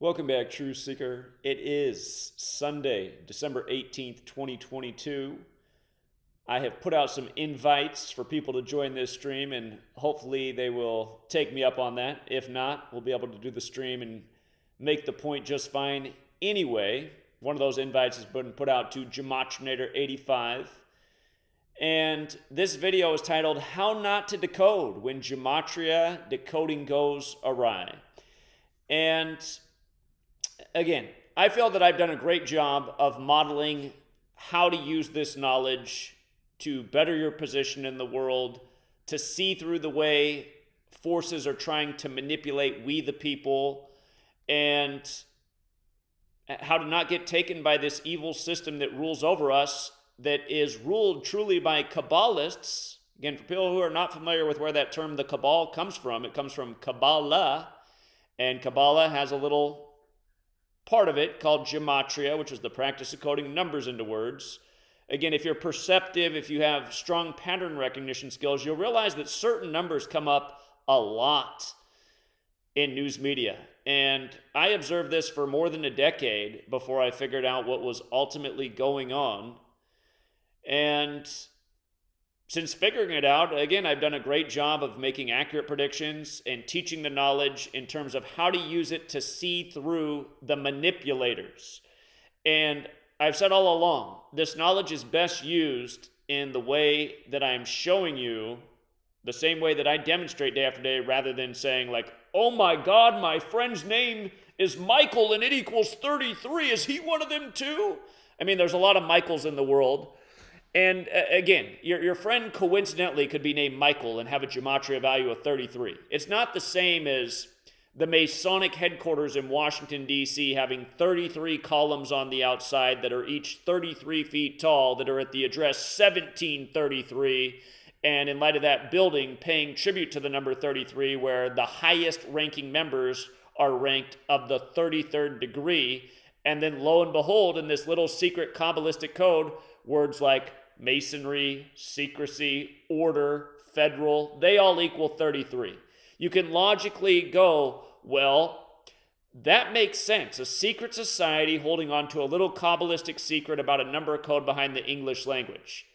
Welcome back, Truth Seeker. It is Sunday, December 18th, 2022. I have put out some invites for people to join this stream, and hopefully they will take me up on that. If not, we'll be able to do the stream and make the point just fine anyway. One of those invites has been put out to Gematriator85. And this video is titled, How Not to Decode When Gematria Decoding Goes Awry. And again, I feel that I've done a great job of modeling how to use this knowledge to better your position in the world, to see through the way forces are trying to manipulate we the people, and how to not get taken by this evil system that rules over us, that is ruled truly by Kabbalists. Again, for people who are not familiar with where that term, the Cabal, comes from, it comes from Kabbalah, and Kabbalah has a little part of it called Gematria, which is the practice of coding numbers into words. Again, if you're perceptive, if you have strong pattern recognition skills, you'll realize that certain numbers come up a lot in news media. And I observed this for more than a decade before I figured out what was ultimately going on. And since figuring it out, again, I've done a great job of making accurate predictions and teaching the knowledge in terms of how to use it to see through the manipulators. And I've said all along, this knowledge is best used in the way that I'm showing you, the same way that I demonstrate day after day, rather than saying like, oh my God, my friend's name is Michael and it equals 33. Is he one of them too? I mean, there's a lot of Michaels in the world. And again, your friend coincidentally could be named Michael and have a gematria value of 33. It's not the same as the Masonic headquarters in Washington, D.C. having 33 columns on the outside that are each 33 feet tall that are at the address 1733. And in light of that building, paying tribute to the number 33, where the highest ranking members are ranked of the 33rd degree. And then lo and behold, in this little secret Kabbalistic code, words like Masonry, secrecy, order, federal, they all equal 33. You can logically go, well, that makes sense. A secret society holding on to a little Kabbalistic secret about a number code behind the English language.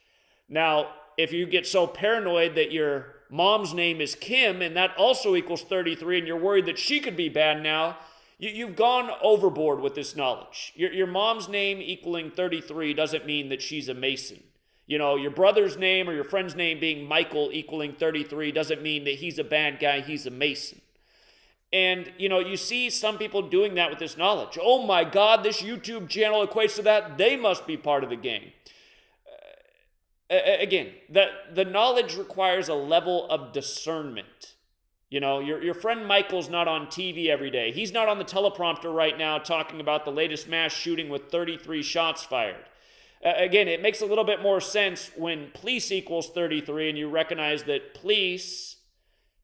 Now, if you get so paranoid that your mom's name is Kim and that also equals 33 and you're worried that she could be bad now, you've gone overboard with this knowledge. Your mom's name equaling 33 doesn't mean that she's a Mason. You know, your brother's name or your friend's name being Michael equaling 33 doesn't mean that he's a bad guy, he's a Mason. And, you know, you see some people doing that with this knowledge. Oh my God, this YouTube channel equates to that. They must be part of the gang. Again, the knowledge requires a level of discernment. You know, your friend Michael's not on TV every day. He's not on the teleprompter right now talking about the latest mass shooting with 33 shots fired. Again, it makes a little bit more sense when police equals 33 and you recognize that police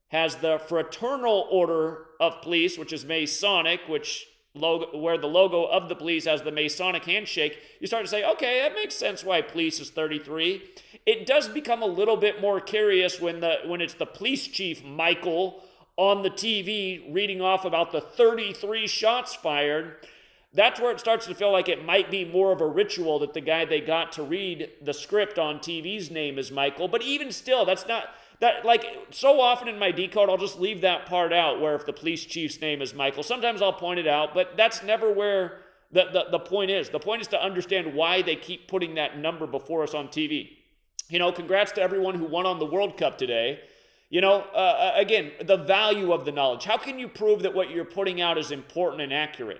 has the fraternal order of police, which is Masonic, where the logo of the police has the Masonic handshake. You start to say, okay, that makes sense why police is 33. It does become a little bit more curious when it's the police chief, Michael, on the TV reading off about the 33 shots fired. That's where it starts to feel like it might be more of a ritual that the guy they got to read the script on TV's name is Michael. But even still, that's not, that like so often in my decode, I'll just leave that part out where if the police chief's name is Michael. Sometimes I'll point it out, but that's never where the point is. The point is to understand why they keep putting that number before us on TV. You know, congrats to everyone who won on the World Cup today. You know, again, the value of the knowledge. How can you prove that what you're putting out is important and accurate?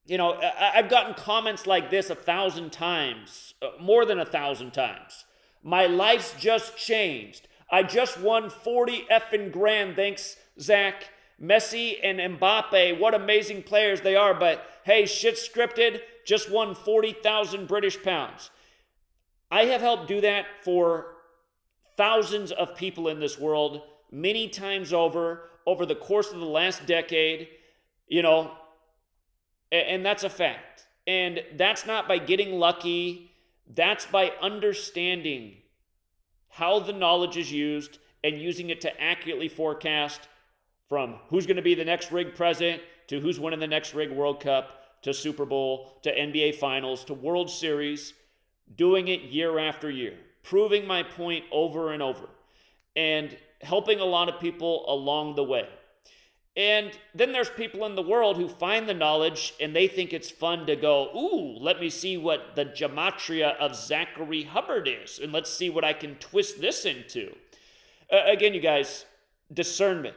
You know, I've gotten comments like this 1,000 times, more than 1,000 times. My life's just changed. I just won 40 effing grand. Thanks, Zach. Messi and Mbappe, what amazing players they are. But hey, shit's scripted. Just won 40,000 British pounds. I have helped do that for thousands of people in this world, many times over the course of the last decade. You know, and that's a fact. And that's not by getting lucky. That's by understanding how the knowledge is used and using it to accurately forecast From who's going to be the next rig president to who's winning the next rig World Cup to Super Bowl to NBA Finals to World Series, doing it year after year, proving my point over and over, and helping a lot of people along the way. And then there's people in the world who find the knowledge and they think it's fun to go, ooh, let me see what the Gematria of Zachary Hubbard is, and let's see what I can twist this into. Again, you guys, discernment.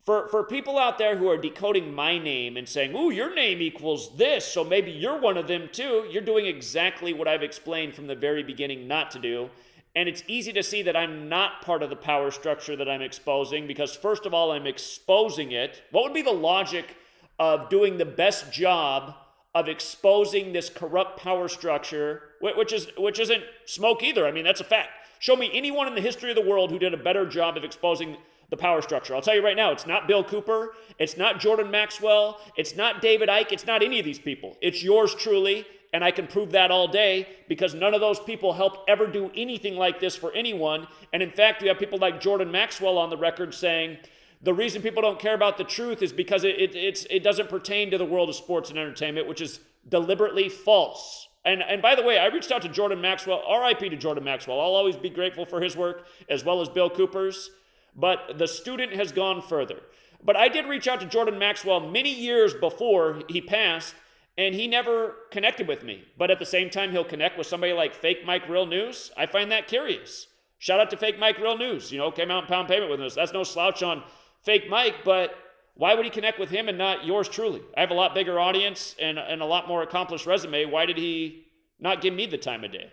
For people out there who are decoding my name and saying, ooh, your name equals this, so maybe you're one of them too, you're doing exactly what I've explained from the very beginning not to do. And it's easy to see that I'm not part of the power structure that I'm exposing because, first of all, I'm exposing it. What would be the logic of doing the best job of exposing this corrupt power structure, which isn't smoke either? I mean, that's a fact. Show me anyone in the history of the world who did a better job of exposing the power structure. I'll tell you right now, it's not Bill Cooper, it's not Jordan Maxwell, it's not David Icke, it's not any of these people. It's yours truly. And I can prove that all day because none of those people helped ever do anything like this for anyone. And in fact, you have people like Jordan Maxwell on the record saying the reason people don't care about the truth is because it doesn't pertain to the world of sports and entertainment, which is deliberately false. And by the way, I reached out to Jordan Maxwell, RIP to Jordan Maxwell. I'll always be grateful for his work as well as Bill Cooper's. But the student has gone further. But I did reach out to Jordan Maxwell many years before he passed, and he never connected with me. But at the same time, he'll connect with somebody like Fake Mike Real News. I find that curious. Shout out to Fake Mike Real News. Came out and pound payment with us. That's no slouch on Fake Mike, but why would he connect with him and not yours truly? I have a lot bigger audience and a lot more accomplished resume. Why did he not give me the time of day?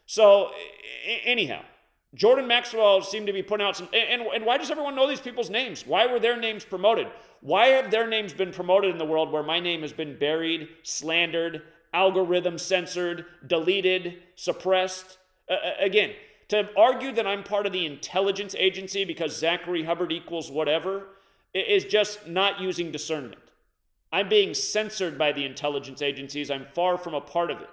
So anyhow, Jordan Maxwell seemed to be putting out some, and why does everyone know these people's names? Why were their names promoted? Why have their names been promoted in the world where my name has been buried, slandered, algorithm censored, deleted, suppressed? Again, to argue that I'm part of the intelligence agency because Zachary Hubbard equals whatever is just not using discernment. I'm being censored by the intelligence agencies. I'm far from a part of it,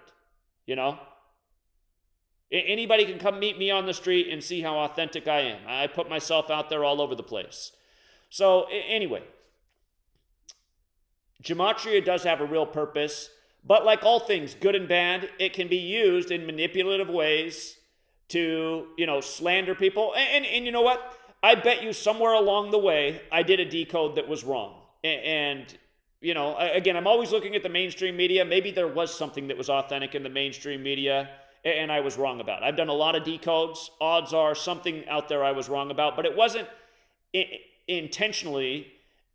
Anybody can come meet me on the street and see how authentic I am. I put myself out there all over the place. So anyway, Gematria does have a real purpose, but like all things, good and bad, it can be used in manipulative ways to, slander people. And you know what? I bet you somewhere along the way, I did a decode that was wrong. And again, I'm always looking at the mainstream media. Maybe there was something that was authentic in the mainstream media and I was wrong about. I've done a lot of decodes. Odds are something out there I was wrong about, but it wasn't intentionally.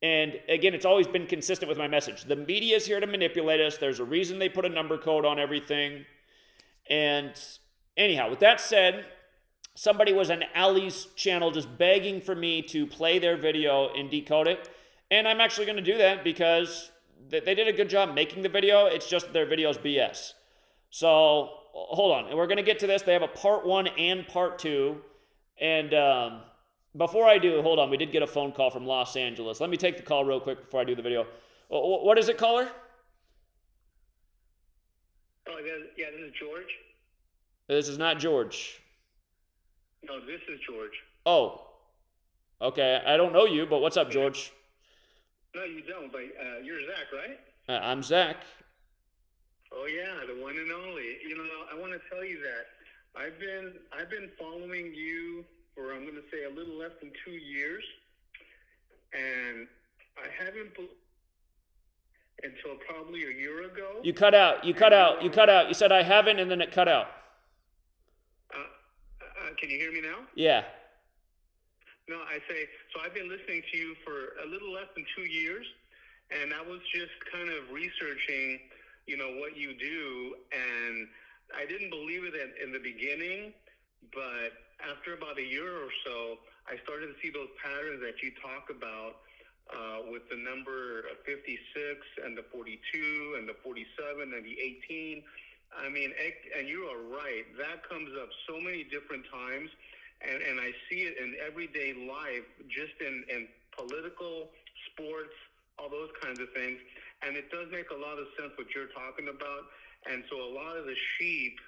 And again, it's always been consistent with my message. The media is here to manipulate us. There's a reason they put a number code on everything. And anyhow, with that said, somebody was on Ali's channel just begging for me to play their video and decode it. And I'm actually going to do that because they did a good job making the video. It's just their video's BS. So hold on. And we're going to get to this. They have a part 1 and part 2. And before I do, hold on. We did get a phone call from Los Angeles. Let me take the call real quick before I do the video. What is it, caller? Oh, yeah, this is George. This is not George. No, this is George. Oh, okay. I don't know you, but what's up, George? No, you don't, but you're Zach, right? I'm Zach. Oh yeah, the one and only. I want to tell you that I've been following you for, I'm going to say, a little less than 2 years, and I haven't until probably a year ago. You cut out. You said I haven't, and then it cut out. Can you hear me now? Yeah. No, I say, so I've been listening to you for a little less than 2 years, and I was just kind of researching what you do, and I didn't believe it in the beginning, but after about a year or so, I started to see those patterns that you talk about with the number 56 and the 42 and the 47 and the 18. I mean, and you are right. That comes up so many different times, and I see it in everyday life, just in political, sports, all those kinds of things. And it does make a lot of sense what you're talking about. And so a lot of the sheep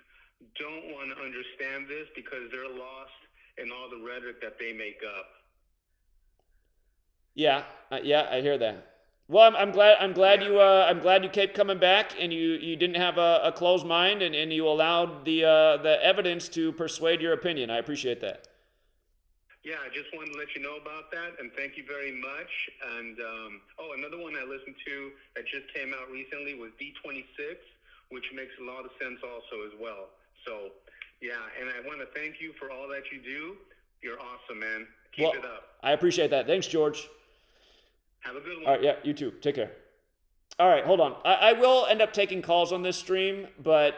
don't want to understand this because they're lost in all the rhetoric that they make up. Yeah, yeah, I hear that. Well, I'm glad you kept coming back, and you didn't have a closed mind, and you allowed the evidence to persuade your opinion. I appreciate that. Yeah, I just wanted to let you know about that, and thank you very much. And another one I listened to that just came out recently was D26, which makes a lot of sense also as well. So, yeah, and I want to thank you for all that you do. You're awesome, man. Keep it up. I appreciate that. Thanks, George. Have a good one. All right, yeah, you too. Take care. All right, hold on. I will end up taking calls on this stream, but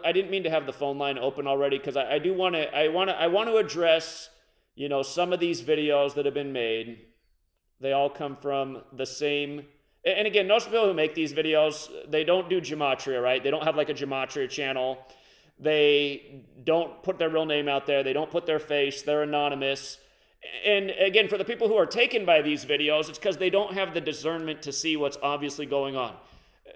I didn't mean to have the phone line open already because I do want to. I want to address, some of these videos that have been made. They all come from the same. And again, most people who make these videos, they don't do Gematria, right? They don't have like a Gematria channel. They don't put their real name out there. They don't put their face. They're anonymous. And again, for the people who are taken by these videos, it's because they don't have the discernment to see what's obviously going on.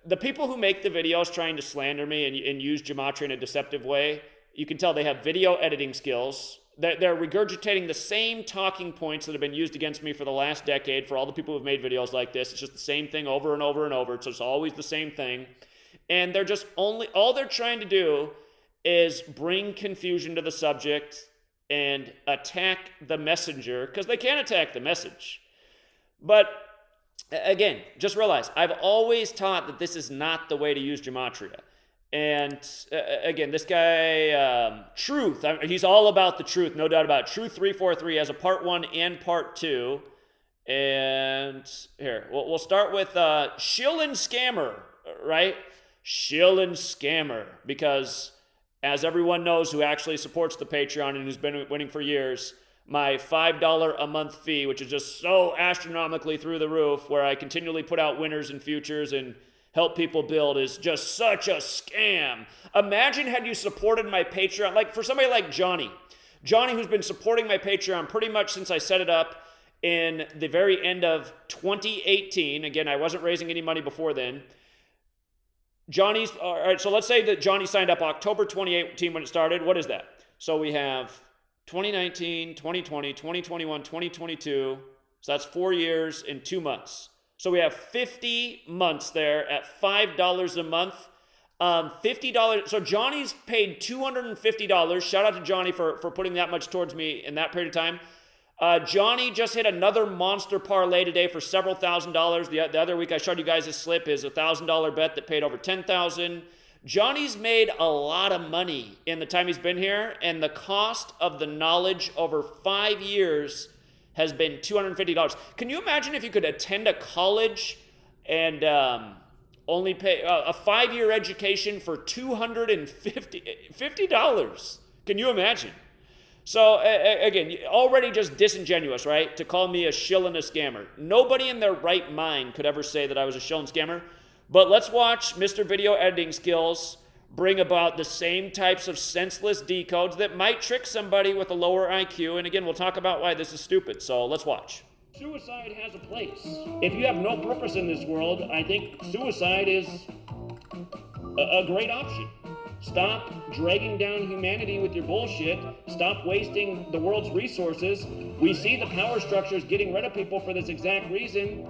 The people who make the videos trying to slander me and use Gematria in a deceptive way, you can tell they have video editing skills. They're regurgitating the same talking points that have been used against me for the last decade for all the people who've made videos like this. It's just the same thing over and over and over. So it's always the same thing. And they're just all they're trying to do is bring confusion to the subject and attack the messenger, because they can attack the message. But again, just realize, I've always taught that this is not the way to use Gematria. And again, this guy, Truth, he's all about the truth, no doubt about it. Truth 343 has a part 1 and part 2. And here, we'll start with shill and scammer, right? Shill and scammer, because as everyone knows who actually supports the Patreon and who's been winning for years, my $5 a month fee, which is just so astronomically through the roof, where I continually put out winners and futures and help people build, is just such a scam. Imagine had you supported my Patreon, like for somebody like Johnny, who's been supporting my Patreon pretty much since I set it up in the very end of 2018. Again, I wasn't raising any money before then. All right, so let's say that Johnny signed up October 2018 when it started. What is that? So we have 2019, 2020, 2021, 2022. So that's 4 years and 2 months. So we have 50 months there at $5 a month. $50. So Johnny's paid $250. Shout out to Johnny for putting that much towards me in that period of time. Johnny just hit another monster parlay today for several $1,000s. The other week I showed you guys his slip is a $1,000 bet that paid over $10,000. Johnny's made a lot of money in the time he's been here, and the cost of the knowledge over 5 years has been $250. Can you imagine if you could attend a college and only pay a 5-year education for $250? Can you imagine? So, again, already just disingenuous, right? To call me a shill and a scammer. Nobody in their right mind could ever say that I was a shill and scammer. But let's watch Mr. Video Editing Skills bring about the same types of senseless decodes that might trick somebody with a lower IQ. And again, we'll talk about why this is stupid. So let's watch. Suicide has a place. If you have no purpose in this world, I think suicide is a great option. Stop dragging down humanity with your bullshit. Stop wasting the world's resources. We see the power structures getting rid of people for this exact reason.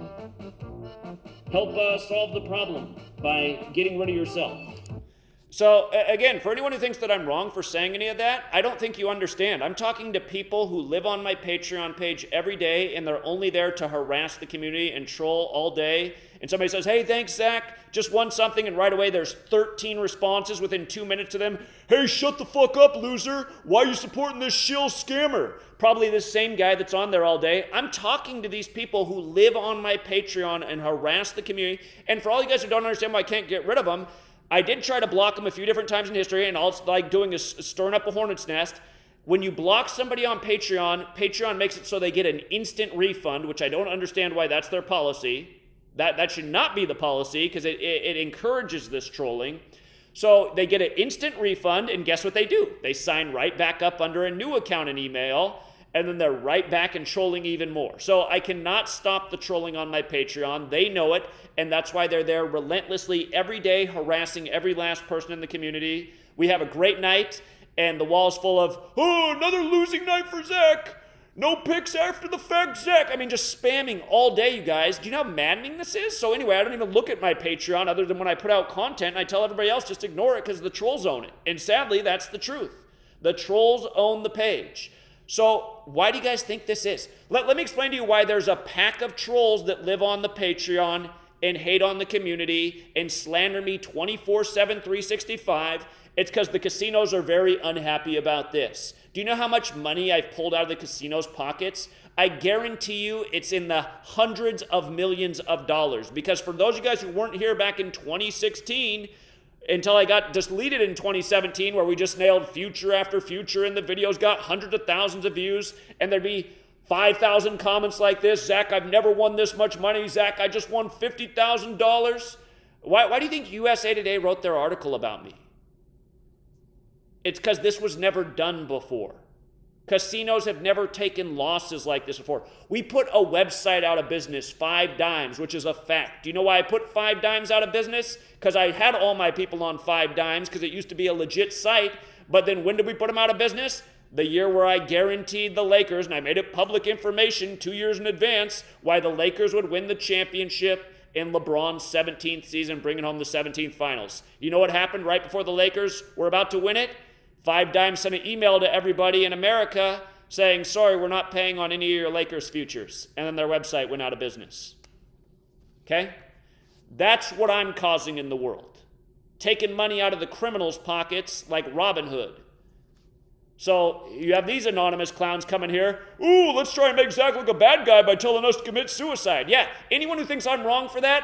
Help solve the problem by getting rid of yourself. So again, for anyone who thinks that I'm wrong for saying any of that, I don't think you understand. I'm talking to people who live on my Patreon page every day, and they're only there to harass the community and troll all day. And somebody says, hey, thanks, Zach, just won something, and right away there's 13 responses within 2 minutes to them. Hey, shut the fuck up, loser. Why are you supporting this shill scammer? Probably this same guy that's on there all day. I'm talking to these people who live on my Patreon and harass the community. And for all you guys who don't understand why I can't get rid of them, I did try to block them a few different times in history, and all it's like doing is stirring up a hornet's nest. When you block somebody on Patreon, Patreon makes it so they get an instant refund, which I don't understand why that's their policy. That should not be the policy, because it encourages this trolling. So they get an instant refund, and guess what they do? They sign right back up under a new account and email, and then they're right back and trolling even more. So I cannot stop the trolling on my Patreon. They know it, and that's why they're there relentlessly every day, harassing every last person in the community. We have a great night, and the wall's full of, oh, another losing night for Zach. No pics after the fact, Zach. I mean, just spamming all day, you guys. Do you know how maddening this is? So anyway, I don't even look at my Patreon other than when I put out content and I tell everybody else just ignore it because the trolls own it. And sadly, that's the truth. The trolls own the page. So why do you guys think this is? Let me explain to you why there's a pack of trolls that live on the Patreon and hate on the community and slander me 24/7, 365. It's because the casinos are very unhappy about this. Do you know how much money I've pulled out of the casinos' pockets? I guarantee you it's in the hundreds of millions of dollars. Because for those of you guys who weren't here back in 2016, until I got deleted in 2017, where we just nailed future after future, and the videos got hundreds of thousands of views, and there'd be 5,000 comments like this. Zach, I've never won this much money. Zach, I just won $50,000. Why do you think USA Today wrote their article about me? It's because this was never done before. Casinos have never taken losses like this before. We put a website out of business, 5 Dimes, which is a fact. Do you know why I put 5 Dimes out of business? Because I had all my people on 5 Dimes because it used to be a legit site. But then when did we put them out of business? The year where I guaranteed the Lakers, and I made it public information 2 years in advance, why the Lakers would win the championship in LeBron's 17th season, bringing home the 17th finals. You know what happened right before the Lakers were about to win it? 5 Dimes sent an email to everybody in America saying, sorry, we're not paying on any of your Lakers futures. And then their website went out of business. Okay? That's what I'm causing in the world. Taking money out of the criminals' pockets like Robin Hood. So you have these anonymous clowns coming here. Ooh, let's try and make Zach look a bad guy by telling us to commit suicide. Yeah, anyone who thinks I'm wrong for that,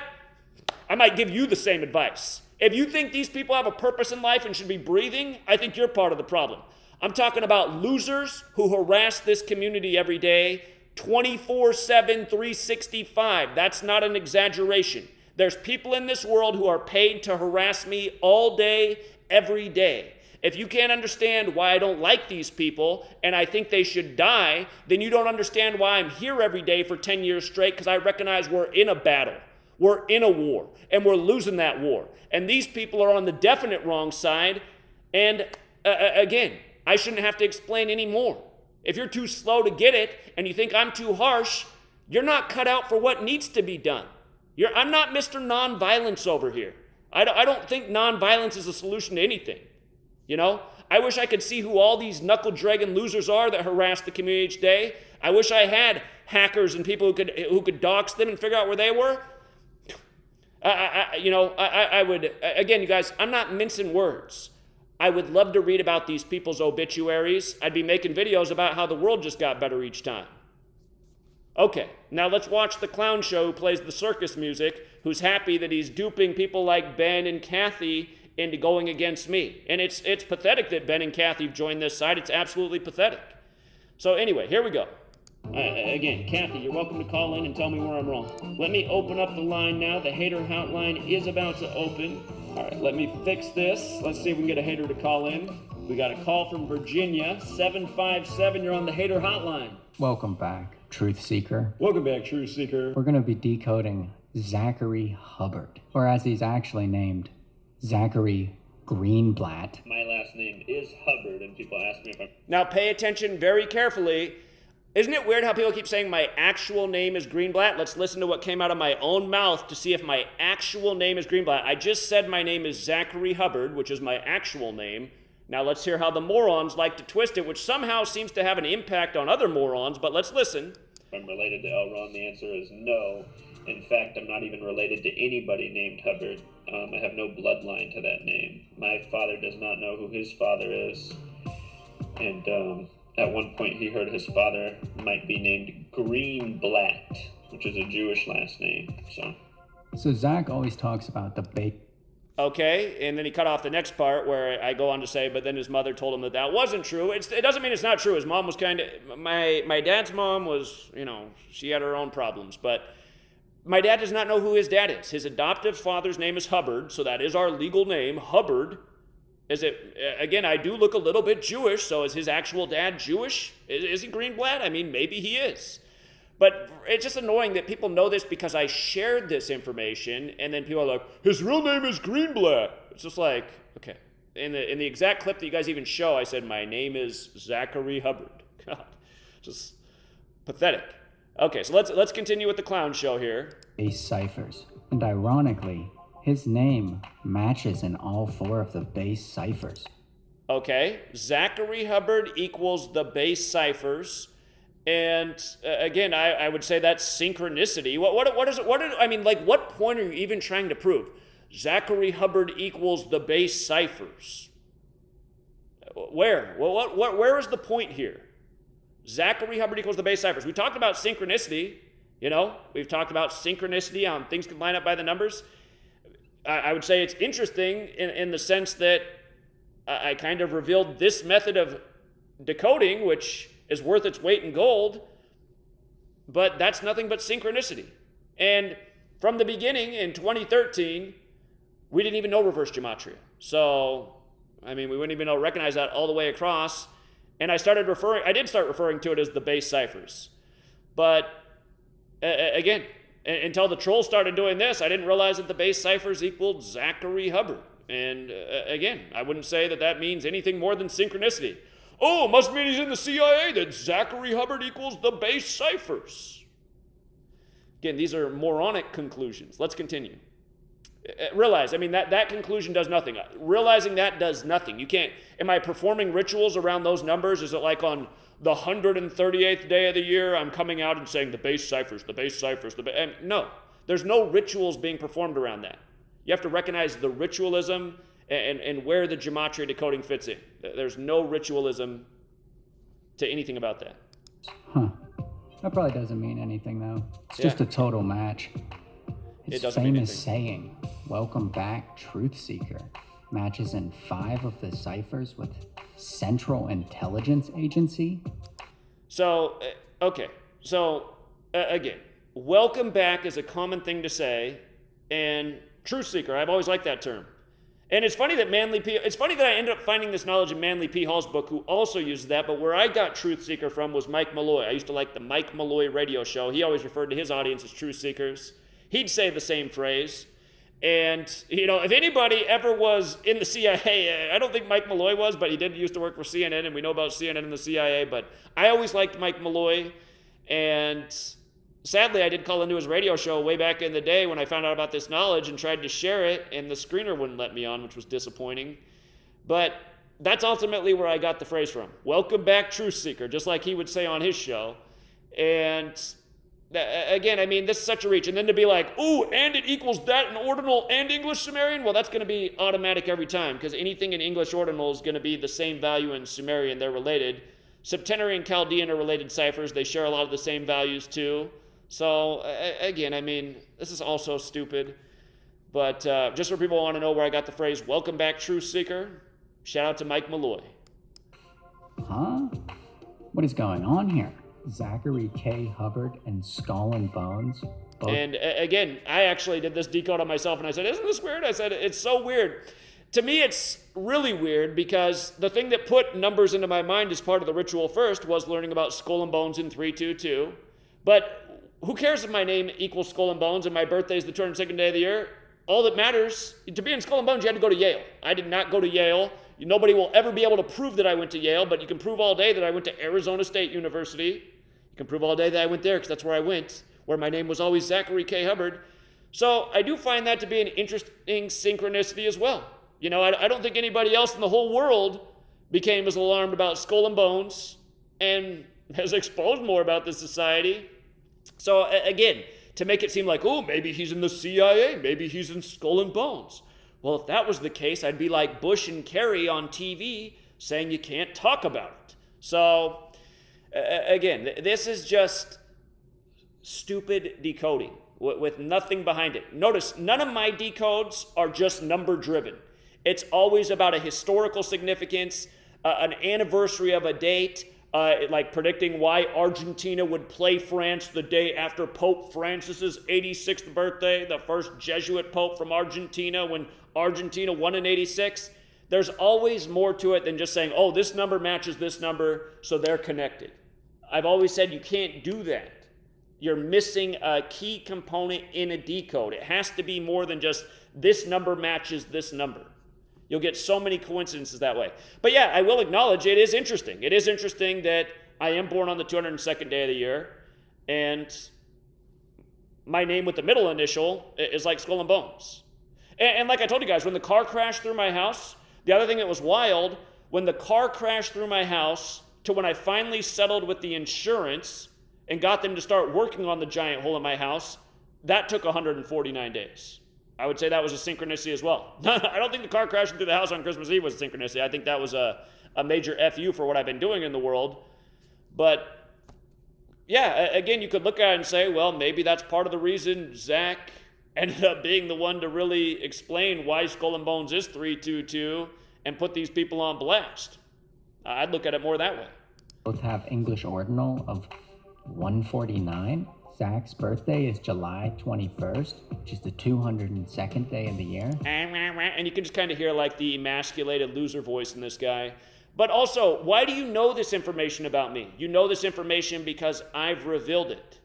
I might give you the same advice. If you think these people have a purpose in life and should be breathing, I think you're part of the problem. I'm talking about losers who harass this community every day, 24/7, 365. That's not an exaggeration. There's people in this world who are paid to harass me all day, every day. If you can't understand why I don't like these people and I think they should die, then you don't understand why I'm here every day for 10 years straight, because I recognize we're in a battle. We're in a war, and we're losing that war. And these people are on the definite wrong side. And again, I shouldn't have to explain any more. If you're too slow to get it and you think I'm too harsh, you're not cut out for what needs to be done. I'm not Mr. Nonviolence over here. I don't think nonviolence is a solution to anything. You know, I wish I could see who all these knuckle-dragging losers are that harass the community each day. I wish I had hackers and people who could dox them and figure out where they were. I would, again, you guys, I'm not mincing words. I would love to read about these people's obituaries. I'd be making videos about how the world just got better each time. Okay, now let's watch the clown show who plays the circus music, who's happy that he's duping people like Ben and Kathy into going against me. And it's pathetic that Ben and Kathy have joined this side. It's absolutely pathetic. So anyway, here we go. Again, Kathy, you're welcome to call in and tell me where I'm wrong. Let me open up the line now. The hater hotline is about to open. All right, let me fix this. Let's see if we can get a hater to call in. We got a call from Virginia, 757. You're on the hater hotline. Welcome back, Truth Seeker. Welcome back, Truth Seeker. We're going to be decoding Zachary Hubbard, or as he's actually named, Zachary Greenblatt. My last name is Hubbard, and people ask me if I'm... Now pay attention very carefully. Isn't it weird how people keep saying my actual name is Greenblatt? Let's listen to what came out of my own mouth to see if my actual name is Greenblatt. I just said my name is Zachary Hubbard, which is my actual name. Now let's hear how the morons like to twist it, which somehow seems to have an impact on other morons, but let's listen. If I'm related to L. Ron, the answer is no. In fact, I'm not even related to anybody named Hubbard. I have no bloodline to that name. My father does not know who his father is. And at one point he heard his father might be named Greenblatt, which is a Jewish last name. So Zach always talks about the bake. Okay, and then he cut off the next part where I go on to say, but then his mother told him that wasn't true. It doesn't mean it's not true. His mom was kind of, my dad's mom was, she had her own problems, but my dad does not know who his dad is. His adoptive father's name is Hubbard, so that is our legal name, Hubbard. Again, I do look a little bit Jewish, so is his actual dad Jewish? Is he Greenblatt? I mean, maybe he is. But it's just annoying that people know this because I shared this information, and then people are like, his real name is Greenblatt. It's just like, okay. In the exact clip that you guys even show, I said, my name is Zachary Hubbard. God, just Pathetic. Okay, so let's continue with the clown show here. Base ciphers. And ironically, his name matches in all 4 of the base ciphers. Okay, Zachary Hubbard equals the base ciphers. And again, I would say that's synchronicity. What is it? What point are you even trying to prove? Zachary Hubbard equals the base ciphers. Where? Well, where is the point here? Zachary Hubbard equals the base ciphers. We talked about synchronicity. We've talked about synchronicity on things can line up by the numbers. I would say it's interesting in the sense that I kind of revealed this method of decoding, which is worth its weight in gold, but that's nothing but synchronicity. And from the beginning in 2013, we didn't even know reverse gematria. So, we wouldn't even recognize that all the way across. And I did start referring to it as the base ciphers. But again, until the trolls started doing this, I didn't realize that the base ciphers equaled Zachary Hubbard. And again, I wouldn't say that means anything more than synchronicity. Oh, must mean he's in the CIA that Zachary Hubbard equals the base ciphers. Again, these are moronic conclusions. Let's continue. Realize, that conclusion does nothing. Realizing that does nothing. You can't, am I performing rituals around those numbers? Is it like on the 138th day of the year, I'm coming out and saying the base ciphers, no. There's no rituals being performed around that. You have to recognize the ritualism and where the gematria decoding fits in. There's no ritualism to anything about that. That probably doesn't mean anything, though. It's just a total match. His famous saying, "Welcome back, Truth Seeker," matches in 5 of the ciphers with Central Intelligence Agency. So, okay. So, again, welcome back is a common thing to say, and Truth Seeker, I've always liked that term. And it's funny that I ended up finding this knowledge in Manly P. Hall's book, who also uses that, but where I got Truth Seeker from was Mike Malloy. I used to like the Mike Malloy radio show. He always referred to his audience as Truth Seekers. He'd say the same phrase. And, if anybody ever was in the CIA, I don't think Mike Malloy was, but he did used to work for CNN, and we know about CNN and the CIA, but I always liked Mike Malloy, and sadly, I did call into his radio show way back in the day when I found out about this knowledge and tried to share it, and the screener wouldn't let me on, which was disappointing. But that's ultimately where I got the phrase from. Welcome back, Truth Seeker, just like he would say on his show. And again, this is such a reach. And then to be like, ooh, and it equals that in ordinal and English Sumerian? Well, that's going to be automatic every time, because anything in English ordinal is going to be the same value in Sumerian. They're related. Septenary and Chaldean are related ciphers. They share a lot of the same values too. So, again, this is also stupid. But just for people who want to know where I got the phrase, welcome back, Truth Seeker, shout out to Mike Malloy. Huh? What is going on here? Zachary K. Hubbard and Skull and Bones? And again, I actually did this decode on myself, and I said, isn't this weird? I said, it's so weird. To me, it's really weird because the thing that put numbers into my mind as part of the ritual first was learning about Skull and Bones in 322. But who cares if my name equals Skull and Bones and my birthday is the 202nd day of the year? All that matters, to be in Skull and Bones, you had to go to Yale. I did not go to Yale. Nobody will ever be able to prove that I went to Yale, but you can prove all day that I went to Arizona State University. You can prove all day that I went there because that's where I went, where my name was always Zachary K. Hubbard. So I do find that to be an interesting synchronicity as well. I don't think anybody else in the whole world became as alarmed about Skull and Bones and has exposed more about this society. So again, to make it seem like, oh, maybe he's in the CIA, maybe he's in Skull and Bones. Well, if that was the case, I'd be like Bush and Kerry on TV saying you can't talk about it. So again, this is just stupid decoding with nothing behind it. Notice, none of my decodes are just number driven. It's always about a historical significance, an anniversary of a date, like predicting why Argentina would play France the day after Pope Francis's 86th birthday, the first Jesuit pope from Argentina, when Argentina won in 86. There's always more to it than just saying, oh, this number matches this number, so they're connected. I've always said you can't do that. You're missing a key component in a decode. It has to be more than just this number matches this number. You'll get so many coincidences that way. But yeah, I will acknowledge it is interesting. It is interesting that I am born on the 202nd day of the year, and my name with the middle initial is like Skull and Bones. And like I told you guys, when the car crashed through my house, the other thing that was wild, when the car crashed through my house to when I finally settled with the insurance and got them to start working on the giant hole in my house, that took 149 days. I would say that was a synchronicity as well. I don't think the car crashing through the house on Christmas Eve was a synchronicity. I think that was a major FU for what I've been doing in the world. But yeah, again, you could look at it and say, well, maybe that's part of the reason Zach ended up being the one to really explain why Skull and Bones is 322 and put these people on blast. I'd look at it more that way. Both have English ordinal of 149. Zach's birthday is July 21st, which is the 202nd day of the year. And you can just kind of hear like the emasculated loser voice in this guy. But also, why do you know this information about me? You know this information because I've revealed it.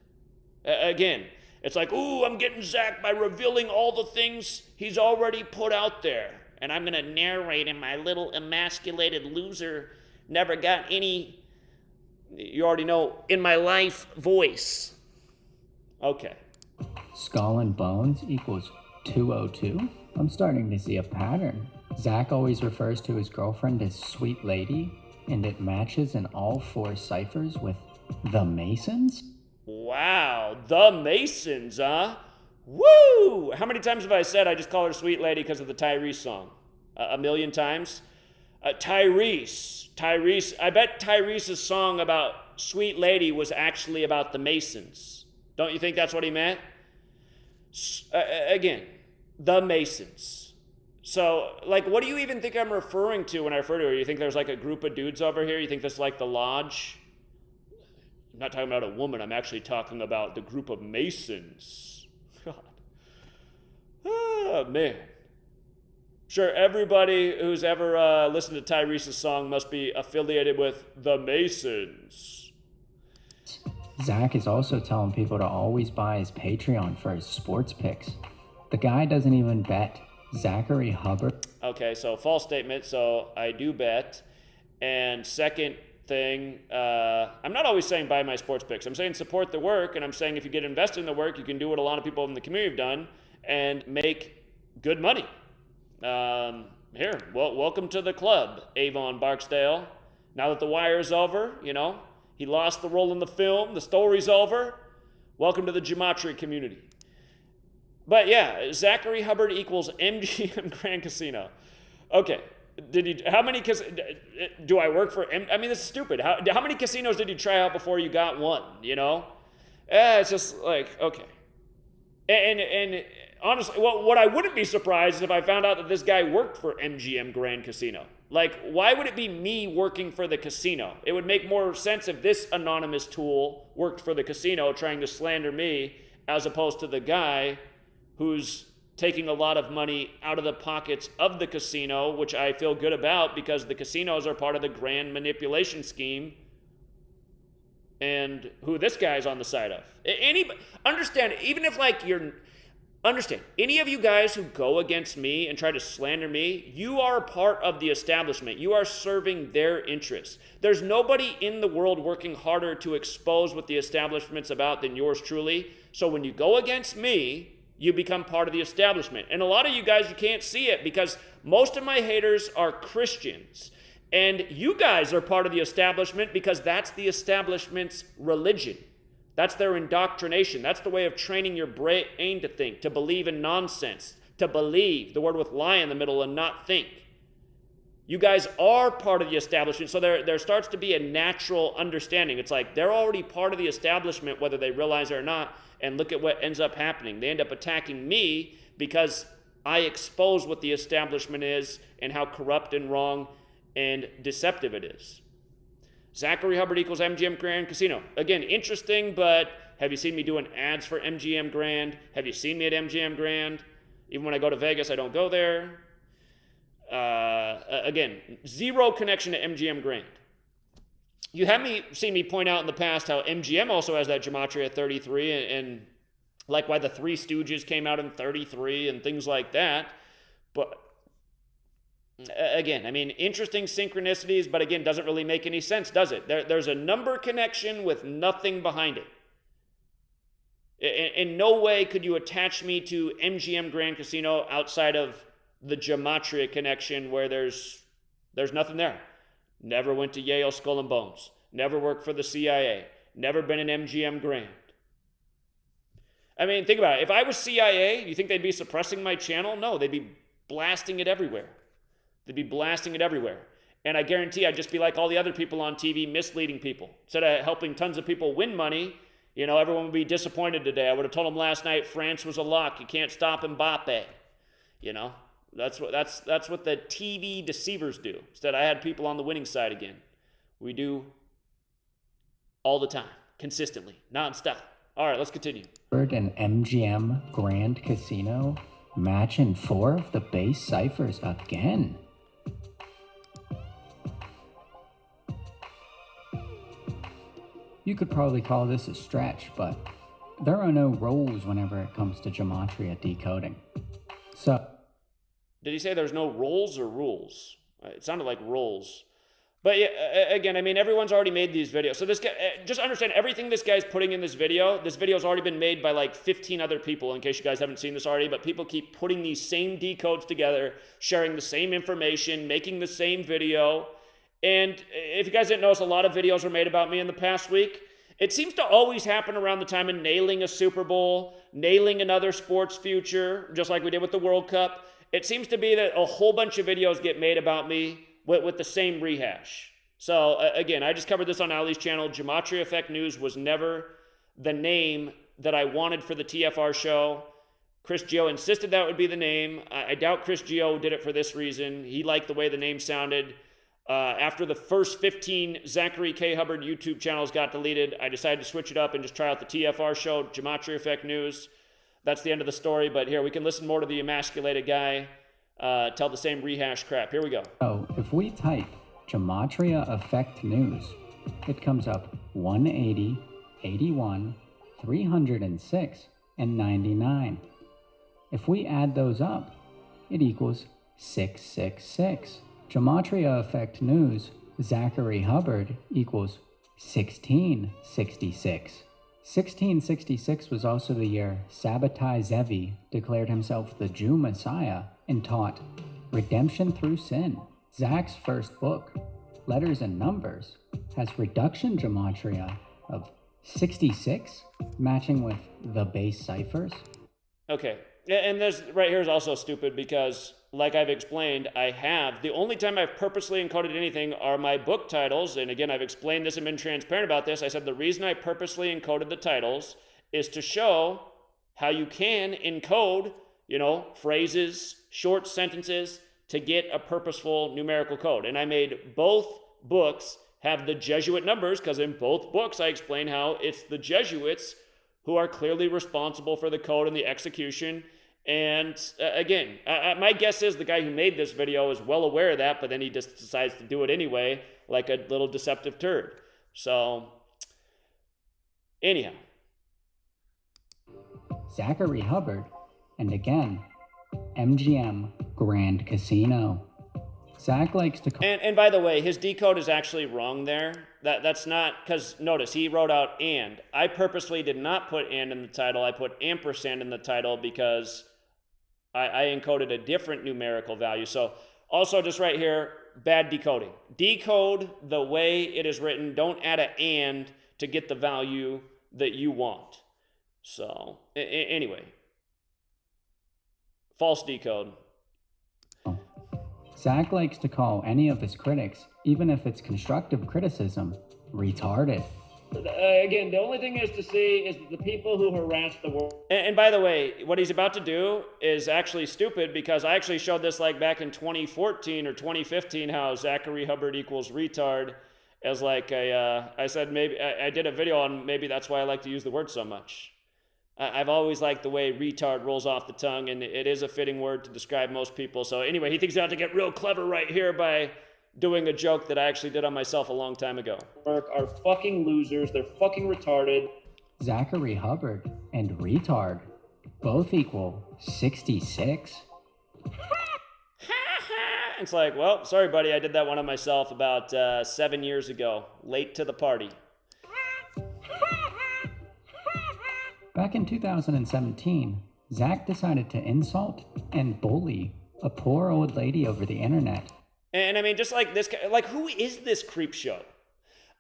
Again, it's like, ooh, I'm getting Zach by revealing all the things he's already put out there. And I'm going to narrate in my little emasculated loser, never got any, you already know, in my life voice. Okay. Skull and Bones equals 202. I'm starting to see a pattern. Zach always refers to his girlfriend as Sweet Lady, and it matches in all 4 ciphers with the Masons. Wow, the Masons, huh? Woo! How many times have I said I just call her Sweet Lady because of the Tyrese song? A million times? Tyrese. I bet Tyrese's song about Sweet Lady was actually about the Masons. Don't you think that's what he meant? Again, the Masons. So, like, what do you even think I'm referring to when I refer to her? You think there's like a group of dudes over here? You think this is like the lodge? I'm not talking about a woman. I'm actually talking about the group of Masons. God. Oh, man. Sure, everybody who's ever listened to Tyrese's song must be affiliated with the Masons. Zach is also telling people to always buy his Patreon for his sports picks. The guy doesn't even bet. Zachary Hubbard. Okay, so false statement. So I do bet. And second thing, I'm not always saying buy my sports picks. I'm saying support the work, and I'm saying if you get invested in the work, you can do what a lot of people in the community have done and make good money. Here, well, welcome to the club, Avon Barksdale. Now that the wire's over, you know, he lost the role in the film, the story's over. Welcome to the Gematria community. But yeah, Zachary Hubbard equals MGM Grand Casino. Okay, how many, do I work for, I mean, this is stupid. How many casinos did you try out before you got one, you know? It's just like, okay. And honestly, what I wouldn't be surprised is if I found out that this guy worked for MGM Grand Casino. Like, why would it be me working for the casino? It would make more sense if this anonymous tool worked for the casino trying to slander me as opposed to the guy who's taking a lot of money out of the pockets of the casino, which I feel good about because the casinos are part of the grand manipulation scheme and who this guy's on the side of. Understand, even if like understand, any of you guys who go against me and try to slander me, you are part of the establishment. You are serving their interests. There's nobody in the world working harder to expose what the establishment's about than yours truly. So when you go against me, you become part of the establishment. And a lot of you guys, you can't see it because most of my haters are Christians. And you guys are part of the establishment because that's the establishment's religion. That's their indoctrination. That's the way of training your brain to think, to believe in nonsense, to believe, the word with lie in the middle, and not think. You guys are part of the establishment, so there starts to be a natural understanding. It's like they're already part of the establishment, whether they realize it or not, and look at what ends up happening. They end up attacking me because I expose what the establishment is and how corrupt and wrong and deceptive it is. Zachary Hubbard equals MGM Grand Casino. Again, interesting, but have you seen me doing ads for MGM Grand? Have you seen me at MGM Grand? Even when I go to Vegas, I don't go there. Again, zero connection to MGM Grand. You have seen me point out in the past how MGM also has that Gematria at 33 and like why the Three Stooges came out in 33 and things like that. But Again, I mean, interesting synchronicities, but again, doesn't really make any sense, does it? There's a number connection with nothing behind it. In no way could you attach me to MGM Grand Casino outside of the Gematria connection where there's nothing there. Never went to Yale Skull and Bones. Never worked for the CIA. Never been in MGM Grand. I mean, think about it. If I was CIA, you think they'd be suppressing my channel? No, they'd be blasting it everywhere. They'd be blasting it everywhere. And I guarantee I'd just be like all the other people on TV, misleading people. Instead of helping tons of people win money, you know, everyone would be disappointed today. I would have told them last night France was a lock. You can't stop Mbappe. You know, that's what the TV deceivers do. Instead, I had people on the winning side again. We do all the time, consistently, nonstop. All right, let's continue. An MGM Grand Casino match in 4 of the base ciphers again. You could probably call this a stretch, but there are no rules whenever it comes to Gematria decoding. So, did he say there's no roles or rules? It sounded like roles. But yeah, again, I mean, everyone's already made these videos. So this guy, just understand everything this guy's putting in this video's already been made by like 15 other people, in case you guys haven't seen this already, but people keep putting these same decodes together, sharing the same information, making the same video. And if you guys didn't notice, a lot of videos were made about me in the past week. It seems to always happen around the time of nailing a Super Bowl, nailing another sports future, just like we did with the World Cup. It seems to be that a whole bunch of videos get made about me with the same rehash. So again, I just covered this on Ali's channel. GematriaEffectNews was never the name that I wanted for the TFR show. Chris Gio insisted that would be the name. I doubt Chris Gio did it for this reason. He liked the way the name sounded. After the first 15 Zachary K. Hubbard YouTube channels got deleted, I decided to switch it up and just try out the TFR show, GematriaEffectNews. That's the end of the story, but here, we can listen more to the emasculated guy tell the same rehash crap. Here we go. So, if we type GematriaEffectNews, it comes up 180, 81, 306, and 99. If we add those up, it equals 666. GematriaEffectNews, Zachary Hubbard equals 1666. 1666 was also the year Sabbatai Zevi declared himself the Jew Messiah and taught redemption through sin. Zach's first book, Letters and Numbers, has reduction gematria of 66, matching with the base ciphers. Okay, and this right here is also stupid because, like I've explained, the only time I've purposely encoded anything are my book titles. And again, I've explained this and been transparent about this. I said the reason I purposely encoded the titles is to show how you can encode, phrases, short sentences to get a purposeful numerical code. And I made both books have the Jesuit numbers because in both books I explain how it's the Jesuits who are clearly responsible for the code and the execution. And again, my guess is the guy who made this video is well aware of that, but then he just decides to do it anyway, like a little deceptive turd. So, anyhow. Zachary Hubbard, and again, MGM Grand Casino. Zach likes to call... And by the way, his decode is actually wrong there. That's not, because notice, he wrote out and. I purposely did not put and in the title. I put ampersand in the title because I encoded a different numerical value. So also just right here, bad decoding. Decode the way it is written. Don't add an and to get the value that you want. So anyway, false decode. Zach likes to call any of his critics, even if it's constructive criticism, retarded. Again, the only thing is to see is the people who harass the world. And by the way, what he's about to do is actually stupid because I actually showed this like back in 2014 or 2015 how Zachary Hubbard equals retard as like I said maybe I did a video on maybe that's why I like to use the word so much. I've always liked the way retard rolls off the tongue, and it is a fitting word to describe most people. So anyway, he thinks he's about to get real clever right here by doing a joke that I actually did on myself a long time ago. Are fucking losers. They're fucking retarded. Zachary Hubbard and retard both equal 66. It's like, well, sorry, buddy, I did that one on myself about 7 years ago. Late to the party. Back in 2017, Zach decided to insult and bully a poor old lady over the internet. And I mean, just like this, like, who is this creep show?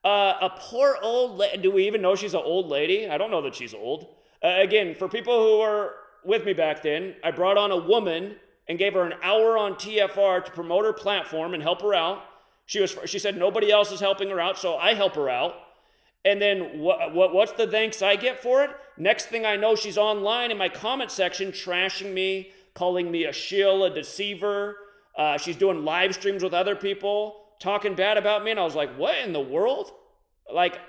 A poor old lady. Do we even know she's an old lady? I don't know that she's old. Again, for people who were with me back then, I brought on a woman and gave her an hour on TFR to promote her platform and help her out. She said nobody else is helping her out, so I help her out. And then what's the thanks I get for it? Next thing I know, she's online in my comment section trashing me, calling me a shill, a deceiver. She's doing live streams with other people, talking bad about me. And I was like, what in the world? Like,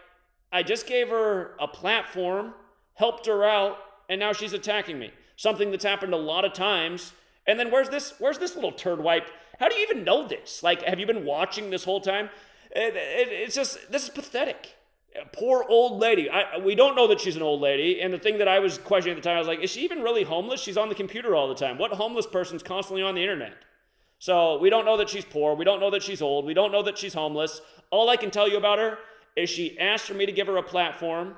I just gave her a platform, helped her out, and now she's attacking me. Something that's happened a lot of times. And then where's this little turd wipe? How do you even know this? Like, have you been watching this whole time? It's just, this is pathetic. Poor old lady. We don't know that she's an old lady. And the thing that I was questioning at the time, I was like, is she even really homeless? She's on the computer all the time. What homeless person's constantly on the internet? So we don't know that she's poor. We don't know that she's old. We don't know that she's homeless. All I can tell you about her is she asked for me to give her a platform.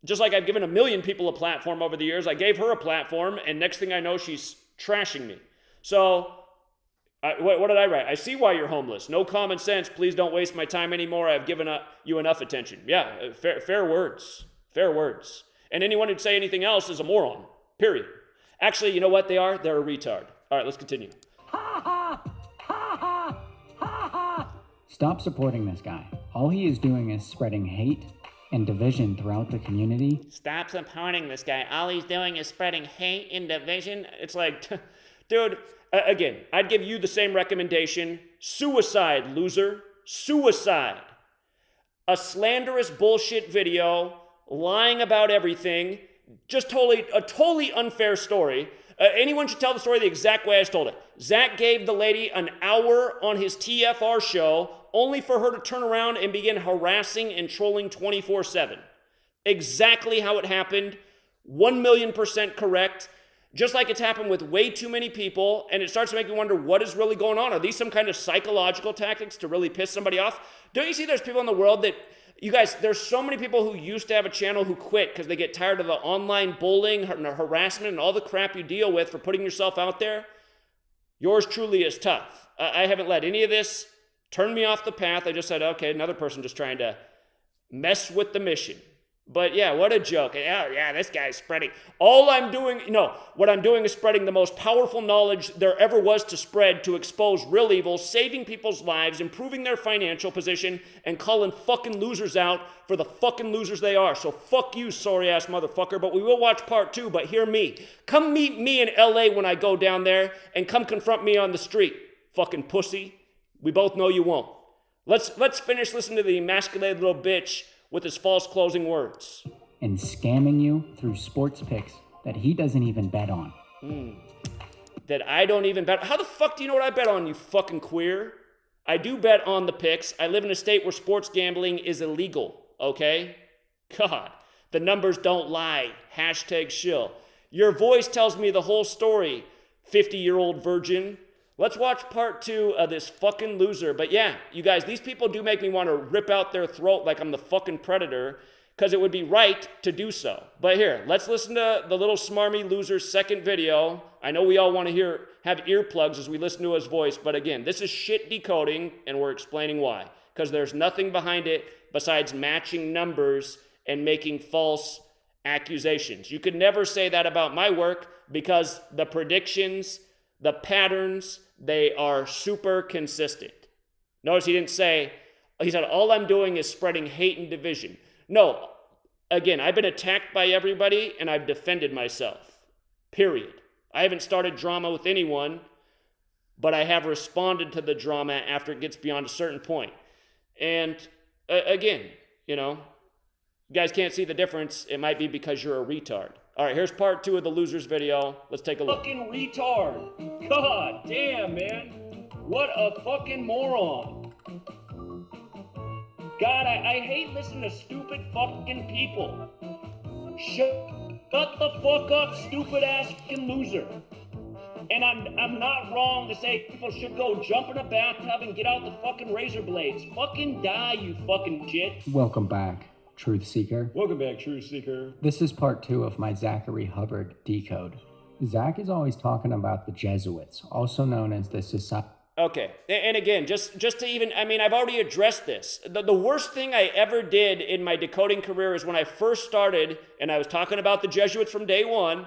Just like I've given a million people a platform over the years, I gave her a platform, and next thing I know, she's trashing me. So, what did I write? I see why you're homeless. No common sense. Please don't waste my time anymore. I've given you enough attention. Yeah, fair words. Fair words. And anyone who'd say anything else is a moron. Period. Actually, you know what they are? They're a retard. All right, let's continue. Stop supporting this guy. All he is doing is spreading hate and division throughout the community. Stop supporting this guy. All he's doing is spreading hate and division. It's like, dude, again, I'd give you the same recommendation. Suicide, loser. Suicide. A slanderous bullshit video, lying about everything, just a totally unfair story. Anyone should tell the story the exact way I just told it. Zach gave the lady an hour on his TFR show only for her to turn around and begin harassing and trolling 24/7. Exactly how it happened. 1,000,000% correct. Just like it's happened with way too many people, and it starts to make me wonder what is really going on. Are these some kind of psychological tactics to really piss somebody off? Don't you see there's people in the world that, you guys, there's so many people who used to have a channel who quit because they get tired of the online bullying and harassment and all the crap you deal with for putting yourself out there? Yours truly is tough. I haven't let any of this turn me off the path. I just said, okay, another person just trying to mess with the mission. But yeah, what a joke. Yeah, this guy's spreading. What I'm doing is spreading the most powerful knowledge there ever was to spread to expose real evil, saving people's lives, improving their financial position, and calling fucking losers out for the fucking losers they are. So fuck you, sorry-ass motherfucker, but we will watch part 2, but hear me. Come meet me in LA when I go down there, and come confront me on the street, fucking pussy. We both know you won't. Let's finish listening to the emasculated little bitch with his false closing words. And scamming you through sports picks that he doesn't even bet on. That I don't even bet. How the fuck do you know what I bet on, you fucking queer? I do bet on the picks. I live in a state where sports gambling is illegal, okay? God, the numbers don't lie. #shill. Your voice tells me the whole story, 50-year-old virgin. Let's watch part 2 of this fucking loser. But yeah, you guys, these people do make me want to rip out their throat like I'm the fucking predator, because it would be right to do so. But here, let's listen to the little smarmy loser's second video. I know we all want to have earplugs as we listen to his voice, but again, this is shit decoding, and we're explaining why. Because there's nothing behind it besides matching numbers and making false accusations. You could never say that about my work, because the predictions, the patterns, they are super consistent. Notice he said, all I'm doing is spreading hate and division. No, again, I've been attacked by everybody and I've defended myself, period. I haven't started drama with anyone, but I have responded to the drama after it gets beyond a certain point. And again, you guys can't see the difference. It might be because you're a retard. All right, here's part 2 of the loser's video. Let's take a look. Fucking retard. God damn, man. What a fucking moron. God, I hate listening to stupid fucking people. Shut the fuck up, stupid ass fucking loser. And I'm not wrong to say people should go jump in a bathtub and get out the fucking razor blades. Fucking die, you fucking shit. Welcome back, Truth Seeker. Welcome back, Truth Seeker. This is part 2 of my Zachary Hubbard decode. Zach is always talking about the Jesuits, also known as the Society. Okay, and again, just to even, I mean, I've already addressed this. The worst thing I ever did in my decoding career is when I first started, and I was talking about the Jesuits from day one,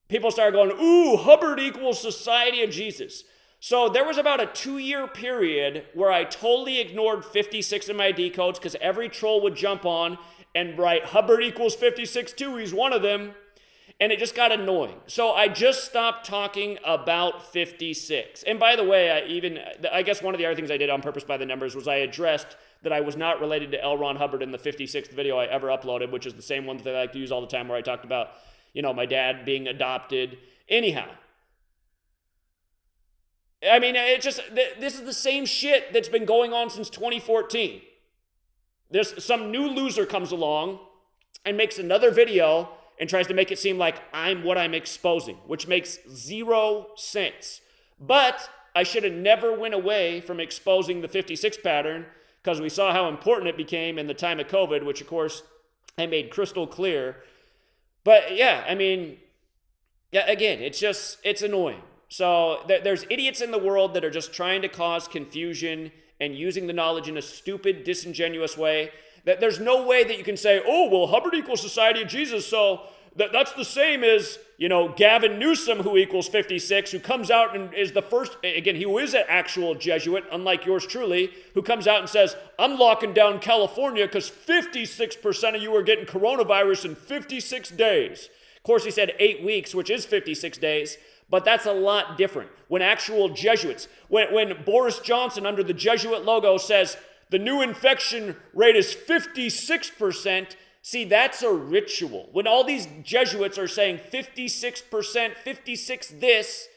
people started going, ooh, Hubbard equals Society of Jesus. So there was about a 2-year period where I totally ignored 56 in my decodes because every troll would jump on and write Hubbard equals 56 too, he's one of them. And it just got annoying. So I just stopped talking about 56. And by the way, I guess one of the other things I did on purpose by the numbers was I addressed that I was not related to L. Ron Hubbard in the 56th video I ever uploaded, which is the same one that I like to use all the time where I talked about, you know, my dad being adopted. Anyhow. I mean, it's just, this is the same shit that's been going on since 2014. There's some new loser comes along and makes another video and tries to make it seem like I'm what I'm exposing, which makes 0 sense. But I should have never went away from exposing the 56 pattern because we saw how important it became in the time of COVID, which of course I made crystal clear. But yeah, I mean, yeah, again, it's annoying. So there's idiots in the world that are just trying to cause confusion and using the knowledge in a stupid, disingenuous way. That there's no way that you can say, oh, well, Hubbard equals Society of Jesus, so that's the same as, you know, Gavin Newsom, who equals 56, who comes out and is the first, again, he is an actual Jesuit, unlike yours truly, who comes out and says, I'm locking down California because 56% of you are getting coronavirus in 56 days. Of course, he said 8 weeks, which is 56 days, but that's a lot different. When actual Jesuits, when Boris Johnson under the Jesuit logo says, the new infection rate is 56%. See, that's a ritual. When all these Jesuits are saying 56%, 56 this,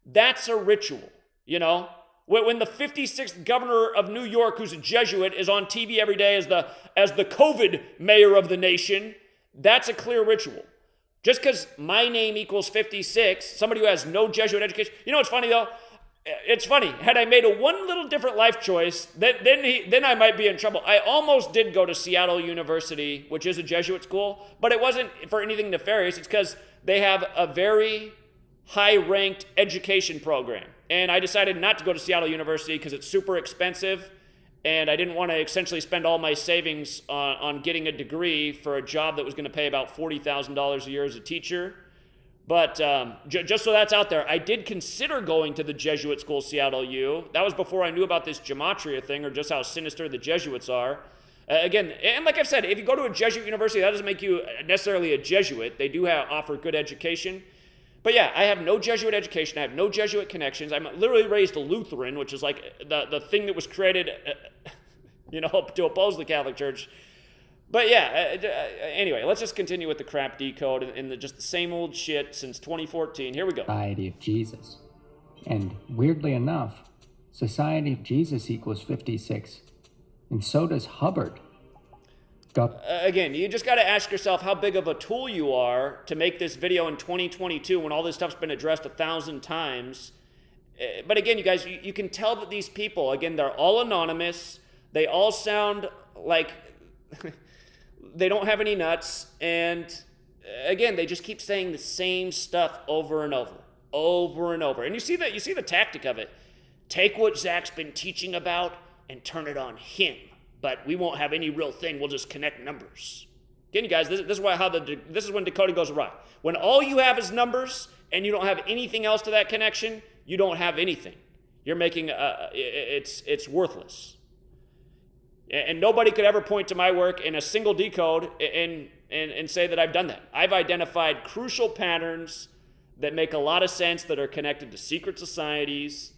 that's a ritual, you know? When the 56th governor of New York, who's a Jesuit, is on TV every day as the COVID mayor of the nation, that's a clear ritual. Just because my name equals 56, somebody who has no Jesuit education, you know what's funny though? It's funny, had I made a one little different life choice, then I might be in trouble. I almost did go to Seattle University, which is a Jesuit school, but it wasn't for anything nefarious. It's because they have a very high-ranked education program. And I decided not to go to Seattle University because it's super expensive, and I didn't want to essentially spend all my savings on getting a degree for a job that was going to pay about $40,000 a year as a teacher. But just so that's out there, I did consider going to the Jesuit school, Seattle U. That was before I knew about this Gematria thing or just how sinister the Jesuits are. Again, and like I've said, if you go to a Jesuit university, that doesn't make you necessarily a Jesuit. They do offer good education. But yeah, I have no Jesuit education. I have no Jesuit connections. I'm literally raised a Lutheran, which is like the thing that was created, to oppose the Catholic Church. But yeah, anyway, let's just continue with the crap decode and just the same old shit since 2014. Here we go. Society of Jesus. And weirdly enough, Society of Jesus equals 56. And so does Hubbard. Again, you just got to ask yourself how big of a tool you are to make this video in 2022 when all this stuff's been addressed 1,000 times. But again, you guys, you can tell that these people, again, they're all anonymous. They all sound like... they don't have any nuts, and again, they just keep saying the same stuff over and over. And you see the tactic of it. Take what Zach's been teaching about and turn it on him. But we won't have any real thing. We'll just connect numbers. Again, you guys, this is when decoding goes awry. When all you have is numbers and you don't have anything else to that connection, you don't have anything. You're making it's worthless. And nobody could ever point to my work in a single decode and say that I've done that. I've identified crucial patterns that make a lot of sense that are connected to secret societies,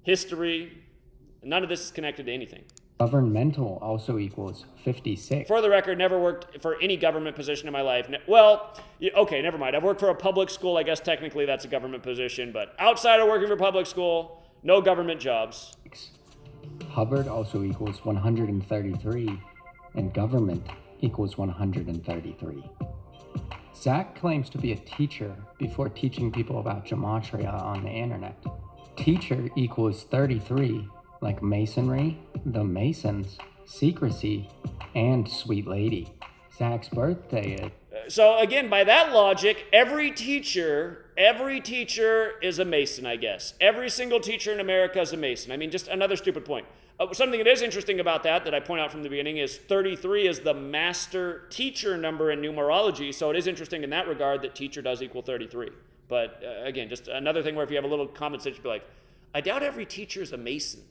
history. None of this is connected to anything. Governmental also equals 56. For the record, never worked for any government position in my life. Well, okay, never mind. I've worked for a public school. I guess technically that's a government position. But outside of working for public school, no government jobs. Hubbard also equals 133, and government equals 133. Zach claims to be a teacher before teaching people about Gematria on the internet. Teacher equals 33, like masonry, the Masons, secrecy, and sweet lady. Zach's birthday is... So again, by that logic, every teacher is a Mason, I guess. Every single teacher in America is a Mason. I mean, just another stupid point. Something that is interesting about that I point out from the beginning is 33 is the master teacher number in numerology, so it is interesting in that regard that teacher does equal 33. But again, just another thing where if you have a little common sense, you'd be like, I doubt every teacher is a Mason.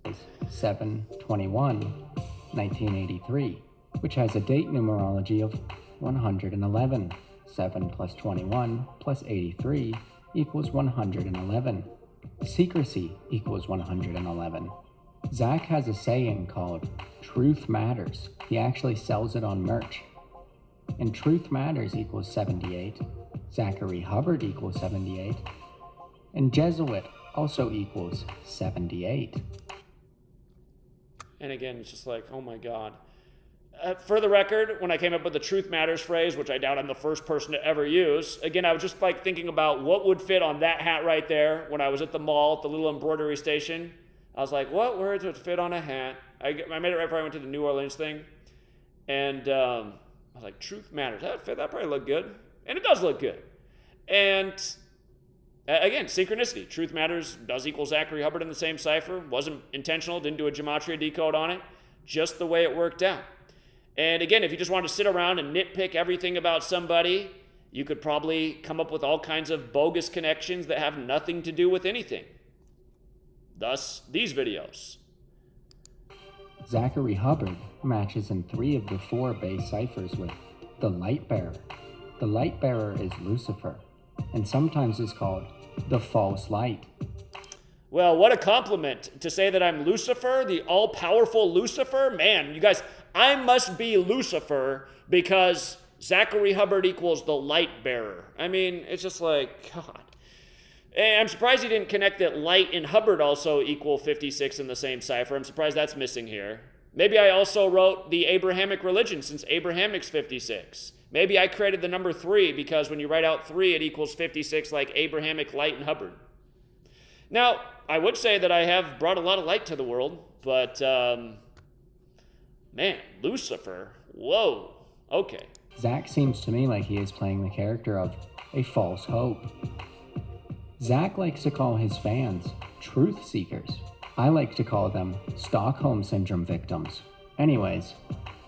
7/21/1983, which has a date numerology of 111. 7 plus 21 plus 83 equals 111. Secrecy equals 111. Zach has a saying called Truth Matters. He actually sells it on merch. And Truth Matters equals 78. Zachary Hubbard equals 78. And Jesuit also equals 78. And again, it's just like, oh my God. For the record, when I came up with the Truth Matters phrase, which I doubt I'm the first person to ever use, again, I was just like thinking about what would fit on that hat right there when I was at the mall at the little embroidery station. I was like, what words would fit on a hat? I made it right before I went to the New Orleans thing. And I was like, Truth Matters. That would fit. That probably look good. And it does look good. And again, synchronicity. Truth Matters does equal Zachary Hubbard in the same cipher. Wasn't intentional. Didn't do a Gematria decode on it. Just the way it worked out. And again, if you just want to sit around and nitpick everything about somebody, you could probably come up with all kinds of bogus connections that have nothing to do with anything. Thus, these videos. Zachary Hubbard matches in 3 of the 4 base ciphers with the Light Bearer. The Light Bearer is Lucifer, and sometimes is called the False Light. Well, what a compliment to say that I'm Lucifer, the all-powerful Lucifer. Man, you guys, I must be Lucifer because Zachary Hubbard equals the Light Bearer. I mean, it's just like, God. And I'm surprised he didn't connect that Light and Hubbard also equal 56 in the same cipher. I'm surprised that's missing here. Maybe I also wrote the Abrahamic religion since Abrahamic's 56. Maybe I created the number 3 because when you write out 3, it equals 56 like Abrahamic, Light, and Hubbard. Now, I would say that I have brought a lot of light to the world, but, man, Lucifer, whoa, okay. Zach seems to me like he is playing the character of a false hope. Zach likes to call his fans truth seekers. I like to call them Stockholm Syndrome victims. Anyways,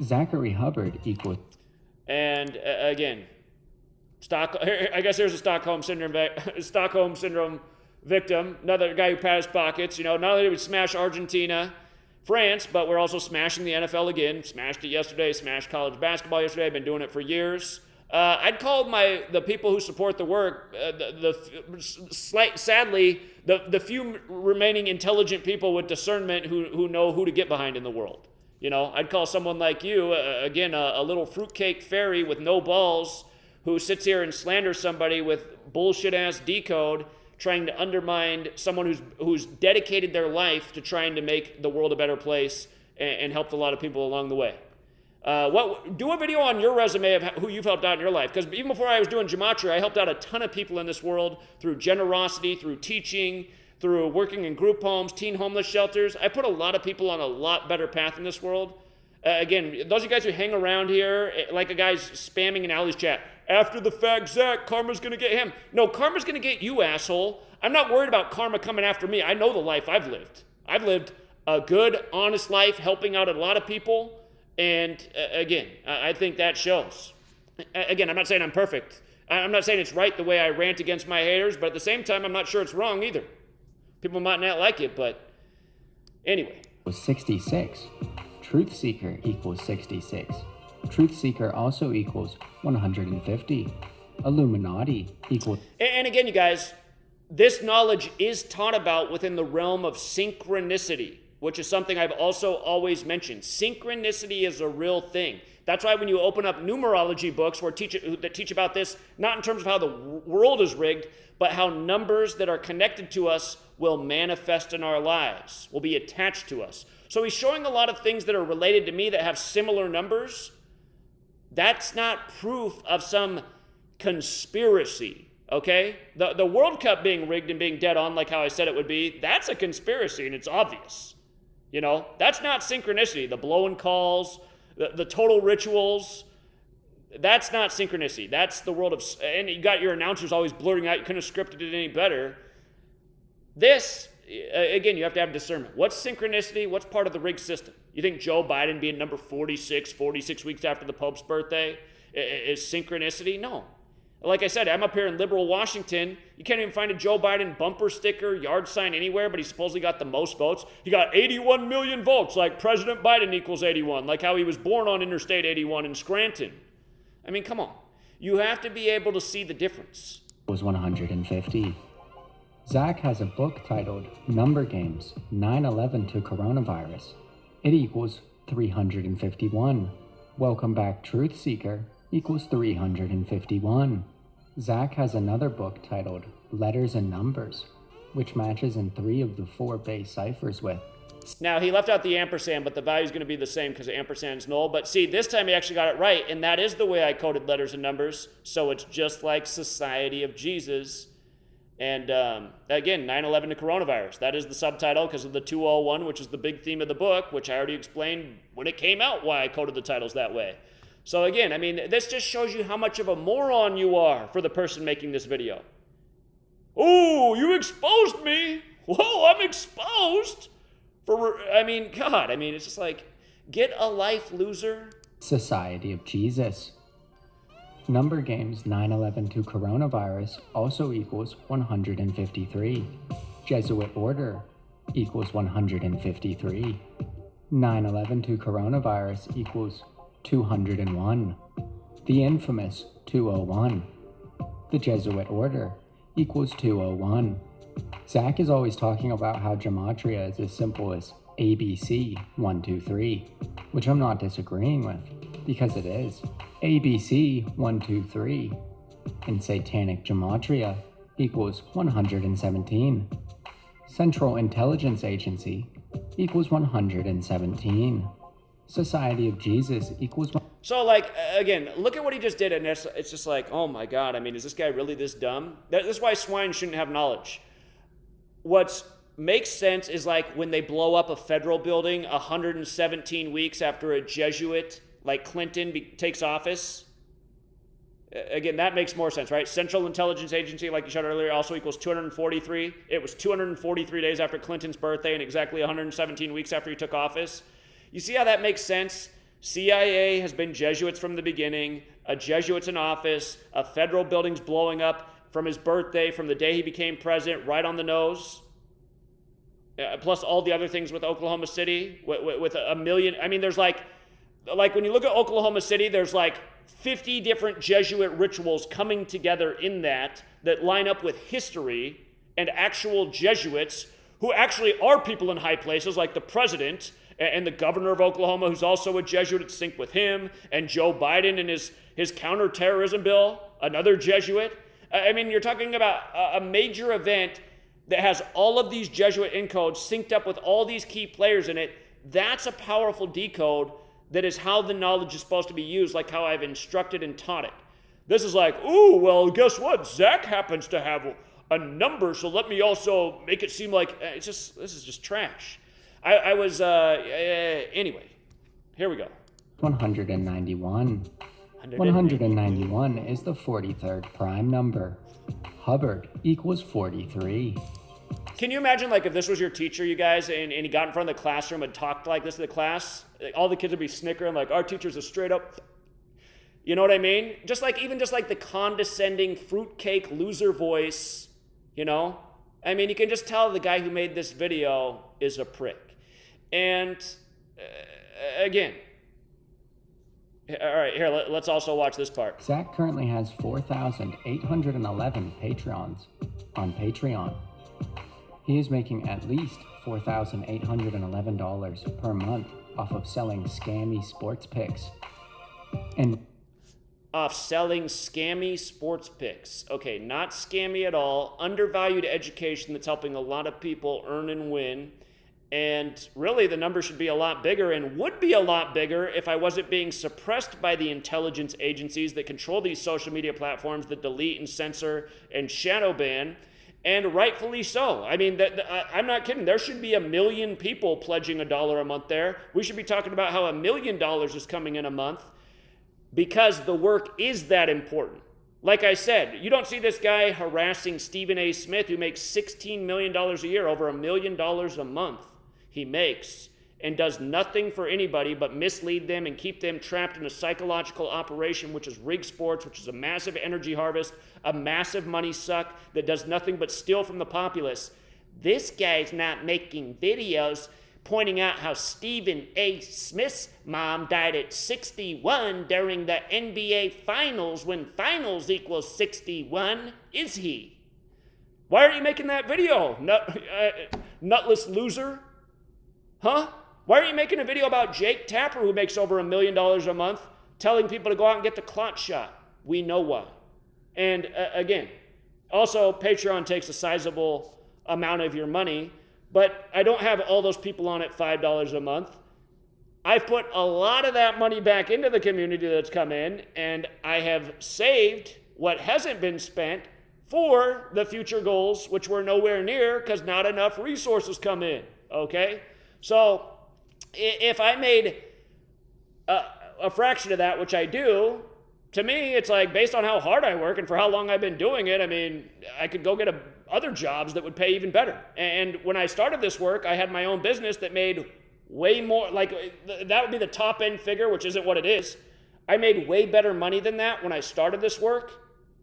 Zachary Hubbard equals... And again, I guess there's a Stockholm Syndrome victim, another guy who pat his pockets. You know, not only did we smash Argentina, France, but we're also smashing the NFL again. Smashed it yesterday, smashed college basketball yesterday. I've been doing it for years. I'd call the people who support the work, sadly, the few remaining intelligent people with discernment who know who to get behind in the world. You know, I'd call someone like you, again, a little fruitcake fairy with no balls who sits here and slanders somebody with bullshit-ass decode, trying to undermine someone who's dedicated their life to trying to make the world a better place and helped a lot of people along the way. Do a video on your resume of who you've helped out in your life, because even before I was doing Gematria, I helped out a ton of people in this world through generosity, through teaching, through working in group homes, teen homeless shelters. I put a lot of people on a lot better path in this world. Again, those of you guys who hang around here, like a guy's spamming in Ali's chat, after the fact, Zach, karma's gonna get him. No, karma's gonna get you, asshole. I'm not worried about karma coming after me. I know the life I've lived. I've lived a good, honest life, helping out a lot of people. And again, I think that shows. Again, I'm not saying I'm perfect. I'm not saying it's right the way I rant against my haters, but at the same time, I'm not sure it's wrong either. People might not like it, but anyway. 66. Truth Seeker equals 66. Truth Seeker also equals 150. Illuminati equals... And again, you guys, this knowledge is taught about within the realm of synchronicity, which is something I've also always mentioned. Synchronicity is a real thing. That's why when you open up numerology books that teach about this, not in terms of how the world is rigged, but how numbers that are connected to us will manifest in our lives, will be attached to us. So he's showing a lot of things that are related to me that have similar numbers. That's not proof of some conspiracy, okay? The World Cup being rigged and being dead on like how I said it would be, that's a conspiracy and it's obvious. You know, that's not synchronicity. The blowing calls, the total rituals, that's not synchronicity. That's the world of, and you got your announcers always blurting out, you couldn't have scripted it any better. This, again, you have to have discernment. What's synchronicity? What's part of the rigged system? You think Joe Biden being number 46 weeks after the Pope's birthday is synchronicity? No. Like I said, I'm up here in liberal Washington. You can't even find a Joe Biden bumper sticker, yard sign anywhere, but he supposedly got the most votes. He got 81 million votes, like President Biden equals 81, like how he was born on Interstate 81 in Scranton. I mean, come on. You have to be able to see the difference. It was 150. Zach has a book titled Number Games, 9/11 to Coronavirus. It equals 351. Welcome Back, Truth Seeker equals 351. Zach has another book titled Letters and Numbers, which matches in 3 of the 4 base ciphers with. Now, he left out the ampersand, but the value is going to be the same because the ampersand is null. But see, this time he actually got it right, and that is the way I coded letters and numbers. So it's just like Society of Jesus. And again, 9/11 to coronavirus. That is the subtitle because of the 201, which is the big theme of the book, which I already explained when it came out why I coded the titles that way. So again, I mean, this just shows you how much of a moron you are for the person making this video. Oh, you exposed me. Whoa, I'm exposed. God, it's just like, get a life, loser. Society of Jesus. Number Games 9/11 to Coronavirus also equals 153. Jesuit Order equals 153. 9/11 to Coronavirus equals 201. The infamous 201. The Jesuit Order equals 201. Zach is always talking about how Gematria is as simple as ABC 123, which I'm not disagreeing with, because it is. ABC 123 in Satanic Gematria equals 117. Central Intelligence Agency equals 117. Society of Jesus equals 1. So, like, again, look at what he just did, and it's just like, oh my God, is this guy really this dumb? This is why swine shouldn't have knowledge. What makes sense is like when they blow up a federal building 117 weeks after a Jesuit, like Clinton, takes office. Again, that makes more sense, right? Central Intelligence Agency, like you showed earlier, also equals 243. It was 243 days after Clinton's birthday and exactly 117 weeks after he took office. You see how that makes sense? CIA has been Jesuits from the beginning, a Jesuit's in office, a federal building's blowing up from his birthday, from the day he became president, right on the nose. Plus all the other things with Oklahoma City, with a million. There's like when you look at Oklahoma City, there's like 50 different Jesuit rituals coming together in that line up with history and actual Jesuits who actually are people in high places, like the president and the governor of Oklahoma, who's also a Jesuit, at sync with him, and Joe Biden and his counterterrorism bill, another Jesuit. You're talking about a major event that has all of these Jesuit encodes synced up with all these key players in it. That's a powerful decode. That is how the knowledge is supposed to be used, like how I've instructed and taught it. This is like, ooh, well, guess what? Zach happens to have a number, so let me also make it seem like this is just trash. Anyway, here we go. 191. 191 is the 43rd prime number. Hubbard equals 43. Can you imagine, like, if this was your teacher, you guys, and he got in front of the classroom and talked like this to the class? All the kids would be snickering, like, our teacher's a straight up, you know what I mean? Even the condescending fruitcake loser voice, you know? You can just tell the guy who made this video is a prick. And, again, all right, here, let's also watch this part. Zach currently has 4,811 Patreons on Patreon. He is making at least $4,811 per month off of selling scammy sports picks. Okay, not scammy at all. Undervalued education that's helping a lot of people earn and win. And really, the number should be a lot bigger, and would be a lot bigger if I wasn't being suppressed by the intelligence agencies that control these social media platforms that delete and censor and shadow ban, and rightfully so. I mean, I'm not kidding. There should be 1 million people pledging $1 a month there. We should be talking about how $1 million is coming in a month because the work is that important. Like I said, you don't see this guy harassing Stephen A. Smith, who makes $16 million a year, over $1 million a month he makes, and does nothing for anybody but mislead them and keep them trapped in a psychological operation, which is rig sports, which is a massive energy harvest, a massive money suck that does nothing but steal from the populace. This guy's not making videos pointing out how Stephen A. Smith's mom died at 61 during the NBA Finals when finals equals 61, is he? Why aren't you making that video, nutless loser? Huh? Why aren't you making a video about Jake Tapper, who makes over $1 million a month, telling people to go out and get the clot shot? We know why. And again, also Patreon takes a sizable amount of your money, but I don't have all those people on at $5 a month. I've put a lot of that money back into the community that's come in, and I have saved what hasn't been spent for the future goals, which were nowhere near because not enough resources come in, okay? So if I made a fraction of that, which I do, to me, it's like, based on how hard I work and for how long I've been doing it, I mean, I could go get other jobs that would pay even better. And when I started this work, I had my own business that made way more, like, that would be the top end figure, which isn't what it is. I made way better money than that when I started this work,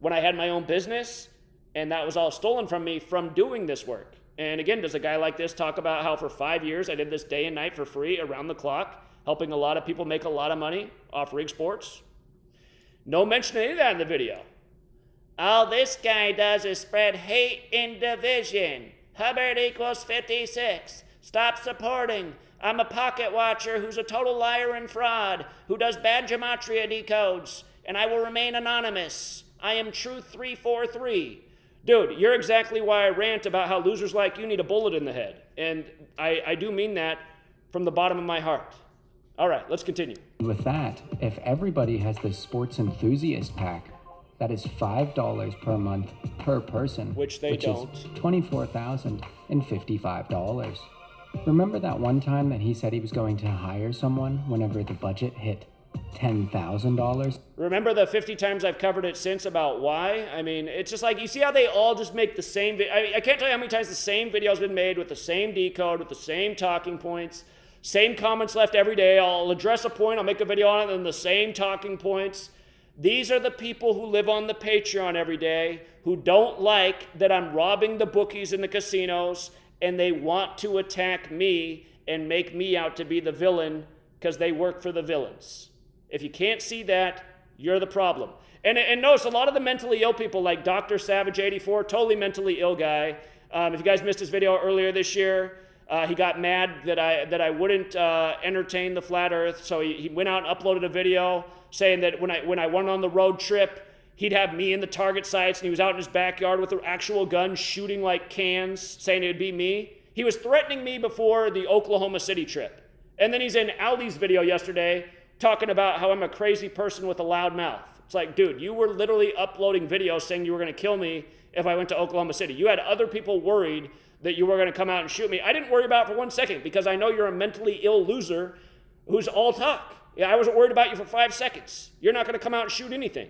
when I had my own business, and that was all stolen from me from doing this work. And again, does a guy like this talk about how for 5 years I did this day and night for free, around the clock, helping a lot of people make a lot of money off rig sports? No mention of any of that in the video. All this guy does is spread hate and division. Hubbard equals 56. Stop supporting. I'm a pocket watcher who's a total liar and fraud, who does bad gematria decodes, and I will remain anonymous. I am Truth 343. Dude, you're exactly why I rant about how losers like you need a bullet in the head. And I do mean that from the bottom of my heart. All right, let's continue. With that, if everybody has the sports enthusiast pack, that is $5 per month per person, which is $24,055. Remember that one time that he said he was going to hire someone whenever the budget hit $10,000? Remember the 50 times I've covered it since about why? I mean, it's just like, you see how they all just make the same I can't tell you how many times the same video's been made with the same decode, with the same talking points, same comments left every day. I'll address a point, I'll make a video on it, and the same talking points. These are the people who live on the Patreon every day, who don't like that I'm robbing the bookies in the casinos, and they want to attack me and make me out to be the villain because they work for the villains. If you can't see that, you're the problem. And notice a lot of the mentally ill people, like Dr. Savage 84, totally mentally ill guy. If you guys missed his video earlier this year, he got mad that I wouldn't entertain the flat earth, so he went out and uploaded a video saying that when I went on the road trip, he'd have me in the target sites, and he was out in his backyard with an actual gun shooting like cans, saying it would be me. He was threatening me before the Oklahoma City trip. And then he's in Ali's video yesterday talking about how I'm a crazy person with a loud mouth. It's like, dude, you were literally uploading videos saying you were going to kill me if I went to Oklahoma City. You had other people worried that you were going to come out and shoot me. I didn't worry about it for 1 second because I know you're a mentally ill loser who's all talk. Yeah, I wasn't worried about you for 5 seconds. You're not going to come out and shoot anything.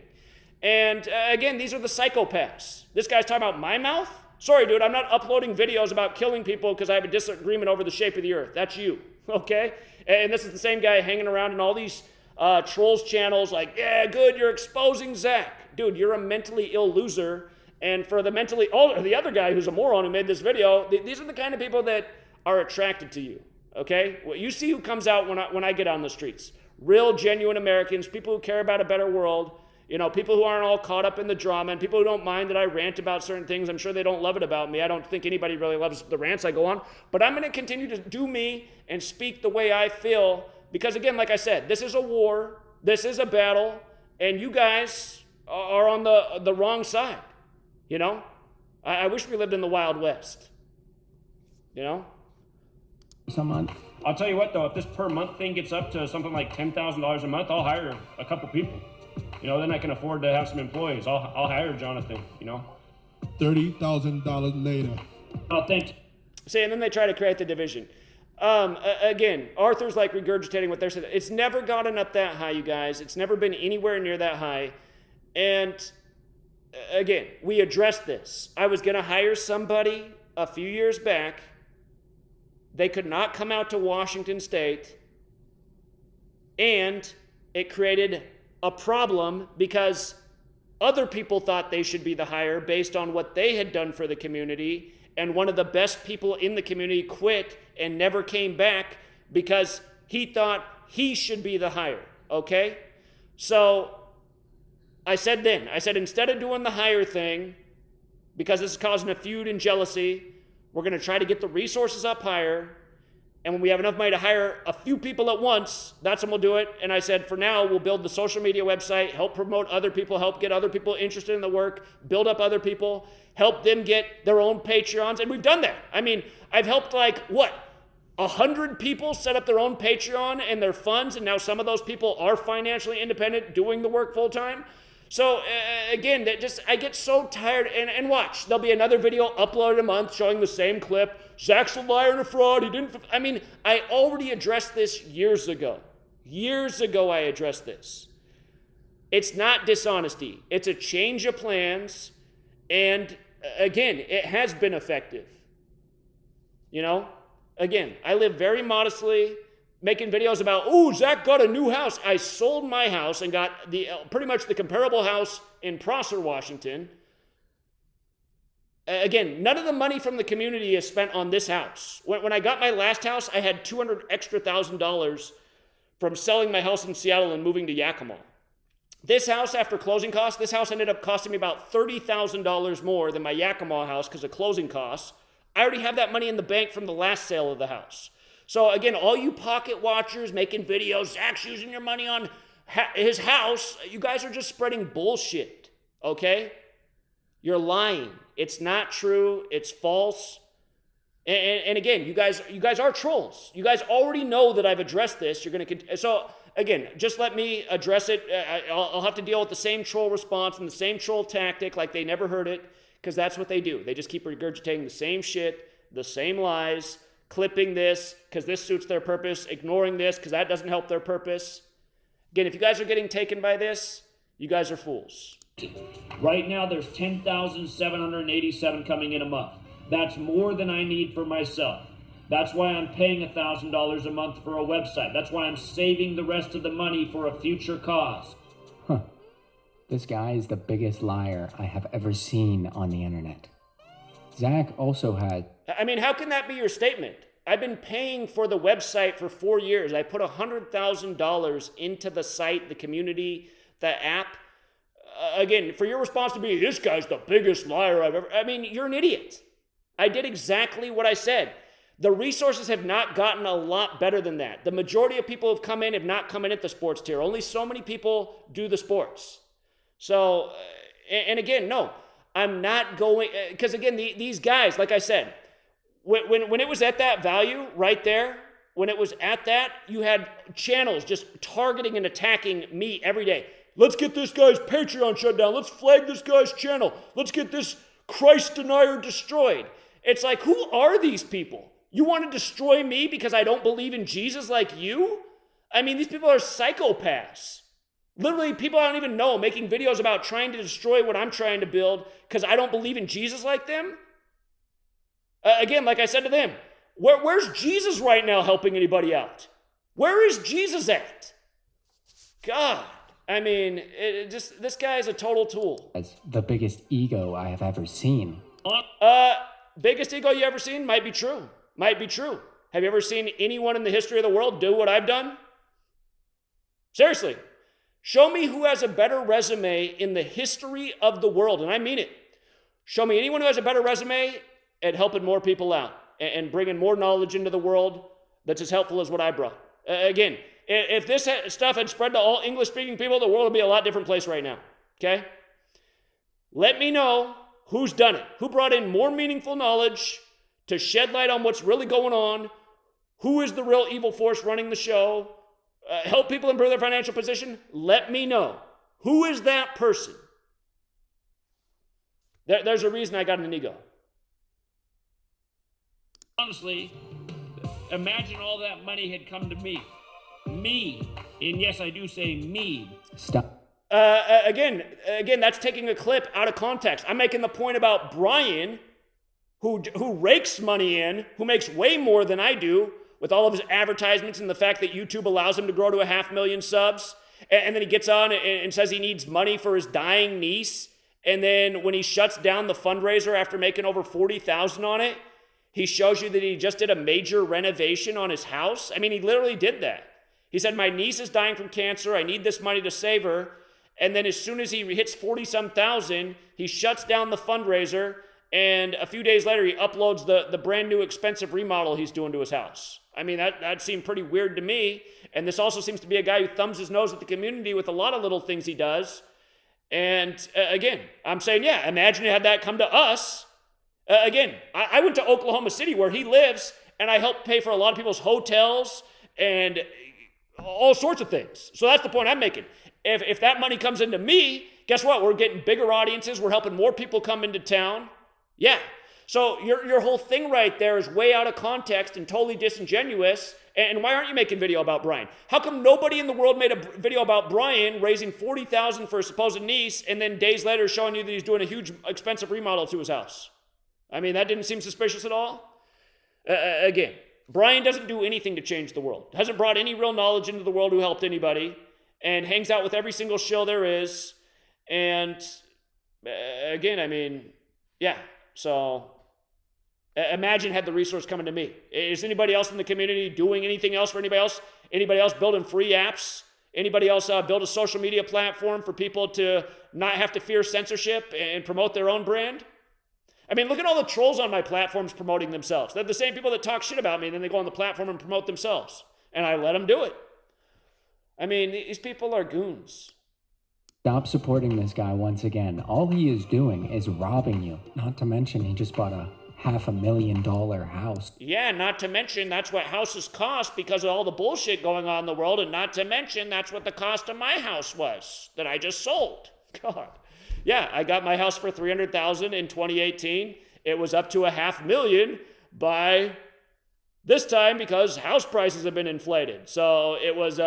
And again, these are the psychopaths. This guy's talking about my mouth? Sorry, dude, I'm not uploading videos about killing people because I have a disagreement over the shape of the earth. That's you, okay? And this is the same guy hanging around in all these trolls channels like, yeah, good, you're exposing Zach. Dude, you're a mentally ill loser. And for the the other guy who's a moron who made this video, these are the kind of people that are attracted to you, okay? Well, you see who comes out when I get on the streets. Real, genuine Americans, people who care about a better world, you know, people who aren't all caught up in the drama, and people who don't mind that I rant about certain things. I'm sure they don't love it about me. I don't think anybody really loves the rants I go on. But I'm going to continue to do me and speak the way I feel because, again, like I said, this is a war. This is a battle. And you guys are on the wrong side, you know? I wish we lived in the Wild West, you know? a month? I'll tell you what, though, if this per month thing gets up to something like $10,000 a month, I'll hire a couple people. Then I can afford to have some employees. I'll hire Jonathan, $30,000 later. Oh, thanks. See, and then they try to create the division. Again, Arthur's like regurgitating what they're saying. It's never gotten up that high, you guys. It's never been anywhere near that high. And again, we addressed this. I was going to hire somebody a few years back. They could not come out to Washington State. And it created a problem because other people thought they should be the hire based on what they had done for the community. And one of the best people in the community quit and never came back because he thought he should be the hire, okay? So I said instead of doing the hire thing, because this is causing a feud and jealousy, we're going to try to get the resources up higher. And when we have enough money to hire a few people at once, that's when we'll do it. And I said, for now, we'll build the social media website, help promote other people, help get other people interested in the work, build up other people, help them get their own Patreons. And we've done that. I mean, I've helped 100 people set up their own Patreon and their funds. And now some of those people are financially independent, doing the work full time. So again, I get so tired, and watch, there'll be another video uploaded a month showing the same clip. Zach's a liar and a fraud. I already addressed this years ago. Years ago I addressed this. It's not dishonesty. It's a change of plans, and again, it has been effective. Again, I live very modestly, making videos about, Zach got a new house. I sold my house and got pretty much the comparable house in Prosser, Washington. Again, none of the money from the community is spent on this house. When I got my last house, I had $200,000 extra from selling my house in Seattle and moving to Yakima. This house, after closing costs, this house ended up costing me about $30,000 more than my Yakima house because of closing costs. I already have that money in the bank from the last sale of the house. So again, all you pocket watchers making videos, Zach's using your money on his house, you guys are just spreading bullshit, okay? You're lying. It's not true. It's false. And again, you guys are trolls. You guys already know that I've addressed this. You're going to so again, just let me address it. I'll have to deal with the same troll response and the same troll tactic like they never heard it, because that's what they do. They just keep regurgitating the same shit, the same lies, clipping this because this suits their purpose, ignoring this because that doesn't help their purpose. Again, if you guys are getting taken by this, you guys are fools. Right now, there's 10,787 coming in a month. That's more than I need for myself. That's why I'm paying $1,000 a month for a website. That's why I'm saving the rest of the money for a future cause. This guy is the biggest liar I have ever seen on the internet. Zach also had... how can that be your statement? I've been paying for the website for 4 years. I put $100,000 into the site, the community, the app. Again, for your response to be, this guy's the biggest liar I've ever... you're an idiot. I did exactly what I said. The resources have not gotten a lot better than that. The majority of people who've come in have not come in at the sports tier. Only so many people do the sports. So, and again, no, I'm not going, because again, these guys, like I said, when it was at that value right there, when it was at that, you had channels just targeting and attacking me every day. Let's get this guy's Patreon shut down. Let's flag this guy's channel. Let's get this Christ denier destroyed. It's like, who are these people? You want to destroy me because I don't believe in Jesus like you? These people are psychopaths. Literally, people I don't even know making videos about trying to destroy what I'm trying to build because I don't believe in Jesus like them. Again, like I said to them, where's Jesus right now helping anybody out? Where is Jesus at? God, this guy is a total tool. As the biggest ego I have ever seen. Biggest ego you ever seen? Might be true. Might be true. Have you ever seen anyone in the history of the world do what I've done? Seriously. Show me who has a better resume in the history of the world, and I mean it. Show me anyone who has a better resume at helping more people out and bringing more knowledge into the world that's as helpful as what I brought. Again, if this stuff had spread to all English-speaking people, the world would be a lot different place right now, okay? Let me know who's done it, who brought in more meaningful knowledge to shed light on what's really going on, Who is the real evil force running the show? Help people improve their financial position? Let me know. Who is that person? There's a reason I got an ego. Honestly, imagine all that money had come to me. Me. And yes, I do say me. Stop. Again, that's taking a clip out of context. I'm making the point about Brian, who rakes money in, who makes way more than I do with all of his advertisements and the fact that YouTube allows him to grow to 500,000 subs. And then he gets on and says he needs money for his dying niece. And then when he shuts down the fundraiser after making over $40,000 on it, he shows you that he just did a major renovation on his house. I mean, he literally did that. He said, my niece is dying from cancer. I need this money to save her. And then as soon as he hits 40-some thousand, he shuts down the fundraiser. And a few days later, he uploads the brand new expensive remodel he's doing to his house. I mean, that seemed pretty weird to me. And this also seems to be a guy who thumbs his nose at the community with a lot of little things he does. And again, I'm saying, yeah, imagine had that come to us. Again, I went to Oklahoma City where he lives, and I helped pay for a lot of people's hotels and all sorts of things. So that's the point I'm making. If that money comes into me, guess what? We're getting bigger audiences. We're helping more people come into town. Yeah. So your whole thing right there is way out of context and totally disingenuous. And why aren't you making video about Brian? How come nobody in the world made a video about Brian raising $40,000 for a supposed niece and then days later showing you that he's doing a huge expensive remodel to his house? I mean, that didn't seem suspicious at all. Again, Brian doesn't do anything to change the world. Hasn't brought any real knowledge into the world who helped anybody, and hangs out with every single shill there is. And again, I mean, yeah. So imagine had the resource coming to me. Is anybody else in the community doing anything else for anybody else? Anybody else building free apps? Anybody else build a social media platform for people to not have to fear censorship and promote their own brand? I mean, look at all the trolls on my platforms promoting themselves. They're the same people that talk shit about me, and then they go on the platform and promote themselves. And I let them do it. I mean, these people are goons. Stop supporting this guy once again. All he is doing is robbing you. Not to mention he just bought a $500,000 house. Yeah, not to mention that's what houses cost because of all the bullshit going on in the world. And not to mention that's what the cost of my house was that I just sold. God. Yeah, I got my house for $300,000 in 2018. It was up to $500,000 by this time because house prices have been inflated. So it was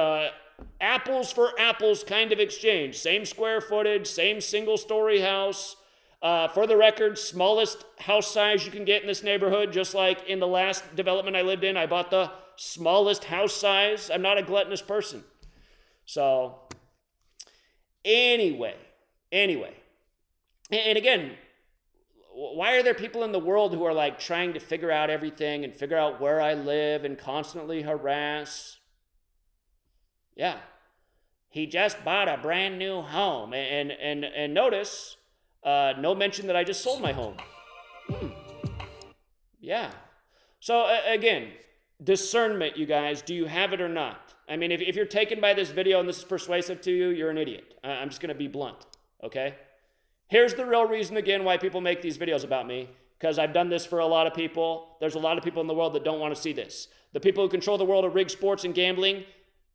apples for apples kind of exchange. Same square footage, same single-story house. For the record, smallest house size you can get in this neighborhood, just like in the last development I lived in, I bought the smallest house size. I'm not a gluttonous person. So, anyway. And again, why are there people in the world who are like trying to figure out everything and figure out where I live and constantly harass? Yeah. He just bought a brand new home. And notice, no mention that I just sold my home. Yeah. So again, discernment, you guys, do you have it or not? I mean, if you're taken by this video and this is persuasive to you, you're an idiot. I'm just going to be blunt, okay? Here's the real reason, again, why people make these videos about me, because I've done this for a lot of people. There's a lot of people in the world that don't want to see this. The people who control the world of rigged sports and gambling,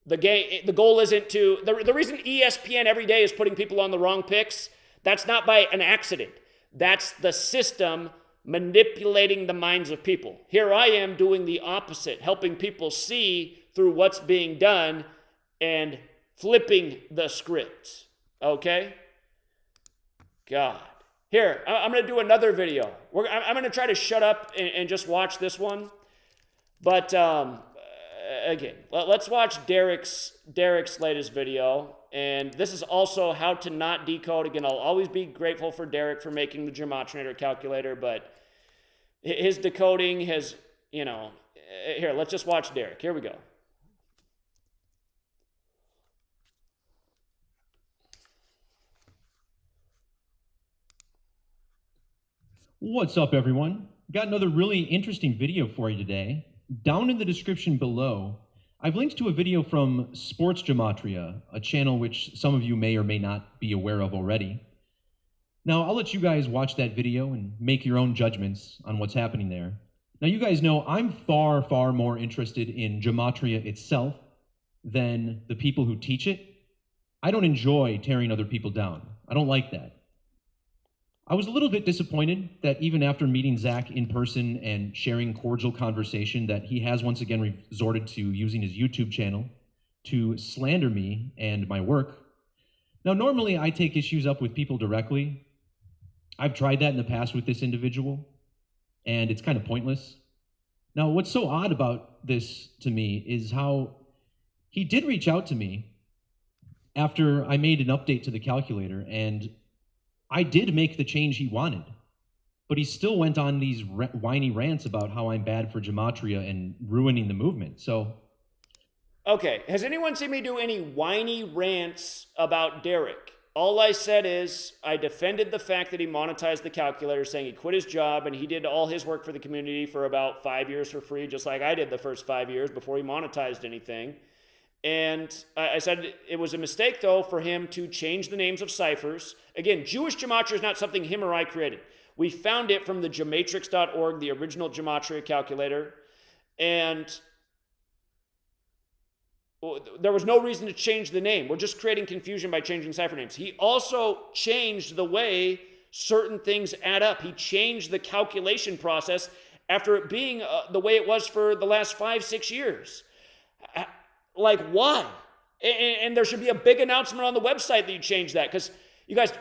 the goal isn't to... The reason ESPN every day is putting people on the wrong picks, that's not by an accident. That's the system manipulating the minds of people. Here I am doing the opposite, helping people see through what's being done and flipping the script. Okay? God. Here, I'm going to do another video. I'm going to try to shut up and just watch this one. But again, let's watch Derek's latest video. And this is also how to not decode. Again, I'll always be grateful for Derek for making the Gematria calculator, but his decoding has, here, let's just watch Derek. Here we go. What's up, everyone? Got another really interesting video for you today. Down in the description below, I've linked to a video from Sports Gematria, a channel which some of you may or may not be aware of already. Now, I'll let you guys watch that video and make your own judgments on what's happening there. Now, you guys know I'm far, far more interested in Gematria itself than the people who teach it. I don't enjoy tearing other people down. I don't like that. I was a little bit disappointed that even after meeting Zach in person and sharing cordial conversation, that he has once again resorted to using his YouTube channel to slander me and my work. Now, normally I take issues up with people directly. I've tried that in the past with this individual, and it's kind of pointless. Now, what's so odd about this to me is how he did reach out to me after I made an update to the calculator, and I did make the change he wanted, but he still went on these whiny rants about how I'm bad for Gematria and ruining the movement. So, okay, has anyone seen me do any whiny rants about Derek? All I said is I defended the fact that he monetized the calculator, saying he quit his job and he did all his work for the community for about 5 years for free, just like I did the first 5 years before he monetized anything. And I said it was a mistake, though, for him to change the names of ciphers. Again, Jewish Gematria is not something him or I created. We found it from the Gematrix.org, the original Gematria calculator. And there was no reason to change the name. We're just creating confusion by changing cipher names. He also changed the way certain things add up. He changed the calculation process after it being the way it was for the last 5-6 years. Like, why? And there should be a big announcement on the website that you change that, because you guys,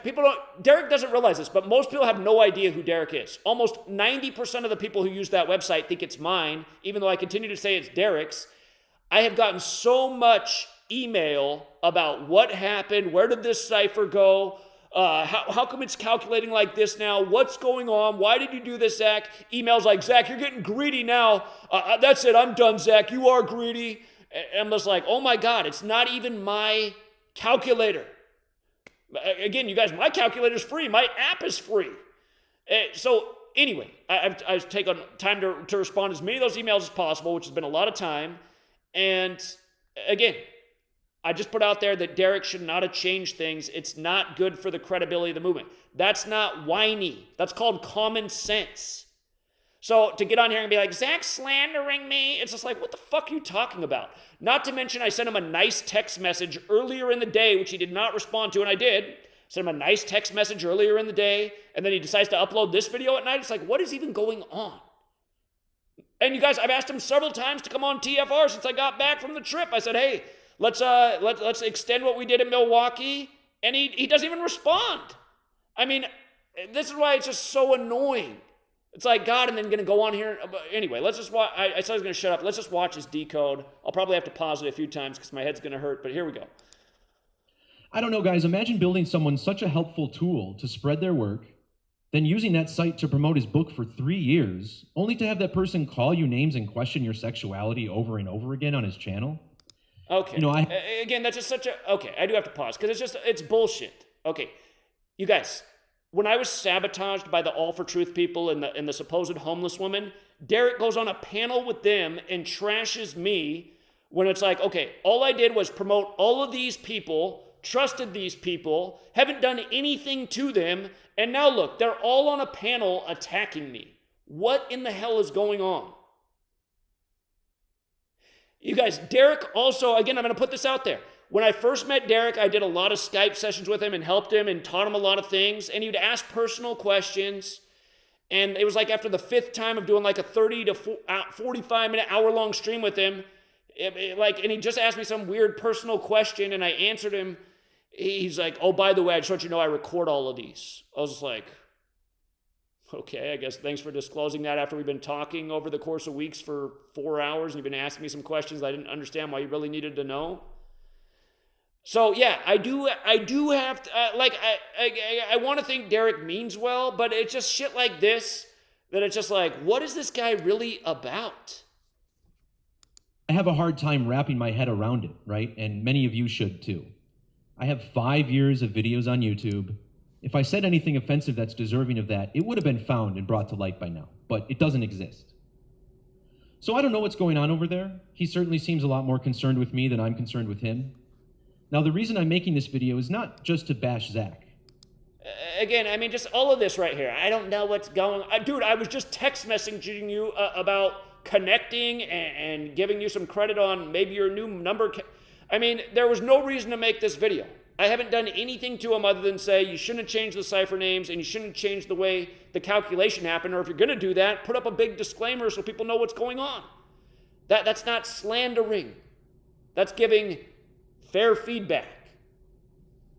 Derek doesn't realize this, but most people have no idea who Derek is. Almost 90% of the people who use that website think it's mine, even though I continue to say it's Derek's. I have gotten so much email about what happened, where did this cipher go, how come it's calculating like this now, what's going on, why did you do this, Zach? Emails like, Zach, you're getting greedy now. That's it, I'm done, Zach, you are greedy. And I'm just like, oh my God, it's not even my calculator. Again, you guys, my calculator's free. My app is free. So anyway, I've taken time to respond to as many of those emails as possible, which has been a lot of time. And again, I just put out there that Derek should not have changed things. It's not good for the credibility of the movement. That's not whiny. That's called common sense. So to get on here and be like, Zach's slandering me, it's just like, what the fuck are you talking about? Not to mention I sent him a nice text message earlier in the day, which he did not respond to, and I did. Sent him a nice text message earlier in the day, and then he decides to upload this video at night. It's like, what is even going on? And you guys, I've asked him several times to come on TFR since I got back from the trip. I said, hey, let's extend what we did in Milwaukee, and he doesn't even respond. I mean, this is why it's just so annoying. It's like, God, and then going to go on here. Anyway, let's just watch. I said I was going to shut up. Let's just watch his decode. I'll probably have to pause it a few times because my head's going to hurt, but here we go. I don't know, guys. Imagine building someone such a helpful tool to spread their work, then using that site to promote his book for 3 years, only to have that person call you names and question your sexuality over and over again on his channel. Okay. You know, again, that's just such a... Okay, I do have to pause because it's bullshit. Okay, you guys... When I was sabotaged by the All for Truth people and the supposed homeless woman, Derek goes on a panel with them and trashes me when it's like, okay, all I did was promote all of these people, trusted these people, haven't done anything to them, and now look, they're all on a panel attacking me. What in the hell is going on? You guys, Derek also, again, I'm going to put this out there. When I first met Derek, I did a lot of Skype sessions with him and helped him and taught him a lot of things. And he would ask personal questions. And it was like after the 5th time of doing like a 30 to 45 minute, hour-long stream with him, and he just asked me some weird personal question, and I answered him. He's like, oh, by the way, I just want you to know I record all of these. I was just like, okay, I guess thanks for disclosing that after we've been talking over the course of weeks for 4 hours, and you've been asking me some questions I didn't understand why you really needed to know. So yeah, I do have to, I want to think Derek means well, but it's just shit like this that it's just like, what is this guy really about? I have a hard time wrapping my head around it, right? And many of you should too. I have 5 years of videos on YouTube. If I said anything offensive that's deserving of that, it would have been found and brought to light by now, but it doesn't exist. So I don't know what's going on over there. He certainly seems a lot more concerned with me than I'm concerned with him. Now, the reason I'm making this video is not just to bash Zach. again, I mean, just all of this right here. I don't know what's going on. Dude, I was just text messaging you about connecting and giving you some credit on maybe your new number. I mean, there was no reason to make this video. I haven't done anything to them other than say you shouldn't have changed the cipher names and you shouldn't have changed the way the calculation happened, or if you're going to do that, put up a big disclaimer so people know what's going on. That's not slandering. That's giving fair feedback.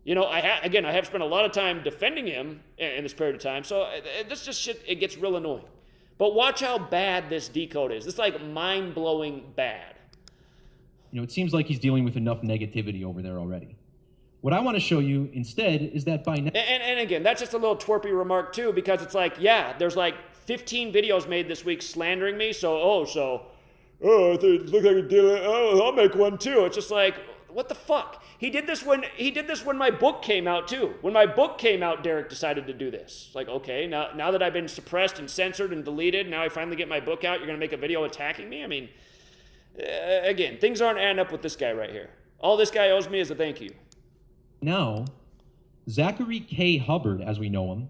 You know, I have spent a lot of time defending him in this period of time, so this just shit, it gets real annoying. But watch how bad this decode is. This is like mind-blowing bad. You know, it seems like he's dealing with enough negativity over there already. What I want to show you instead is that by now... And again, that's just a little twerpy remark too, because it's like, yeah, there's like 15 videos made this week slandering me, oh, it looks like you're dealing, I'll make one too. It's just like, what the fuck? He did this when my book came out too. When my book came out, Derek decided to do this. Like, okay, now that I've been suppressed and censored and deleted, now I finally get my book out, you're going to make a video attacking me? I mean, again, things aren't adding up with this guy right here. All this guy owes me is a thank you. Now, Zachary K. Hubbard, as we know him,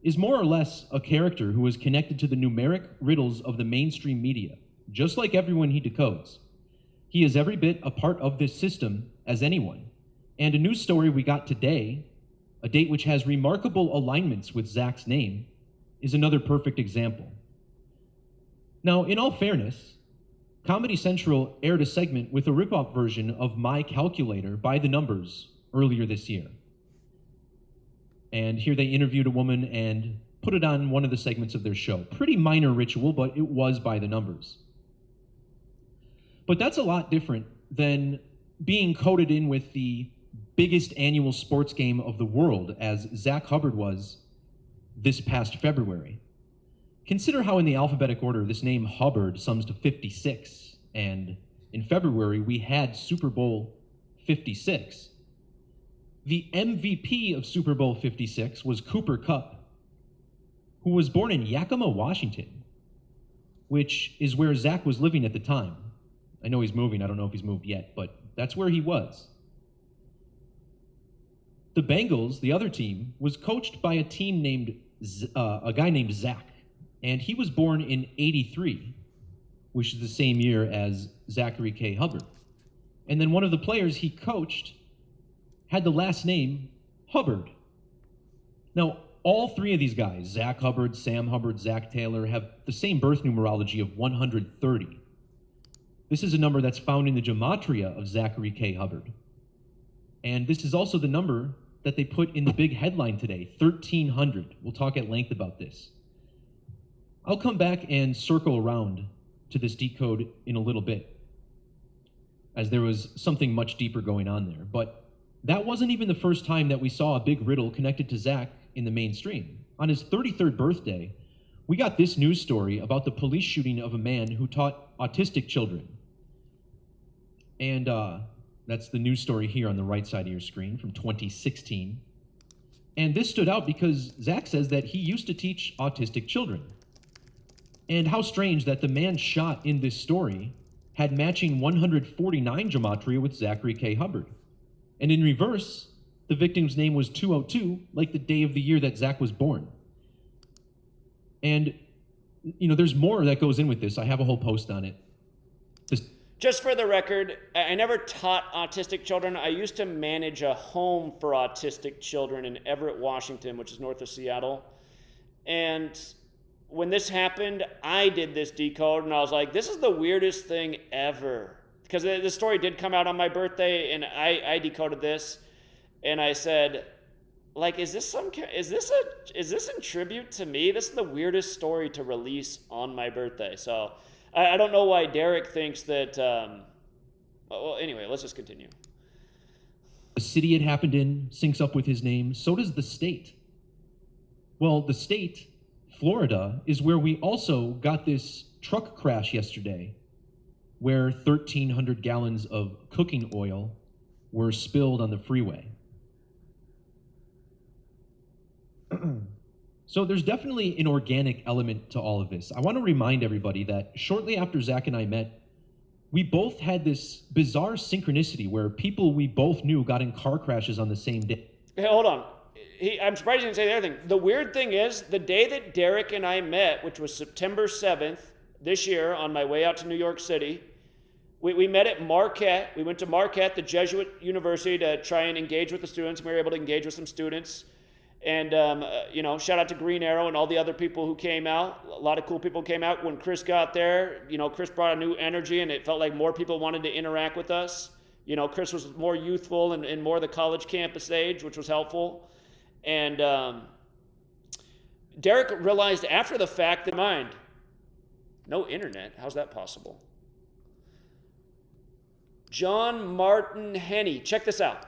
is more or less a character who is connected to the numeric riddles of the mainstream media, just like everyone he decodes. He is every bit a part of this system as anyone. And a news story we got today, a date which has remarkable alignments with Zach's name, is another perfect example. Now, in all fairness, Comedy Central aired a segment with a rip-off version of My Calculator by the Numbers earlier this year. And here they interviewed a woman and put it on one of the segments of their show. Pretty minor ritual, but it was by the numbers. But that's a lot different than being coded in with the biggest annual sports game of the world, as Zach Hubbard was this past February. Consider how in the alphabetic order this name Hubbard sums to 56, and in February we had Super Bowl 56. The MVP of Super Bowl 56 was Cooper Kupp, who was born in Yakima, Washington, which is where Zach was living at the time. I know he's moving. I don't know if he's moved yet, but that's where he was. The Bengals, the other team, was coached by a guy named Zach, and he was born in '83, which is the same year as Zachary K. Hubbard. And then one of the players he coached had the last name Hubbard. Now, all three of these guys, Zach Hubbard, Sam Hubbard, Zach Taylor, have the same birth numerology of 130. This is a number that's found in the Gematria of Zachary K. Hubbard. And this is also the number that they put in the big headline today, 1300. We'll talk at length about this. I'll come back and circle around to this decode in a little bit, as there was something much deeper going on there. But that wasn't even the first time that we saw a big riddle connected to Zach in the mainstream. On his 33rd birthday, we got this news story about the police shooting of a man who taught autistic children. And that's the news story here on the right side of your screen from 2016. And this stood out because Zach says that he used to teach autistic children. And how strange that the man shot in this story had matching 149 gematria with Zachary K. Hubbard. And in reverse, the victim's name was 202, like the day of the year that Zach was born. And, you know, there's more that goes in with this. I have a whole post on it. Just for the record, I never taught autistic children. I used to manage a home for autistic children in Everett, Washington, which is north of Seattle. And when this happened, I did this decode, and I was like, this is the weirdest thing ever. Because the story did come out on my birthday, and I decoded this, and I said, like, is this in tribute to me? This is the weirdest story to release on my birthday. So I don't know why Derek thinks that. Well, anyway, let's just continue. The city it happened in syncs up with his name. So does the state. Well, the state, Florida, is where we also got this truck crash yesterday, where 1,300 gallons of cooking oil were spilled on the freeway. So there's definitely an organic element to all of this. I want to remind everybody that shortly after Zach and I met, we both had this bizarre synchronicity where people we both knew got in car crashes on the same day. Hey, hold on. I'm surprised he didn't say the other thing. The weird thing is, the day that Derek and I met, which was September 7th this year on my way out to New York City, we met at Marquette. We went to Marquette, the Jesuit university, to try and engage with the students. We were able to engage with some students. And, shout out to Green Arrow and all the other people who came out. A lot of cool people came out. When Chris got there, Chris brought a new energy, and it felt like more people wanted to interact with us. Chris was more youthful and more the college campus age, which was helpful. And Derek realized after the fact that no internet, how's that possible? John Martin Henney, check this out.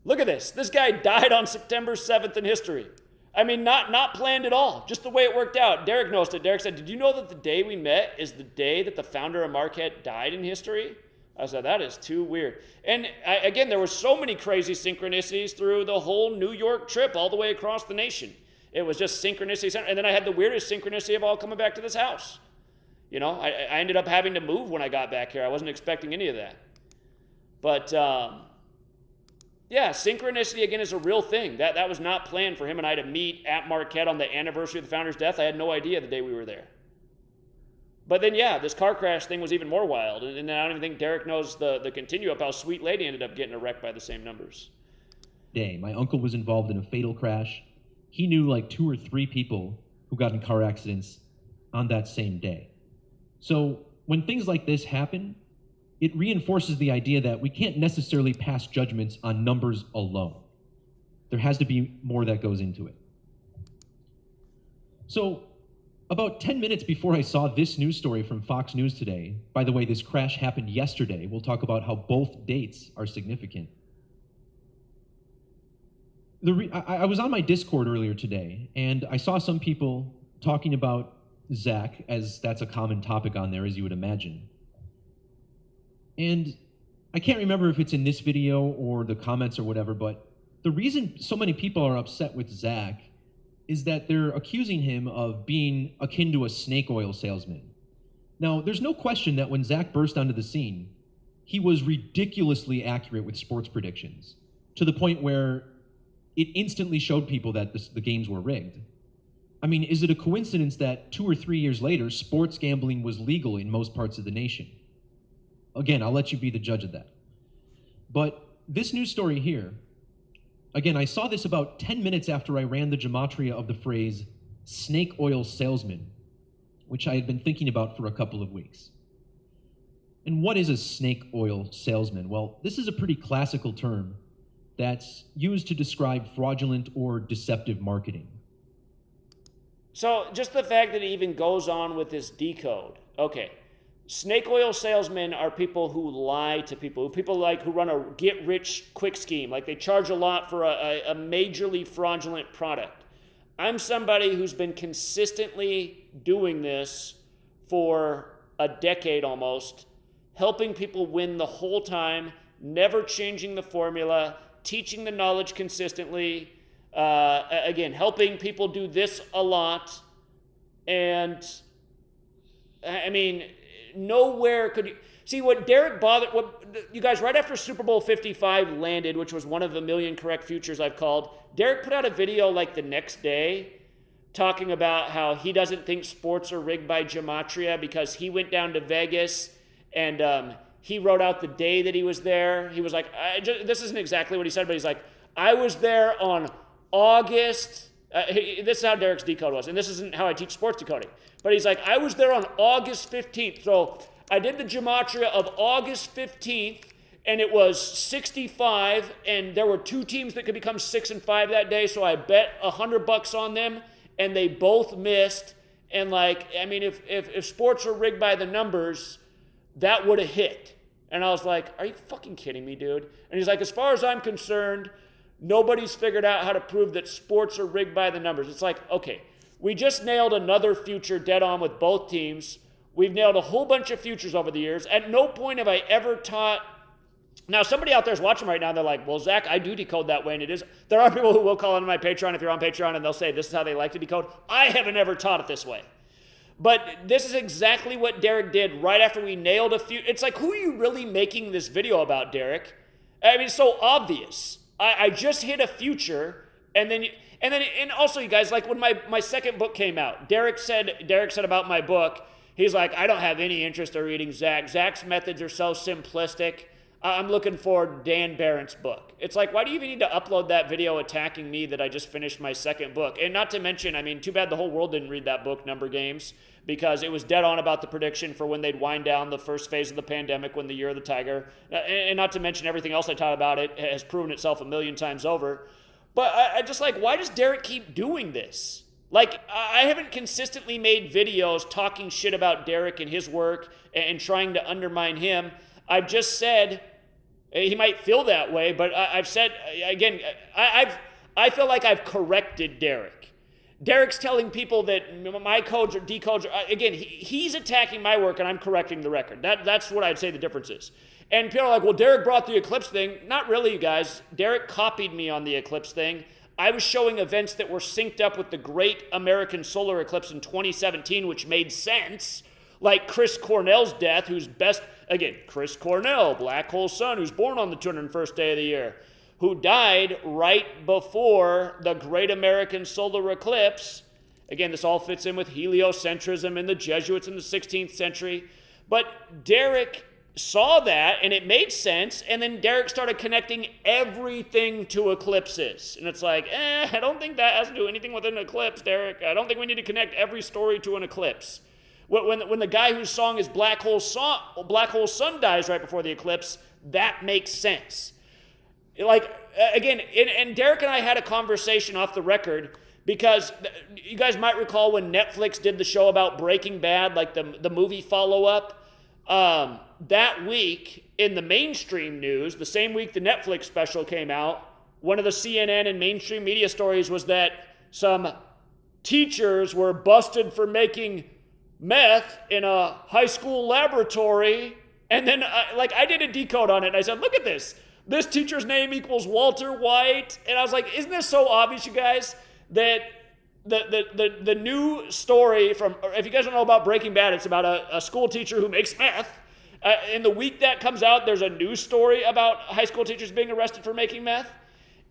Look at this. This guy died on September 7th in history. I mean, not planned at all, just the way it worked out. Derek noticed it. Derek said, did you know that the day we met is the day that the founder of Marquette died in history? I said, that is too weird. And again, there were so many crazy synchronicities through the whole New York trip all the way across the nation. It was just synchronicity. And then I had the weirdest synchronicity of all coming back to this house. I ended up having to move when I got back here. I wasn't expecting any of that. But, synchronicity, again, is a real thing. That was not planned for him and I to meet at Marquette on the anniversary of the founder's death. I had no idea the day we were there. But then, this car crash thing was even more wild. And I don't even think Derek knows the continue of how Sweet Lady ended up getting wrecked by the same numbers. My uncle was involved in a fatal crash. He knew like 2 or 3 people who got in car accidents on that same day. So when things like this happen, it reinforces the idea that we can't necessarily pass judgments on numbers alone. There has to be more that goes into it. So about 10 minutes before I saw this news story from Fox News today, by the way, this crash happened yesterday. We'll talk about how both dates are significant. I was on my Discord earlier today, and I saw some people talking about Zach, as that's a common topic on there, as you would imagine. And I can't remember if it's in this video or the comments or whatever, but the reason so many people are upset with Zach is that they're accusing him of being akin to a snake oil salesman. Now, there's no question that when Zach burst onto the scene, he was ridiculously accurate with sports predictions, to the point where it instantly showed people that the games were rigged. I mean, is it a coincidence that 2 or 3 years later, sports gambling was legal in most parts of the nation? Again, I'll let you be the judge of that. But this news story here, again, I saw this about 10 minutes after I ran the gematria of the phrase snake oil salesman, which I had been thinking about for a couple of weeks. And what is a snake oil salesman? Well, this is a pretty classical term that's used to describe fraudulent or deceptive marketing. So just the fact that it even goes on with this decode. Okay, snake oil salesmen are people who lie to people, who run a get-rich-quick scheme. Like they charge a lot for a majorly fraudulent product. I'm somebody who's been consistently doing this for a decade almost, helping people win the whole time, never changing the formula, teaching the knowledge consistently, again, helping people do this a lot. And I mean, nowhere could you see what Derek bothered. What you guys, right after Super Bowl 55 landed, which was one of the million correct futures I've called, Derek put out a video like the next day talking about how he doesn't think sports are rigged by Gematria because he went down to Vegas and he wrote out the day that he was there. He was like, this isn't exactly what he said, but he's like, I was there on August. This is how Derek's decode was, and this isn't how I teach sports decoding. But he's like, I was there on August 15th. So I did the gematria of August 15th, and it was 65, and there were 2 teams that could become 6 and 5 that day. So I bet $100 on them, and they both missed. And like, I mean, if sports were rigged by the numbers, that would have hit. And I was like, are you fucking kidding me, dude? And he's like, as far as I'm concerned, nobody's figured out how to prove that sports are rigged by the numbers. It's like, okay, we just nailed another future dead on with both teams. We've nailed a whole bunch of futures over the years. At no point have I ever taught. Now, somebody out there is watching right now, and they're like, well, Zach, I do decode that way, and it is. There are people who will call into my Patreon if you're on Patreon, and they'll say this is how they like to decode. I haven't ever taught it this way. But this is exactly what Derek did right after we nailed a few. It's like, who are you really making this video about, Derek? I mean, it's so obvious. I just hit a future, and also, you guys, like when my second book came out, Derek said about my book, he's like, I don't have any interest in reading Zach. Zach's methods are so simplistic. I'm looking for Dan Barrett's book. It's like, why do you even need to upload that video attacking me that I just finished my second book? And not to mention, I mean, too bad the whole world didn't read that book, Number Games, because it was dead on about the prediction for when they'd wind down the first phase of the pandemic, when the year of the tiger. And not to mention everything else I taught about it has proven itself a million times over. But I just like, why does Derek keep doing this? Like, I haven't consistently made videos talking shit about Derek and his work and trying to undermine him. I've just said, he might feel that way, but I've said, again, I feel like I've corrected Derek. Derek's telling people that my codes or decodes are, again, he's attacking my work and I'm correcting the record. That's what I'd say the difference is. And people are like, well, Derek brought the eclipse thing. Not really, you guys. Derek copied me on the eclipse thing. I was showing events that were synced up with the great American solar eclipse in 2017, which made sense. Like Chris Cornell's death, who's best, again, Chris Cornell, black hole sun, who's born on the 201st day of the year, who died right before the great American solar eclipse. Again, this all fits in with heliocentrism and the Jesuits in the 16th century. But Derek saw that and it made sense, and then Derek started connecting everything to eclipses. And it's like, I don't think that has to do anything with an eclipse, Derek. I don't think we need to connect every story to an eclipse. When the guy whose song is Black Hole Sun dies right before the eclipse, that makes sense. Like, again, and Derek and I had a conversation off the record, because you guys might recall when Netflix did the show about Breaking Bad, like the movie follow-up, that week in the mainstream news, the same week the Netflix special came out, one of the CNN and mainstream media stories was that some teachers were busted for making meth in a high school laboratory. And then I did a decode on it and I said, look at this. This teacher's name equals Walter White. And I was like, isn't this so obvious, you guys, that the new story from, if you guys don't know about Breaking Bad, it's about a school teacher who makes meth. In the week that comes out, there's a news story about high school teachers being arrested for making meth.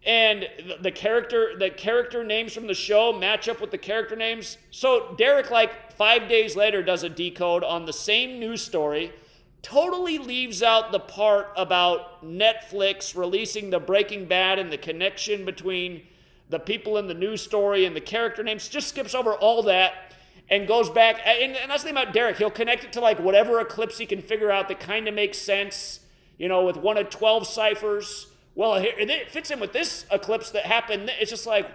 And the character names from the show match up with the character names. So Derek, like 5 days later, does a decode on the same news story, totally leaves out the part about Netflix releasing the Breaking Bad and the connection between the people in the news story and the character names, just skips over all that and goes back. And that's the thing about Derek. He'll connect it to like whatever eclipse he can figure out that kind of makes sense, with one of 12 ciphers. Well, it fits in with this eclipse that happened. It's just like,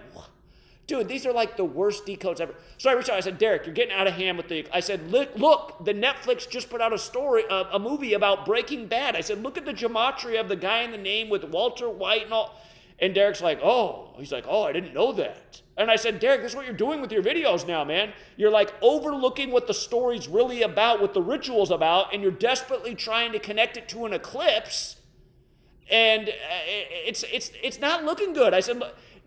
dude, these are like the worst decodes ever. So I reached out, I said, Derek, you're getting out of hand with I said, look, the Netflix just put out a movie about Breaking Bad. I said, look at the gematria of the guy in the name with Walter White and all. And Derek's like, he's like, I didn't know that. And I said, Derek, this is what you're doing with your videos now, man. You're like overlooking what the story's really about, what the ritual's about, and you're desperately trying to connect it to an eclipse. And it's not looking good. I said,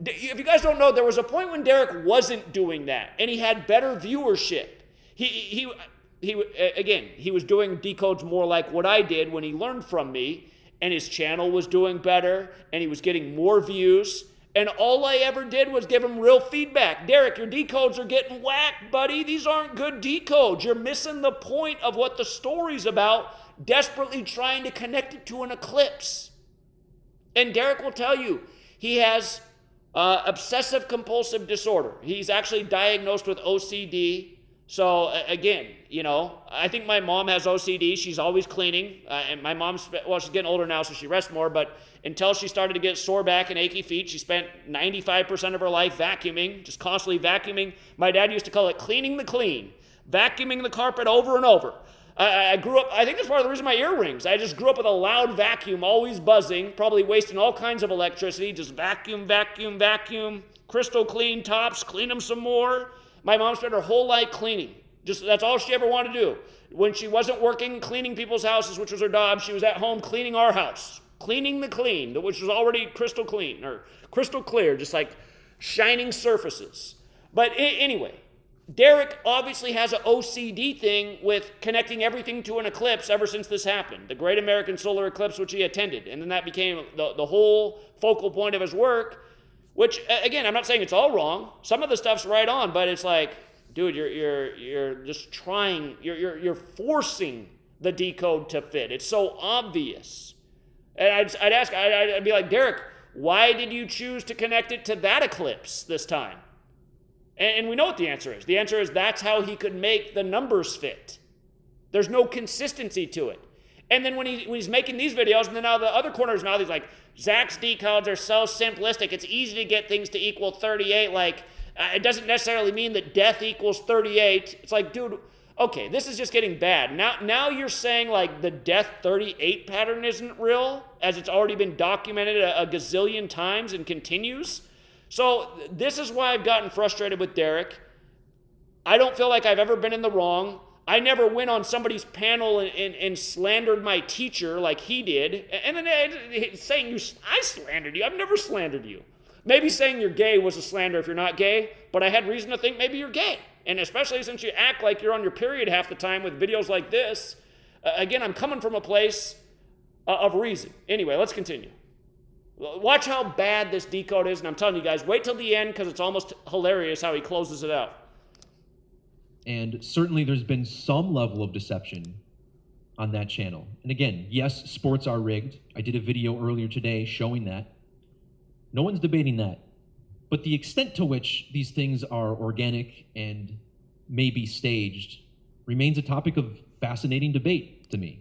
if you guys don't know, there was a point when Derek wasn't doing that, and he had better viewership. He was doing decodes more like what I did when he learned from me, and his channel was doing better, and he was getting more views, and all I ever did was give him real feedback. Derek, your decodes are getting whacked, buddy. These aren't good decodes. You're missing the point of what the story's about, desperately trying to connect it to an eclipse. And Derek will tell you, he has obsessive compulsive disorder. He's actually diagnosed with OCD. So again, I think my mom has OCD. She's always cleaning. And my mom's, she's getting older now, so she rests more. But until she started to get sore back and achy feet, she spent 95% of her life vacuuming, just constantly vacuuming. My dad used to call it cleaning the clean, vacuuming the carpet over and over. I grew up, I think that's part of the reason my earrings. I just grew up with a loud vacuum, always buzzing, probably wasting all kinds of electricity, just vacuum, vacuum, vacuum, crystal clean tops, clean them some more. My mom spent her whole life cleaning. That's all she ever wanted to do. When she wasn't working, cleaning people's houses, which was her job, she was at home cleaning our house, cleaning the clean, which was already crystal clean, or crystal clear, just like shining surfaces. But anyway, Derek obviously has an OCD thing with connecting everything to an eclipse ever since this happened. The Great American Solar Eclipse, which he attended. And then that became the whole focal point of his work, which, again, I'm not saying it's all wrong. Some of the stuff's right on, but it's like, dude, you're just trying, you're forcing the decode to fit. It's so obvious. And I'd be like, Derek, why did you choose to connect it to that eclipse this time? And we know what the answer is. The answer is that's how he could make the numbers fit. There's no consistency to it. And then when he's making these videos, and then out of the other corner of his mouth, he's like, Zach's decodes are so simplistic. It's easy to get things to equal 38. Like, it doesn't necessarily mean that death equals 38. It's like, dude, okay, this is just getting bad. Now you're saying, like, the death 38 pattern isn't real, as it's already been documented a gazillion times and continues. So this is why I've gotten frustrated with Derek. I don't feel like I've ever been in the wrong. I never went on somebody's panel and slandered my teacher like he did. And then saying I slandered you. I've never slandered you. Maybe saying you're gay was a slander if you're not gay, but I had reason to think maybe you're gay. And especially since you act like you're on your period half the time with videos like this. Again, I'm coming from a place of reason. Anyway, let's continue. Watch how bad this decode is, and I'm telling you guys, wait till the end because it's almost hilarious how he closes it out. And certainly there's been some level of deception on that channel. And again, yes, sports are rigged. I did a video earlier today showing that. No one's debating that. But the extent to which these things are organic and may be staged remains a topic of fascinating debate to me.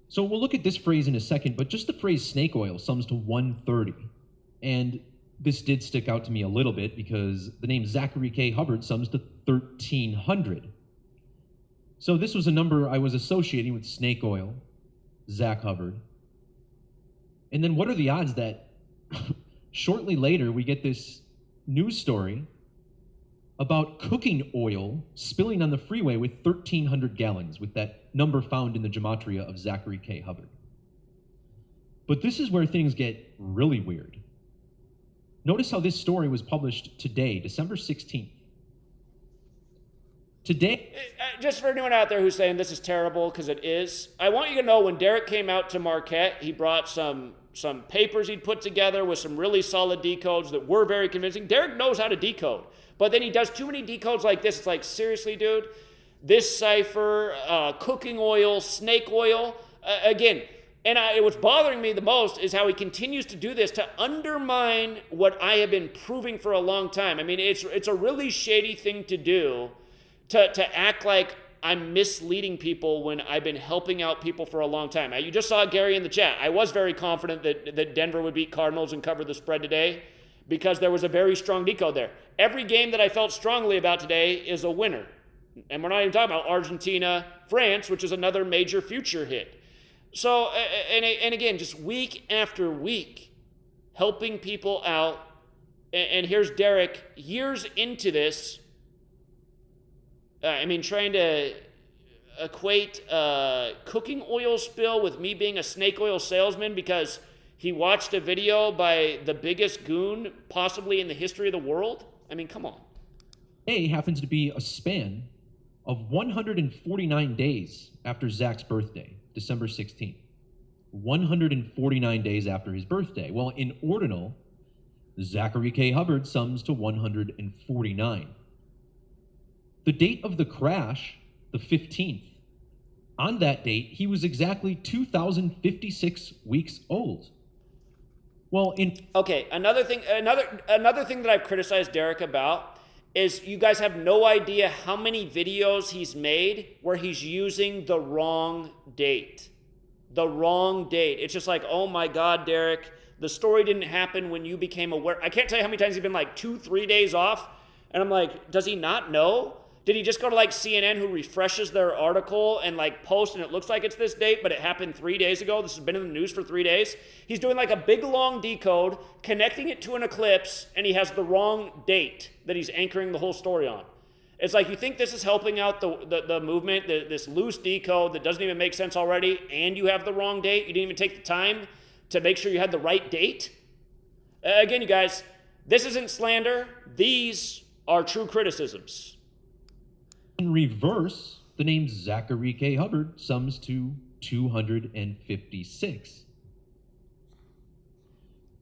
So we'll look at this phrase in a second, but just the phrase snake oil sums to 130. And this did stick out to me a little bit because the name Zachary K. Hubbard sums to 1,300. So this was a number I was associating with snake oil, Zach Hubbard. And then what are the odds that shortly later we get this news story about cooking oil spilling on the freeway with 1,300 gallons, with that number found in the Gematria of Zachary K. Hubbard. But this is where things get really weird. Notice how this story was published today, December 16th. Today... Just for anyone out there who's saying this is terrible, because it is, I want you to know when Derek came out to Marquette, he brought some papers he'd put together with some really solid decodes that were very convincing. Derek knows how to decode. But then he does too many decodes like this. It's like, seriously, dude? This cipher, cooking oil, snake oil. Again, and what's bothering me the most is how he continues to do this to undermine what I have been proving for a long time. I mean, it's a really shady thing to do, to act like I'm misleading people when I've been helping out people for a long time. You just saw Gary in the chat. I was very confident that Denver would beat Cardinals and cover the spread today, because there was a very strong decode there. Every game that I felt strongly about today is a winner. And we're not even talking about Argentina, France, which is another major future hit. So, and again, just week after week, helping people out. And here's Derek, years into this, trying to equate cooking oil spill with me being a snake oil salesman because he watched a video by the biggest goon possibly in the history of the world? I mean, come on. Today happens to be a span of 149 days after Zach's birthday, December 16th. 149 days after his birthday. Well, in ordinal, Zachary K. Hubbard sums to 149. The date of the crash, the 15th, on that date, he was exactly 2,056 weeks old. Well, okay, another thing that I've criticized Derek about is you guys have no idea how many videos he's made where he's using the wrong date. The wrong date. It's just like, oh my God, Derek, the story didn't happen when you became aware. I can't tell you how many times he's been like 2-3 days off, and I'm like, does he not know? Did he just go to like CNN, who refreshes their article and like post and it looks like it's this date, but it happened 3 days ago? This has been in the news for 3 days. He's doing like a big long decode, connecting it to an eclipse, and he has the wrong date that he's anchoring the whole story on. It's like, you think this is helping out the movement, this loose decode that doesn't even make sense already, and you have the wrong date? You didn't even take the time to make sure you had the right date? Again, you guys, This isn't slander. These are true criticisms. In reverse, the name Zachary K. Hubbard sums to 256.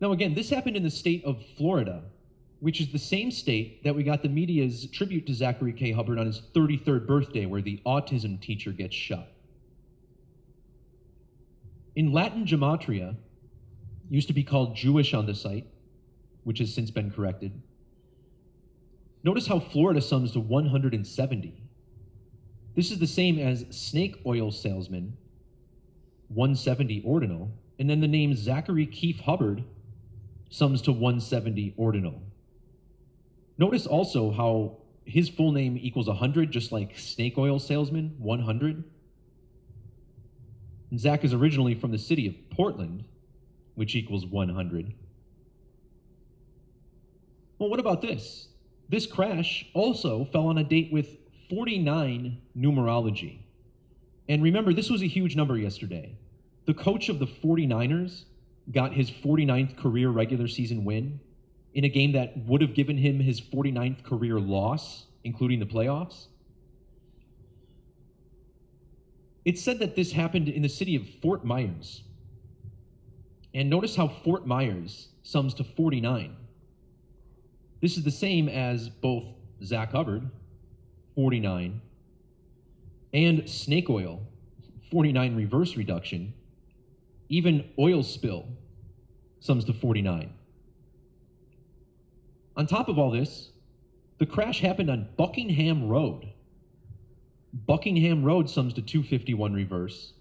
Now again, this happened in the state of Florida, which is the same state that we got the media's tribute to Zachary K. Hubbard on his 33rd birthday, where the autism teacher gets shot. In Latin, Gematria used to be called Jewish on the site, which has since been corrected. Notice how Florida sums to 170. This is the same as snake oil salesman, 170 ordinal, and then the name Zachary Keefe Hubbard sums to 170 ordinal. Notice also how his full name equals 100, just like snake oil salesman, 100. And Zach is originally from the city of Portland, which equals 100. Well, what about this? This crash also fell on a date with 49 numerology. And remember, this was a huge number yesterday. The coach of the 49ers got his 49th career regular season win in a game that would have given him his 49th career loss, including the playoffs. It's said that this happened in the city of Fort Myers. And notice how Fort Myers sums to 49. This is the same as both Zach Hubbard, 49, and snake oil, 49 reverse reduction. Even oil spill sums to 49. On top of all this, the crash happened on Buckingham Road. Buckingham Road sums to 251 reverse.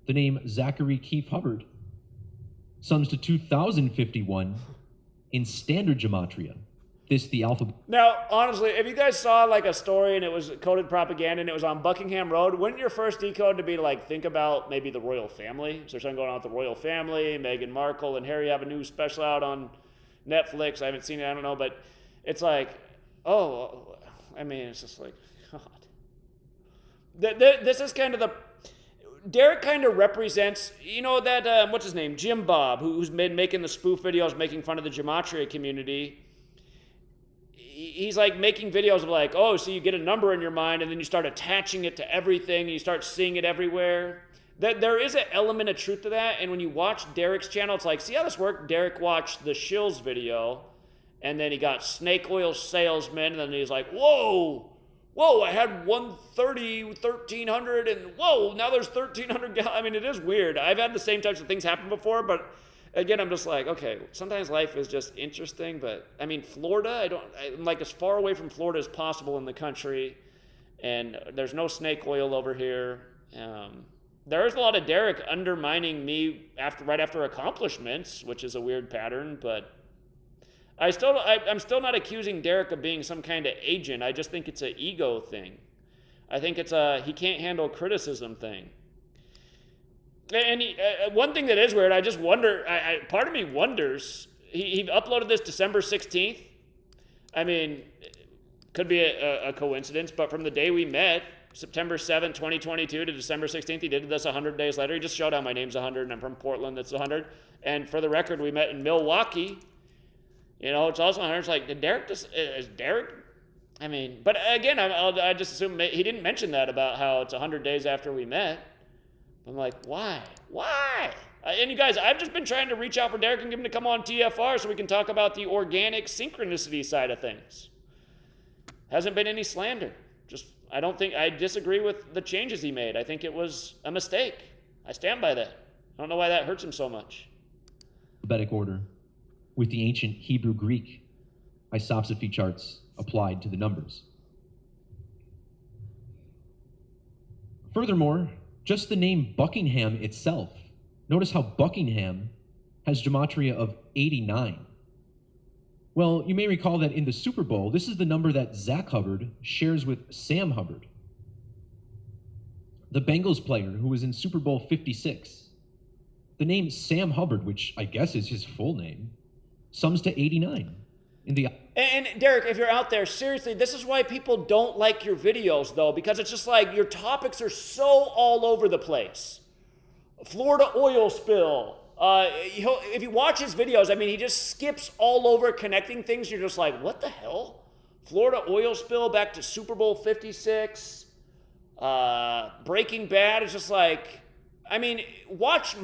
The name Zachary Keefe Hubbard sums to 2051 in standard gematria. This the alphabet. Now, honestly, if you guys saw like a story and it was coded propaganda and it was on Buckingham Road, wouldn't your first decode to be like, think about maybe the royal family? So there's something going on with the royal family. Meghan Markle and Harry have a new special out on Netflix. I haven't seen it, I don't know, but it's like, oh, I mean, it's just like, God. This is kind of the, Derek kind of represents, you know, that, what's his name, Jim Bob, who's been making the spoof videos, making fun of the Gematria community. He's like making videos of like, oh, so you get a number in your mind and then you start attaching it to everything and you start seeing it everywhere. There is an element of truth to that. And when you watch Derek's channel, it's like, see how this worked? Derek watched the shills video and then he got snake oil salesman. And then he's like, whoa, I had 130, 1,300 and whoa, now there's 1,300. I mean, it is weird. I've had the same types of things happen before, but again, I'm just like, okay, sometimes life is just interesting, but I mean, Florida, I'm like as far away from Florida as possible in the country, and there's no snake oil over here. There's a lot of Derek undermining me right after accomplishments, which is a weird pattern, but I'm still not accusing Derek of being some kind of agent. I just think it's an ego thing. I think it's he can't handle criticism thing. And one thing that is weird, I just wonder, part of me wonders, he uploaded this December 16th. I mean, could be a coincidence, but from the day we met, September 7th, 2022 to December 16th, he did this 100 days later. He just showed how my name's 100 and I'm from Portland, that's 100. And for the record, we met in Milwaukee. You know, it's also 100. It's like, is Derek? I mean, but again, I just assume he didn't mention that about how it's 100 days after we met. I'm like, why? And you guys, I've just been trying to reach out for Derek and get him to come on TFR so we can talk about the organic synchronicity side of things. Hasn't been any slander. I disagree with the changes he made. I think it was a mistake. I stand by that. I don't know why that hurts him so much. Alphabetic order with the ancient Hebrew-Greek isopsephy charts applied to the numbers. Furthermore, just the name Buckingham itself. Notice how Buckingham has gematria of 89. Well, you may recall that in the Super Bowl, this is the number that Zach Hubbard shares with Sam Hubbard, the Bengals player who was in Super Bowl 56. The name Sam Hubbard, which I guess is his full name, sums to 89. And Derek, if you're out there, seriously, this is why people don't like your videos, though, because it's just like your topics are so all over the place. Florida oil spill, if you watch his videos, I mean, he just skips all over connecting things. You're just like, what the hell? Florida oil spill back to Super Bowl 56. Breaking Bad is just like, I mean, watch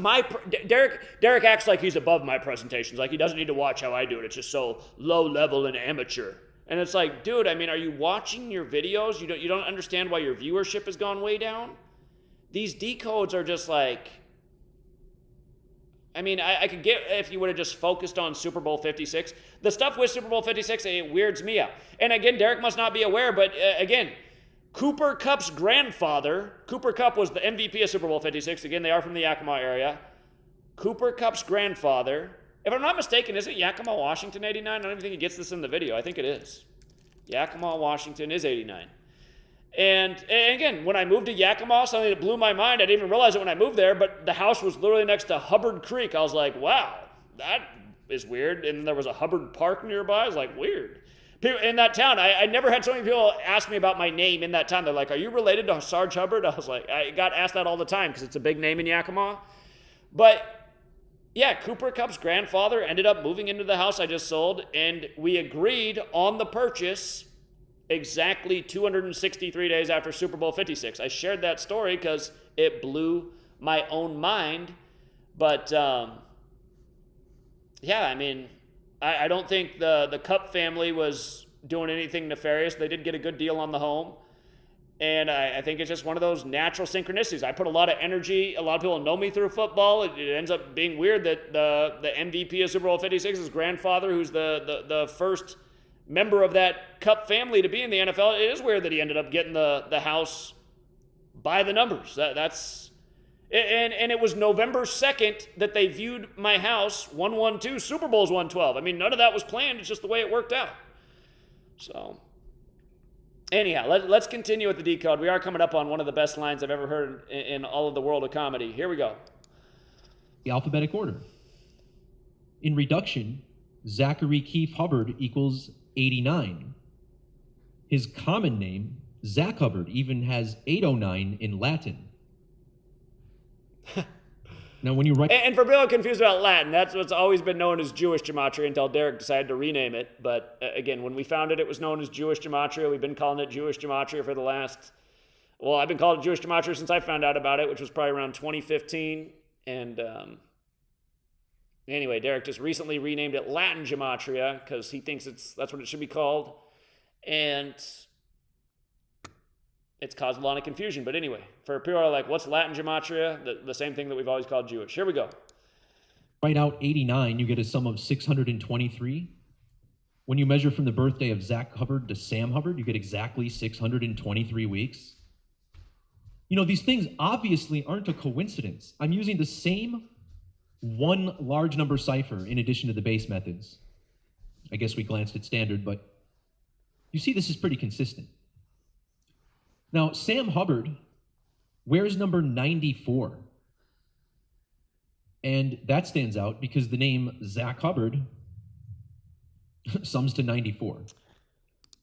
Derek acts like he's above my presentations. Like he doesn't need to watch how I do it. It's just so low level and amateur. And it's like, dude, I mean, are you watching your videos? You don't understand why your viewership has gone way down? These decodes are just like, I mean, I could get if you would have just focused on Super Bowl 56. The stuff with Super Bowl 56, it weirds me out. And again, Derek must not be aware, but again, Cooper Kupp's grandfather, Cooper Kupp was the MVP of Super Bowl 56. Again, they are from the Yakima area. Cooper Kupp's grandfather, if I'm not mistaken, is it Yakima, Washington, 89? I don't even think he gets this in the video. I think it is. Yakima, Washington is 89. And again, when I moved to Yakima, something that blew my mind, I didn't even realize it when I moved there, but the house was literally next to Hubbard Creek. I was like, wow, that is weird. And there was a Hubbard Park nearby. I was like, weird. People in that town, I never had so many people ask me about my name in that town. They're like, are you related to Sarge Hubbard? I was like, I got asked that all the time because it's a big name in Yakima. But yeah, Cooper Kupp's grandfather ended up moving into the house I just sold, and we agreed on the purchase exactly 263 days after Super Bowl 56. I shared that story because it blew my own mind. But yeah, I mean, I don't think the Kupp family was doing anything nefarious. They did get a good deal on the home. And I think it's just one of those natural synchronicities. I put a lot of energy. A lot of people know me through football. It ends up being weird that the MVP of Super Bowl 56, his grandfather, who's the first member of that Kupp family to be in the NFL, it is weird that he ended up getting the house by the numbers. That's and it was November 2nd that they viewed my house 112, Super Bowl's 112. I mean, none of that was planned. It's just the way it worked out. So anyhow, let's continue with the decode. We are coming up on one of the best lines I've ever heard in all of the world of comedy. Here we go. The alphabetic order. In reduction, Zachary Keith Hubbard equals 89. His common name, Zach Hubbard, even has 809 in Latin. Now, when you write... And for people confused about Latin, that's what's always been known as Jewish Gematria until Derek decided to rename it. But again, when we found it, it was known as Jewish Gematria. We've been calling it Jewish Gematria for the last... Well, I've been calling it Jewish Gematria since I found out about it, which was probably around 2015. And anyway, Derek just recently renamed it Latin Gematria because he thinks that's what it should be called. And it's caused a lot of confusion. But anyway, for people who are like, what's Latin Gematria? The same thing that we've always called Jewish. Here we go. Write out 89, you get a sum of 623. When you measure from the birthday of Zach Hubbard to Sam Hubbard, you get exactly 623 weeks. You know, these things obviously aren't a coincidence. I'm using the same one large number cipher in addition to the base methods. I guess we glanced at standard, but you see this is pretty consistent. Now, Sam Hubbard, where's number 94? And that stands out because the name Zach Hubbard sums to 94.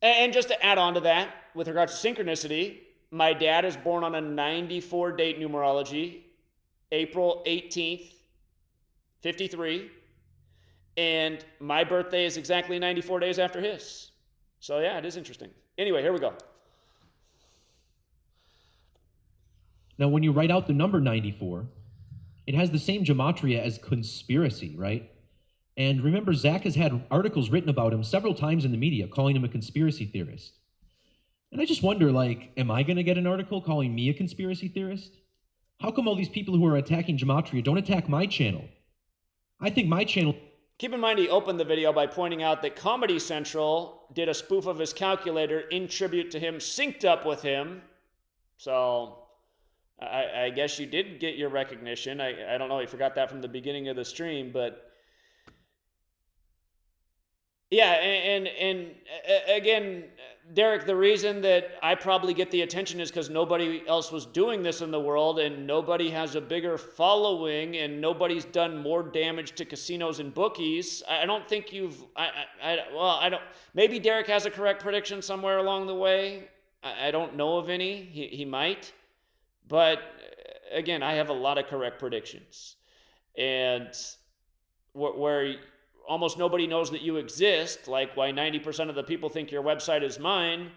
And just to add on to that, with regards to synchronicity, my dad is born on a 94 date numerology, April 18th, 53. And my birthday is exactly 94 days after his. So yeah, it is interesting. Anyway, here we go. Now, when you write out the number 94, it has the same gematria as conspiracy, right? And remember, Zach has had articles written about him several times in the media, calling him a conspiracy theorist. And I just wonder, like, am I going to get an article calling me a conspiracy theorist? How come all these people who are attacking gematria don't attack my channel? I think my channel... Keep in mind he opened the video by pointing out that Comedy Central did a spoof of his calculator in tribute to him, synced up with him. So I guess you did get your recognition. I don't know, you forgot that from the beginning of the stream, but yeah, and again, Derek, the reason that I probably get the attention is because nobody else was doing this in the world, and nobody has a bigger following, and nobody's done more damage to casinos and bookies. I don't think you've, I don't, maybe Derek has a correct prediction somewhere along the way. I don't know of any. He might. But again, I have a lot of correct predictions. and where almost nobody knows that you exist, like why 90% of the people think your website is mine,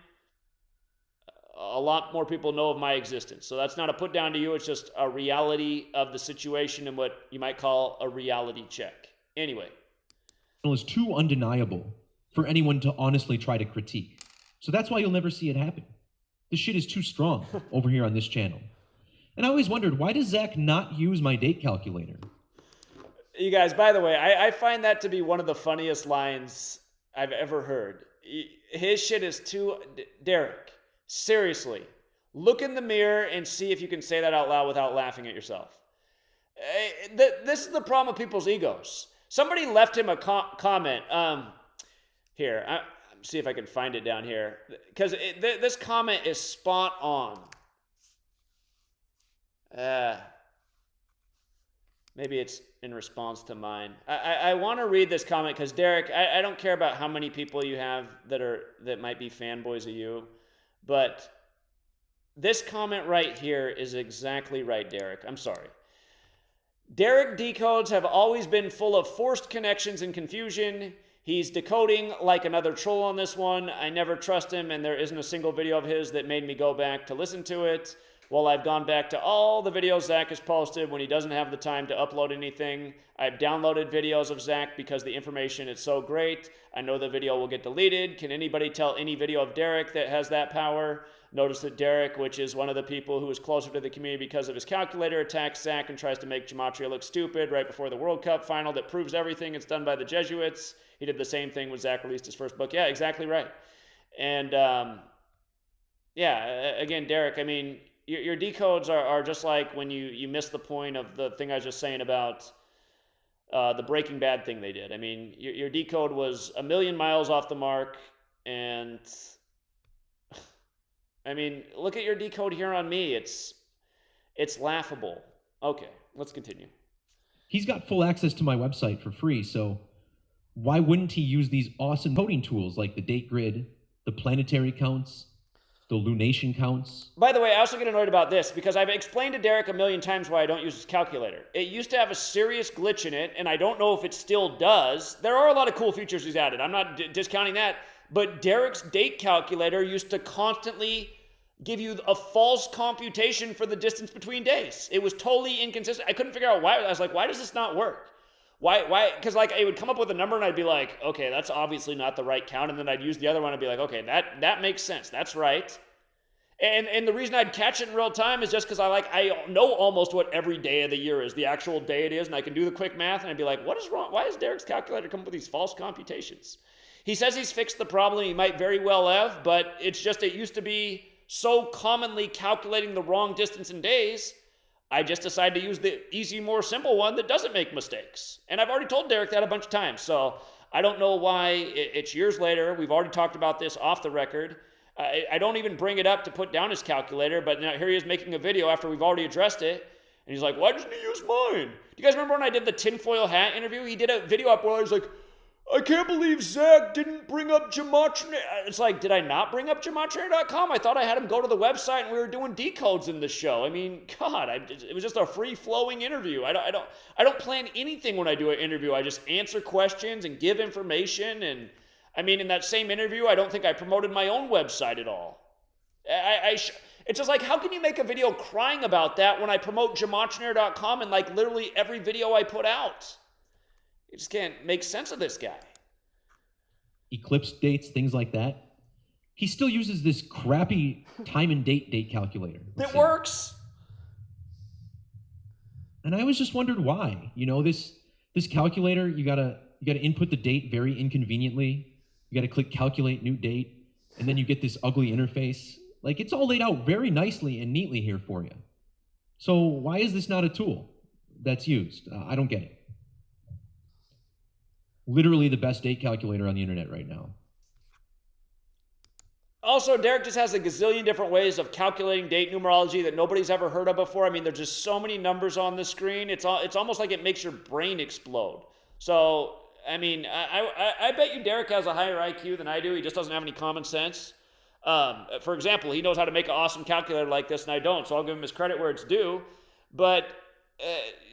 a lot more people know of my existence. So that's not a put down to you, it's just a reality of the situation and what you might call a reality check. Anyway. Is too undeniable for anyone to honestly try to critique. So that's why you'll never see it happen. This shit is too strong over here on this channel. And I always wondered, why does Zach not use my date calculator? You guys, by the way, I find that to be one of the funniest lines I've ever heard. His shit is too... Derek, seriously, look in the mirror and see if you can say that out loud without laughing at yourself. This is the problem with people's egos. Somebody left him a comment. Here, see if I can find it down here. Because this comment is spot on. Maybe it's in response to mine. I want to read this comment because, Derek, I don't care about how many people you have that might be fanboys of you, but this comment right here is exactly right, Derek. I'm sorry. Derek decodes have always been full of forced connections and confusion. He's decoding like another troll on this one. I never trust him, and there isn't a single video of his that made me go back to listen to it. Well, I've gone back to all the videos Zach has posted when he doesn't have the time to upload anything. I've downloaded videos of Zach because the information is so great. I know the video will get deleted. Can anybody tell any video of Derek that has that power? Notice that Derek, which is one of the people who is closer to the community because of his calculator, attacks Zach and tries to make Gematria look stupid right before the World Cup final that proves everything. It's done by the Jesuits. He did the same thing when Zach released his first book. Yeah, exactly right. And yeah, again, Derek, I mean, your decodes are just like when you miss the point of the thing I was just saying about the Breaking Bad thing they did. I mean, your decode was a million miles off the mark, and I mean, look at your decode here on me. It's laughable. Okay, let's continue. He's got full access to my website for free, so why wouldn't he use these awesome coding tools like the date grid, the planetary counts, the lunation counts? By the way, I also get annoyed about this because I've explained to Derek a million times why I don't use his calculator. It used to have a serious glitch in it, and I don't know if it still does. There are a lot of cool features he's added. I'm not discounting that. But Derek's date calculator used to constantly give you a false computation for the distance between days. It was totally inconsistent. I couldn't figure out why. I was like, why does this not work? Why? Because like it would come up with a number and I'd be like, okay, that's obviously not the right count. And then I'd use the other one and be like, okay, that makes sense. That's right. And the reason I'd catch it in real time is just because I know almost what every day of the year is, the actual day it is, and I can do the quick math, and I'd be like, what is wrong? Why is Derek's calculator come up with these false computations? He says he's fixed the problem. He might very well have, but it's just it used to be so commonly calculating the wrong distance in days, I just decided to use the easy, more simple one that doesn't make mistakes. And I've already told Derek that a bunch of times, so I don't know why it's years later. We've already talked about this off the record. I don't even bring it up to put down his calculator, but now here he is making a video after we've already addressed it, and he's like, why doesn't he use mine? Do you guys remember when I did the tinfoil hat interview? He did a video up where I was like, I can't believe Zach didn't bring up Gematria. It's like, did I not bring up Gematria.com? I thought I had him go to the website and we were doing decodes in the show. I mean, God, it was just a free-flowing interview. I don't plan anything when I do an interview. I just answer questions and give information. And I mean, in that same interview, I don't think I promoted my own website at all. It's just like, how can you make a video crying about that when I promote Gematria.com in like literally every video I put out? You just can't make sense of this guy. Eclipse dates, things like that. He still uses this crappy time and date calculator. It works. And I always just wondered why. You know, this calculator, you gotta input the date very inconveniently. You gotta click calculate new date, and then you get this ugly interface. Like, it's all laid out very nicely and neatly here for you. So why is this not a tool that's used? I don't get it. Literally the best date calculator on the internet right now. Also, Derek just has a gazillion different ways of calculating date numerology that nobody's ever heard of before. I mean, there's just so many numbers on the screen. It's almost like it makes your brain explode. So, I mean, I bet you Derek has a higher IQ than I do. He just doesn't have any common sense. For example, he knows how to make an awesome calculator like this, and I don't, so I'll give him his credit where it's due. But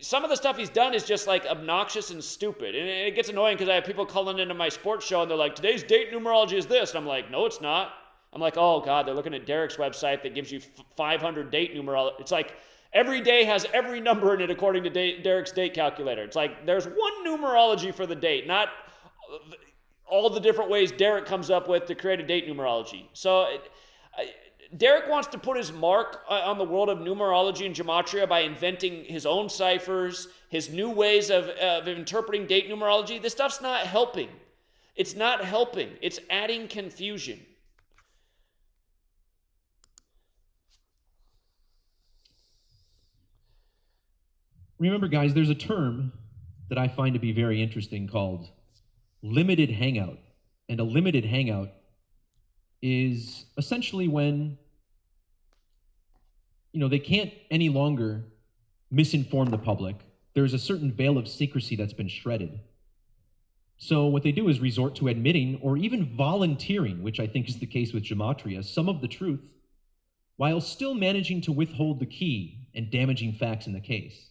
some of the stuff he's done is just like obnoxious and stupid. And it gets annoying because I have people calling into my sports show and they're like, today's date numerology is this. And I'm like, no, it's not. I'm like, oh God, they're looking at Derek's website that gives you 500 date numerology. It's like every day has every number in it according to Derek's date calculator. It's like there's one numerology for the date, not all the different ways Derek comes up with to create a date numerology. So Derek wants to put his mark on the world of numerology and gematria by inventing his own ciphers, his new ways of interpreting date numerology. This stuff's not helping. It's not helping. It's adding confusion. Remember, guys, there's a term that I find to be very interesting called limited hangout. And a limited hangout is essentially when, they can't any longer misinform the public. There's a certain veil of secrecy that's been shredded. So what they do is resort to admitting or even volunteering, which I think is the case with Gematria, some of the truth, while still managing to withhold the key and damaging facts in the case.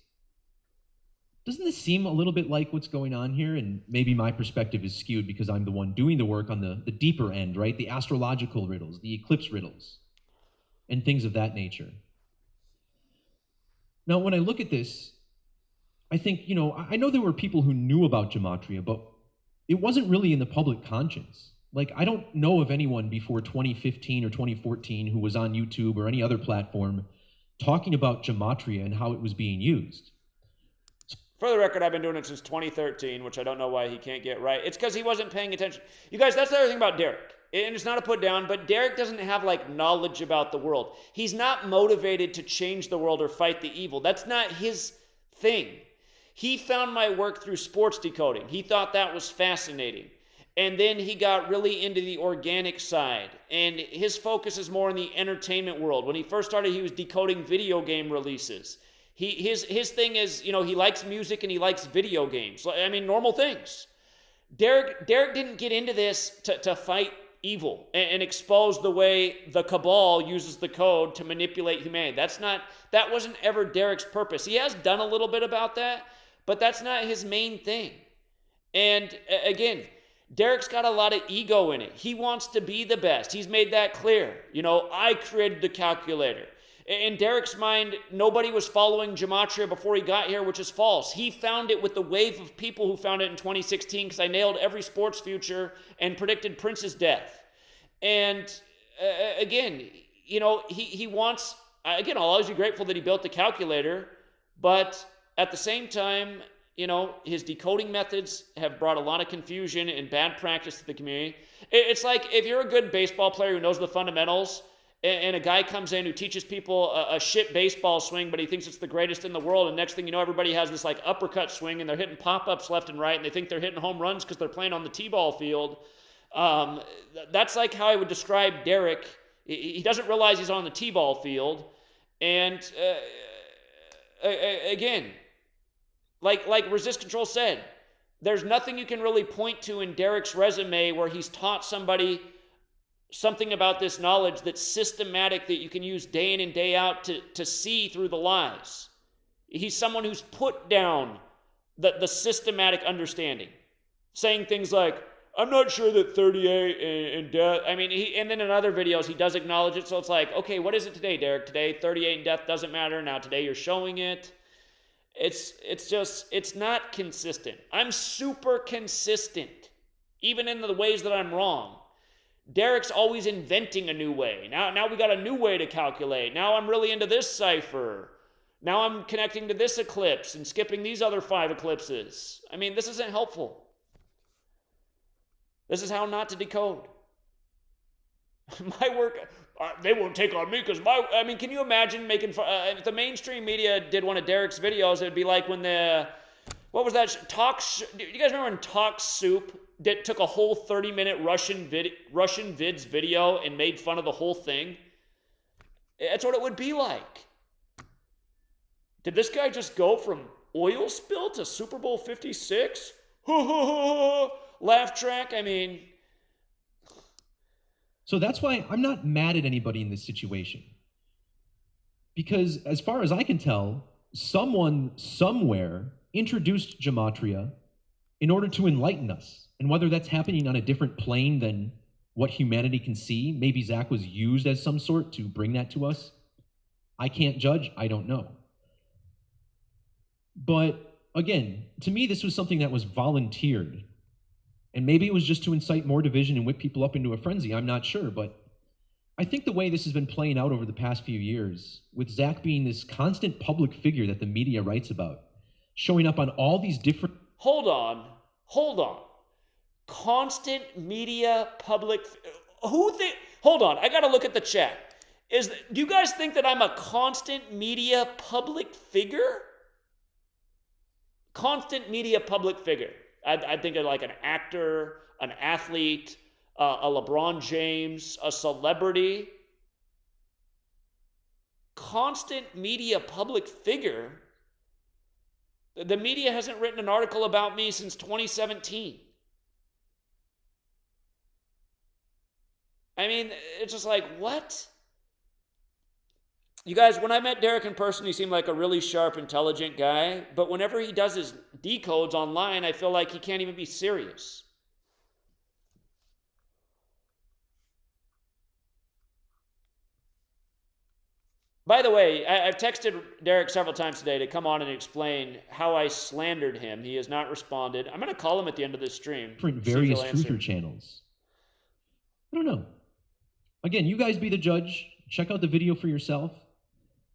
Doesn't this seem a little bit like what's going on here? And maybe my perspective is skewed because I'm the one doing the work on the deeper end, right? The astrological riddles, the eclipse riddles, and things of that nature. Now, when I look at this, I think, I know there were people who knew about Gematria, but it wasn't really in the public conscience. Like, I don't know of anyone before 2015 or 2014 who was on YouTube or any other platform talking about Gematria and how it was being used. For the record, I've been doing it since 2013, which I don't know why he can't get right. It's because he wasn't paying attention. You guys, that's the other thing about Derek. And it's not a put down, but Derek doesn't have knowledge about the world. He's not motivated to change the world or fight the evil. That's not his thing. He found my work through sports decoding. He thought that was fascinating. And then he got really into the organic side. And his focus is more in the entertainment world. When he first started, he was decoding video game releases. His thing is, he likes music and he likes video games. I mean, normal things. Derek didn't get into this to fight evil and expose the way the cabal uses the code to manipulate humanity. That wasn't ever Derek's purpose. He has done a little bit about that, but that's not his main thing. And again, Derek's got a lot of ego in it. He wants to be the best. He's made that clear. I created the calculator. In Derek's mind, nobody was following Gematria before he got here, which is false. He found it with the wave of people who found it in 2016 because I nailed every sports future and predicted Prince's death. And again, he wants, again, I'll always be grateful that he built the calculator, but at the same time, his decoding methods have brought a lot of confusion and bad practice to the community. It's like if you're a good baseball player who knows the fundamentals, and a guy comes in who teaches people a shit baseball swing, but he thinks it's the greatest in the world, and next thing you know, everybody has this uppercut swing, and they're hitting pop-ups left and right, and they think they're hitting home runs because they're playing on the t-ball field. That's like how I would describe Derek. He doesn't realize he's on the t-ball field, and again, like Resist Control said, there's nothing you can really point to in Derek's resume where he's taught somebody something about this knowledge that's systematic, that you can use day in and day out to see through the lies. He's someone who's put down the systematic understanding, saying things like, I'm not sure that 38 and death, and then in other videos he does acknowledge it, so it's like, okay, what is it today, Derek? Today 38 and death doesn't matter, now today you're showing it. It's not consistent. I'm super consistent, even in the ways that I'm wrong. Derek's always inventing a new way. Now we got a new way to calculate. Now I'm really into this cipher. Now I'm connecting to this eclipse and skipping these other 5 eclipses. This isn't helpful. This is how not to decode. My work, they won't take on me because can you imagine making fun, if the mainstream media did one of Derek's videos, it would be like when what was that, do you guys remember when Talk Soup took a whole 30-minute Russian vids video and made fun of the whole thing? That's what it would be like. Did this guy just go from oil spill to Super Bowl 56? Laugh track? So that's why I'm not mad at anybody in this situation. Because as far as I can tell, someone somewhere introduced Gematria in order to enlighten us. And whether that's happening on a different plane than what humanity can see, maybe Zach was used as some sort to bring that to us. I can't judge, I don't know. But again, to me, this was something that was volunteered. And maybe it was just to incite more division and whip people up into a frenzy, I'm not sure. But I think the way this has been playing out over the past few years, with Zach being this constant public figure that the media writes about, showing up on all these different... Hold on. Constant media public... Hold on, I gotta look at the chat. Do you guys think that I'm a constant media public figure? Constant media public figure. I think of like an actor, an athlete, a LeBron James, a celebrity. Constant media public figure. The media hasn't written an article about me since 2017. I mean, it's just like, what? You guys, when I met Derek in person, he seemed like a really sharp, intelligent guy. But whenever he does his decodes online, I feel like he can't even be serious. By the way, I've texted Derek several times today to come on and explain how I slandered him. He has not responded. I'm going to call him at the end of this stream. Different various truther channels. I don't know. Again, you guys be the judge. Check out the video for yourself.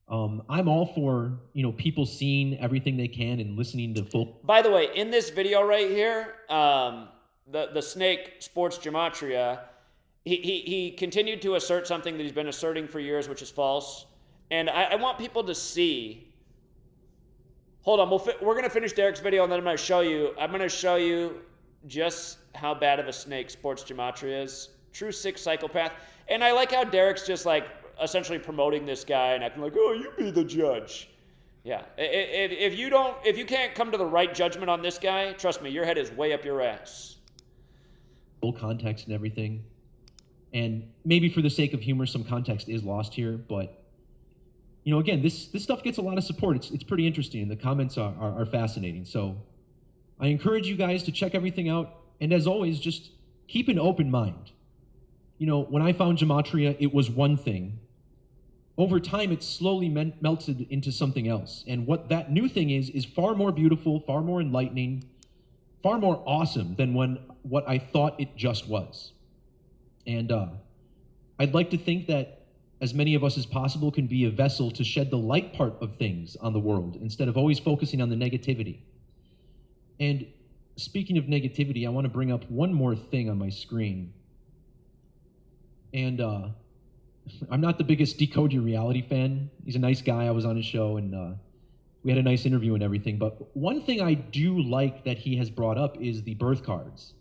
I'm all for, people seeing everything they can and listening to full. By the way, in this video right here, the snake sports Gematria, he continued to assert something that he's been asserting for years, which is false. And I want people to see. Hold on, we're going to finish Derek's video, and then I'm going to show you just how bad of a snake sports Gematria is. True sick psychopath. And I like how Derek's just like essentially promoting this guy and acting like, oh, you be the judge. Yeah. If you can't come to the right judgment on this guy, trust me, your head is way up your ass. Full context and everything. And maybe for the sake of humor, some context is lost here, but again, this stuff gets a lot of support. It's pretty interesting, and the comments are fascinating. So I encourage you guys to check everything out. And as always, just keep an open mind. When I found Gematria, it was one thing. Over time, it slowly melted into something else. And what that new thing is far more beautiful, far more enlightening, far more awesome than what I thought it just was. And I'd like to think that as many of us as possible can be a vessel to shed the light part of things on the world instead of always focusing on the negativity. And speaking of negativity, I want to bring up one more thing on my screen. And I'm not the biggest Decode Your Reality fan. He's a nice guy. I was on his show, and we had a nice interview and everything. But one thing I do like that he has brought up is the birth cards.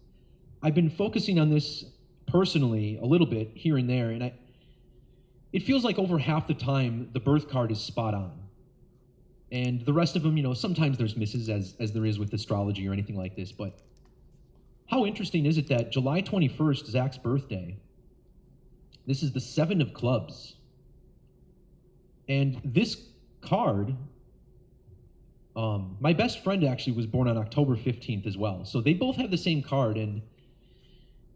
I've been focusing on this personally a little bit here and there, and it feels like over half the time the birth card is spot on. And the rest of them, sometimes there's misses as there is with astrology or anything like this. But how interesting is it that July 21st, Zach's birthday, this is the 7 of clubs. And this card, my best friend actually was born on October 15th as well. So they both have the same card. And,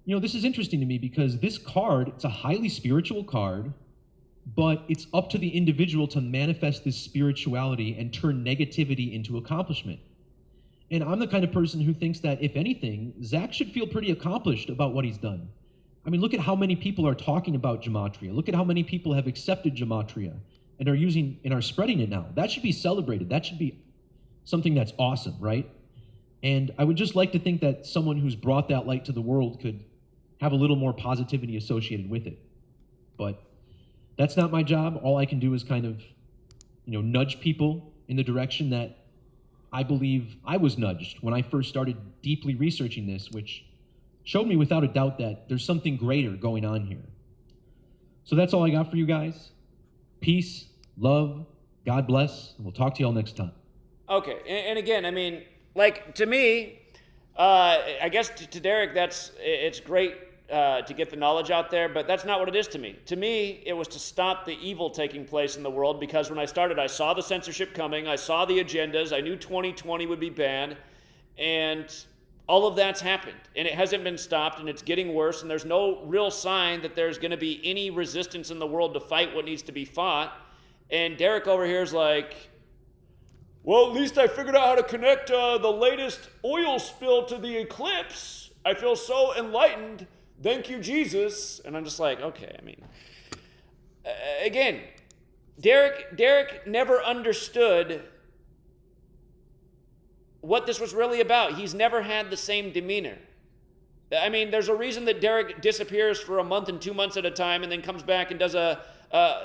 this is interesting to me because this card, it's a highly spiritual card, but it's up to the individual to manifest this spirituality and turn negativity into accomplishment. And I'm the kind of person who thinks that, if anything, Zach should feel pretty accomplished about what he's done. I mean, look at how many people are talking about Gematria. Look at how many people have accepted Gematria and are spreading it now. That should be celebrated. That should be something that's awesome, right? And I would just like to think that someone who's brought that light to the world could have a little more positivity associated with it. But that's not my job. All I can do is kind of, nudge people in the direction that I believe I was nudged when I first started deeply researching this, which showed me without a doubt that there's something greater going on here. So that's all I got for you guys. Peace, love, God bless, and we'll talk to you all next time. Okay, and again, I mean, like, to me, I guess to Derek, it's great to get the knowledge out there, but that's not what it is to me. To me, it was to stop the evil taking place in the world, because when I started, I saw the censorship coming, I saw the agendas, I knew 2020 would be bad, and all of that's happened, and it hasn't been stopped, and it's getting worse, and there's no real sign that there's going to be any resistance in the world to fight what needs to be fought. And Derek over here is like, well, at least I figured out how to connect the latest oil spill to the eclipse. I feel so enlightened. Thank you, Jesus. And I'm just like, okay, I mean, again, Derek never understood what this was really about. He's never had the same demeanor. I mean, there's a reason that Derek disappears for a month and 2 months at a time and then comes back and does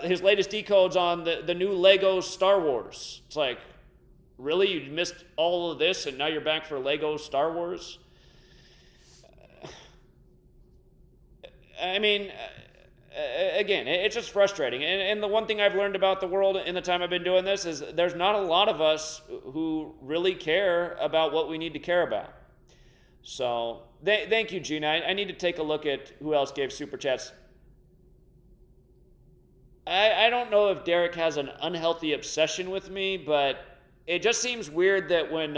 his latest decodes on the new Lego Star Wars. It's like, really? You missed all of this and now you're back for Lego Star Wars? I mean, again, it's just frustrating. And the one thing I've learned about the world in the time I've been doing this is there's not a lot of us who really care about what we need to care about. So, thank you, Gina. I need to take a look at who else gave super chats. I don't know if Derek has an unhealthy obsession with me, but it just seems weird that when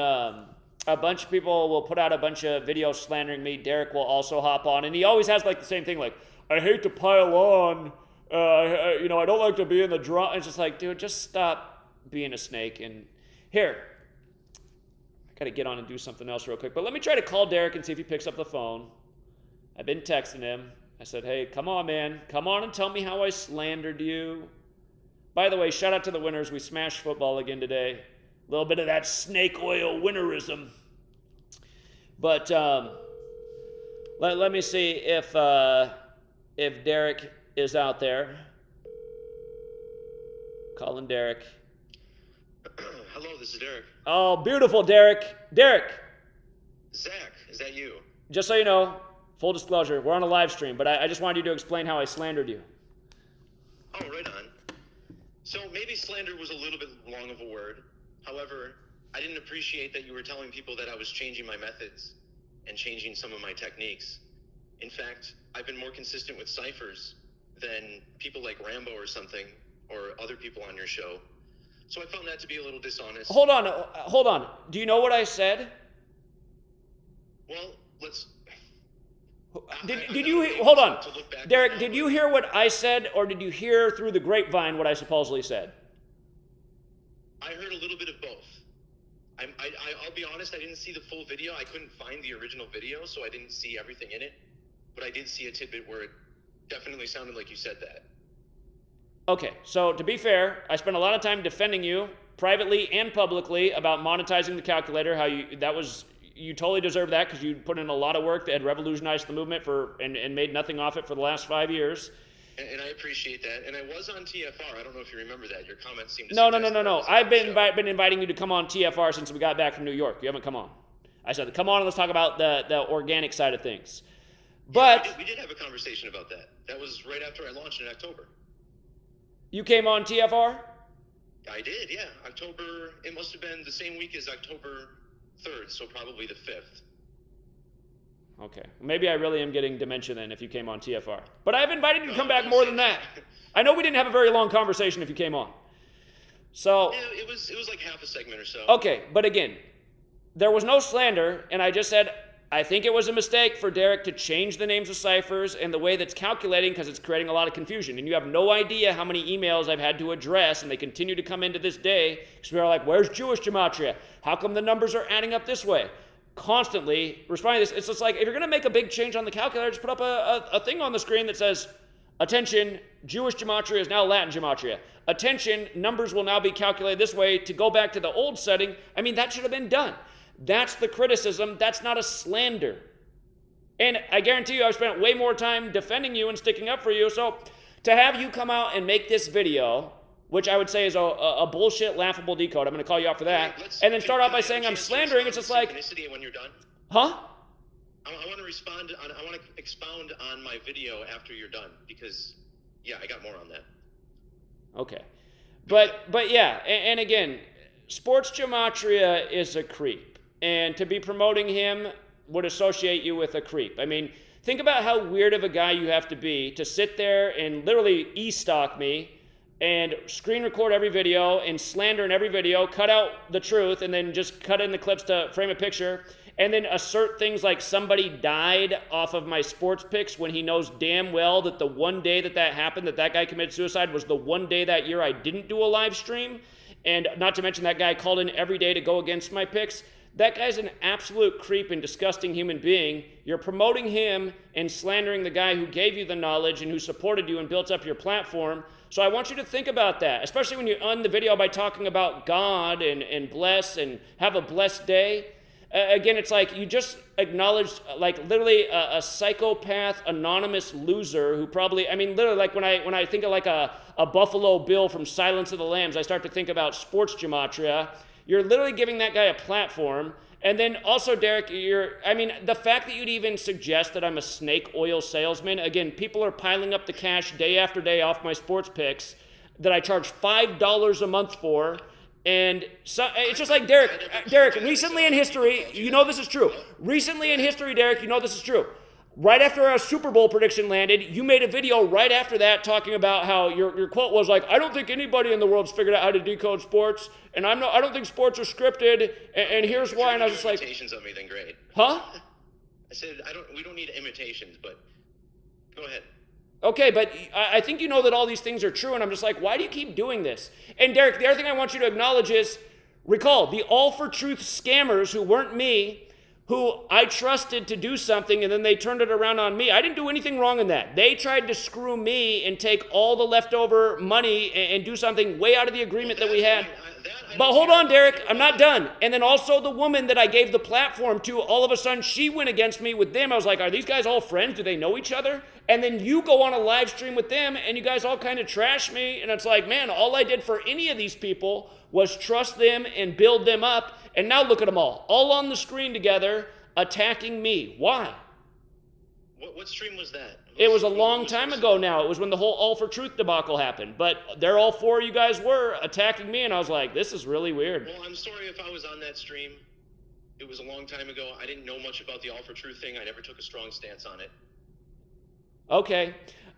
a bunch of people will put out a bunch of videos slandering me, Derek will also hop on, and he always has like the same thing, like, I hate to pile on, I don't like to be in the drama. It's just like, dude, just stop being a snake. And here, I gotta get on and do something else real quick, but let me try to call Derek and see if he picks up the phone. I've been texting him. I said, hey, come on, man. Come on and tell me how I slandered you. By the way, shout out to the winners. We smashed football again today. A little bit of that snake oil winnerism. But let me see if Derek is out there. Calling Derek. Hello, this is Derek. Oh, beautiful, Derek. Derek. Zach, is that you? Just so you know, full disclosure, we're on a live stream, but I just wanted you to explain how I slandered you. Oh, right on. So maybe slander was a little bit long of a word. However, I didn't appreciate that you were telling people that I was changing my methods and changing some of my techniques. In fact, I've been more consistent with ciphers than people like Rambo or something, or other people on your show. So I found that to be a little dishonest. Hold on. Do you know what I said? Well, let's... Did you hold on, Derek? Did you hear what I said, or did you hear through the grapevine what I supposedly said? I heard a little bit of both. I'll be honest, I didn't see the full video. I couldn't find the original video, so I didn't see everything in it. But I did see a tidbit where it definitely sounded like you said that. Okay, so to be fair, I spent a lot of time defending you privately and publicly about monetizing the calculator. You totally deserve that because you put in a lot of work that had revolutionized the movement and made nothing off it for the last 5 years. And I appreciate that. And I was on TFR. I don't know if you remember that. Your comments seemed to No. I've been inviting you to come on TFR since we got back from New York. You haven't come on. I said, come on and let's talk about the organic side of things. But yeah, we did have a conversation about that. That was right after I launched in October. You came on TFR? I did, yeah. October, it must have been the same week as October 3rd, so probably the 5th. Okay. Maybe I really am getting dementia then if you came on TFR. But I've invited you to come back more than that. I know we didn't have a very long conversation if you came on. So... Yeah, it was like half a segment or so. Okay, but again, there was no slander, and I just said, I think it was a mistake for Derek to change the names of ciphers and the way that's calculating because it's creating a lot of confusion. And you have no idea how many emails I've had to address, and they continue to come into this day because people are like, where's Jewish Gematria? How come the numbers are adding up this way? Constantly responding to this. It's just like, if you're going to make a big change on the calculator, just put up a thing on the screen that says, attention, Jewish Gematria is now Latin Gematria. Attention, numbers will now be calculated this way to go back to the old setting. I mean, that should have been done. That's the criticism. That's not a slander. And I guarantee you I've spent way more time defending you and sticking up for you. So to have you come out and make this video, which I would say is a bullshit, laughable decode, I'm going to call you out for that, and then start off by saying I'm slandering, it's just like... Synchronicity when you're done? Huh? I want to expound on my video after you're done, because, yeah, I got more on that. Okay. But yeah, and again, Sports Gematria is a creep. And to be promoting him would associate you with a creep. I mean, Think about how weird of a guy you have to be to sit there and literally e-stalk me and screen record every video and slander in every video, cut out the truth, and then just cut in the clips to frame a picture, and then assert things like somebody died off of my sports picks when he knows damn well that the one day that happened, that guy committed suicide, was the one day that year I didn't do a live stream. And not to mention that guy called in every day to go against my picks. That guy's an absolute creep and disgusting human being. You're promoting him and slandering the guy who gave you the knowledge and who supported you and built up your platform. So I want you to think about that, especially when you end the video by talking about God and bless and have a blessed day. Again, it's like you just acknowledged like literally a psychopath, anonymous loser who probably, I mean, literally like when I think of like a Buffalo Bill from Silence of the Lambs, I start to think about sports gematria. You're literally giving that guy a platform. And then also, Derek, the fact that you'd even suggest that I'm a snake oil salesman, again, people are piling up the cash day after day off my sports picks that I charge $5 a month for. And so it's just like, Derek, recently in history, you know this is true. Recently in history, Derek, you know this is true. Right after our Super Bowl prediction landed, you made a video right after that talking about how your quote was like, I don't think anybody in the world's figured out how to decode sports, and I don't think sports are scripted, and here's why. And I was just like, imitations of me, then great. Huh? I said we don't need imitations, but go ahead. Okay, but I think you know that all these things are true, and I'm just like, why do you keep doing this? And Derek, the other thing I want you to acknowledge is, recall, the All for Truth scammers who weren't me, who I trusted to do something, and then they turned it around on me. I didn't do anything wrong in that. They tried to screw me and take all the leftover money and do something way out of the agreement that we had. But hold on, Derek, I'm not done. And then also the woman that I gave the platform to, all of a sudden she went against me with them. I was like, are these guys all friends? Do they know each other? And then you go on a live stream with them and you guys all kind of trash me. And it's like, man, all I did for any of these people was trust them and build them up. And now look at them all on the screen together, attacking me. Why? What stream was that? It was a long time ago now. It was when the whole All for Truth debacle happened. But there all four of you guys were attacking me, and I was like, this is really weird. Well, I'm sorry if I was on that stream. It was a long time ago. I didn't know much about the All for Truth thing. I never took a strong stance on it. Okay.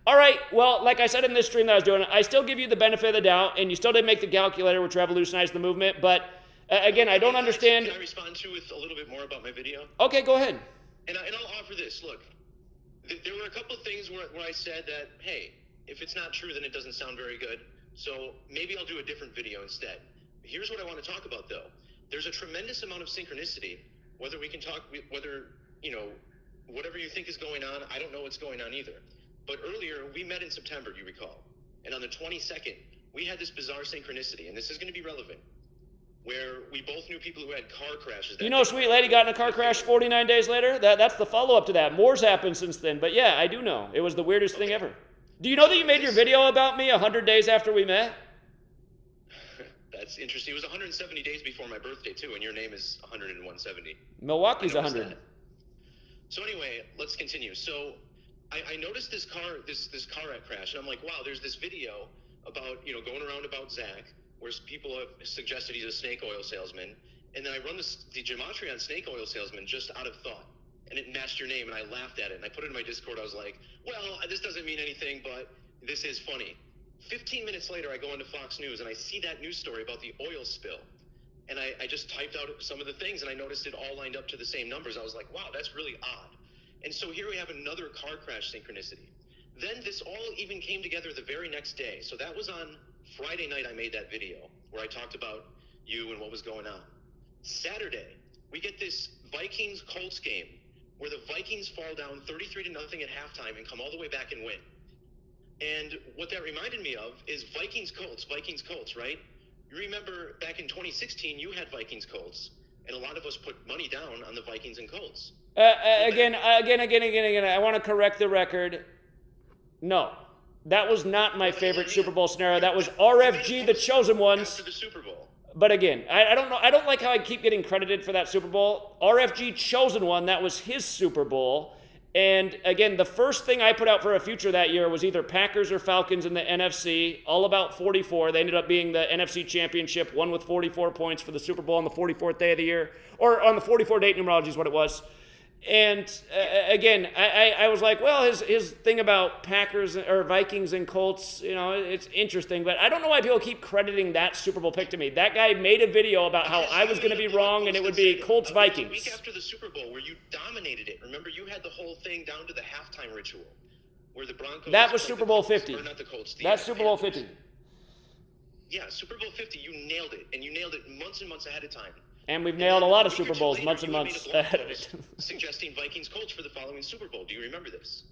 All right. Well, like I said in this stream that I was doing, I still give you the benefit of the doubt, and you still didn't make the calculator, which revolutionized the movement. But again, I don't understand. Can I respond to with a little bit more about my video? Okay, go ahead. And I'll offer this. Look, there were a couple of things where I said that, hey, if it's not true, then it doesn't sound very good. So maybe I'll do a different video instead. Here's what I want to talk about, though. There's a tremendous amount of synchronicity. Whether we can talk, whether, whatever you think is going on, I don't know what's going on either. But earlier, we met in September, you recall. And on the 22nd, we had this bizarre synchronicity, and this is going to be relevant, where we both knew people who had car crashes. You know, sweet lady got in a car crash 49 days later? That's the follow-up to that. More's happened since then. But yeah, I do know. It was the weirdest thing ever. Do you know that you made your video about me 100 days after we met? That's interesting. It was 170 days before my birthday, too, and your name is 170. Milwaukee's 100. So anyway, let's continue. So I noticed this car crash, and I'm like, wow, there's this video about, going around about Zach, where people have suggested he's a snake oil salesman. And then I run the Gematria on snake oil salesman just out of thought. And it matched your name, and I laughed at it. And I put it in my Discord. I was like, well, this doesn't mean anything, but this is funny. 15 minutes later, I go into Fox News, and I see that news story about the oil spill. And I just typed out some of the things, and I noticed it all lined up to the same numbers. I was like, wow, that's really odd. And so here we have another car crash synchronicity. Then this all even came together the very next day. So that was on Friday night. I made that video where I talked about you and what was going on. Saturday, we get this Vikings-Colts game where the Vikings fall down 33-0 at halftime and come all the way back and win. And what that reminded me of is Vikings-Colts, right? You remember back in 2016, you had Vikings-Colts, and a lot of us put money down on the Vikings and Colts. Again, I want to correct the record. No, that was not my favorite Super Bowl scenario. That was RFG, the Chosen Ones. After the Super Bowl. But again, I don't know. I don't like how I keep getting credited for that Super Bowl. RFG Chosen One, that was his Super Bowl. And again, the first thing I put out for a future that year was either Packers or Falcons in the NFC, all about 44. They ended up being the NFC Championship, won with 44 points for the Super Bowl on the 44th day of the year, or on the 44 date numerology is what it was. And again, I was like, well, his thing about Packers or Vikings and Colts, it's interesting, but I don't know why people keep crediting that Super Bowl pick to me. That guy made a video about how I was going to be wrong and it would be Colts Vikings. The week after the Super Bowl, where you dominated it. Remember, you had the whole thing down to the halftime ritual, where the Broncos. That was Super Bowl 50. Or not the Colts. That's Super Bowl 50. Yeah, Super Bowl 50. You nailed it, and you nailed it months and months ahead of time. And we've nailed a lot of Super Bowls months and months ahead of it. Suggesting Vikings Colts for the following Super Bowl. Do you remember this?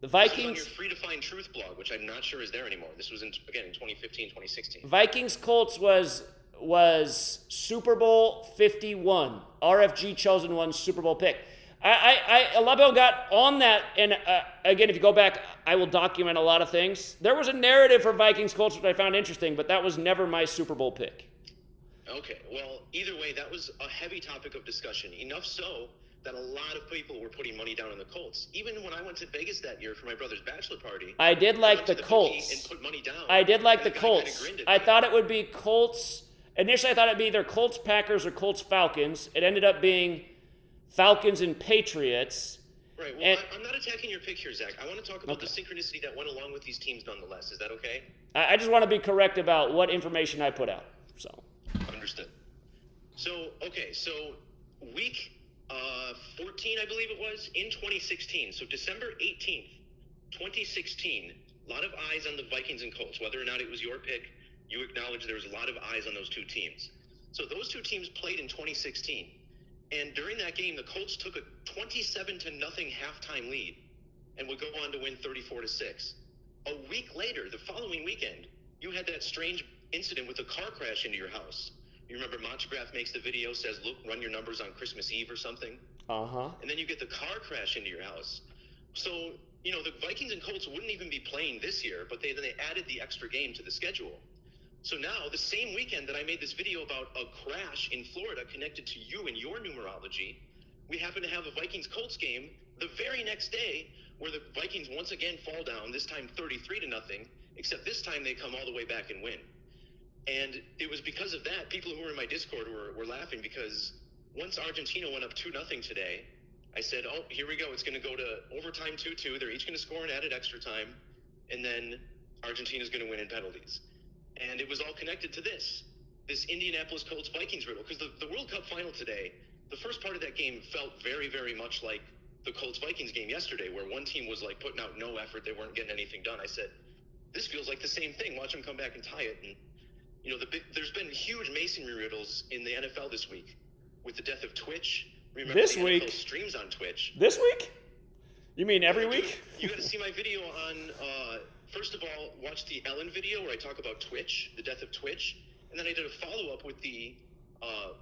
The Vikings. This was on your Free to Find Truth blog, which I'm not sure is there anymore. This was in 2015, 2016. Vikings Colts was Super Bowl 51. RFG chosen one Super Bowl pick. A lot of people got on that, and again, if you go back, I will document a lot of things. There was a narrative for Vikings Colts which I found interesting, but that was never my Super Bowl pick. Okay, well, either way, that was a heavy topic of discussion. Enough so that a lot of people were putting money down on the Colts. Even when I went to Vegas that year for my brother's bachelor party, I did like the Colts. And put money down. I did like the Colts. I thought it would be Colts. Initially, I thought it'd be either Colts Packers or Colts Falcons. It ended up being Falcons and Patriots. Right. Well, I'm not attacking your pick here, Zach. I want to talk about the synchronicity that went along with these teams nonetheless. Is that okay? I just want to be correct about what information I put out. So. Understood. So, okay, so week 14, I believe it was, in 2016. So December 18th, 2016, a lot of eyes on the Vikings and Colts. Whether or not it was your pick, you acknowledge there was a lot of eyes on those two teams. So those two teams played in 2016. And during that game, the Colts took a 27-0 halftime lead and would go on to win 34-6. A week later, the following weekend, you had that strange incident with a car crash into your house. You remember Montgraph makes the video, says, look, run your numbers on Christmas Eve or something. And then you get the car crash into your house. So, the Vikings and Colts wouldn't even be playing this year, but then they added the extra game to the schedule. So now, the same weekend that I made this video about a crash in Florida connected to you and your numerology, we happen to have a Vikings-Colts game the very next day where the Vikings once again fall down, this time 33-0, except this time they come all the way back and win. And it was because of that, people who were in my Discord were laughing, because once Argentina went up 2-0 today, I said, oh, here we go. It's going to go to overtime 2-2. They're each going to score an added extra time, and then Argentina's going to win in penalties. And it was all connected to this Indianapolis Colts Vikings riddle, because the World Cup final today, the first part of that game felt very, very much like the Colts Vikings game yesterday, where one team was like putting out no effort. They weren't getting anything done. I said, this feels like the same thing. Watch them come back and tie it. And there's been huge masonry riddles in the NFL this week with the death of Twitch. Remember, this the week NFL streams on Twitch. This week? You mean every week? You got to see my video on. First of all, watch the Ellen video where I talk about Twitch, the death of Twitch, and then I did a follow up with it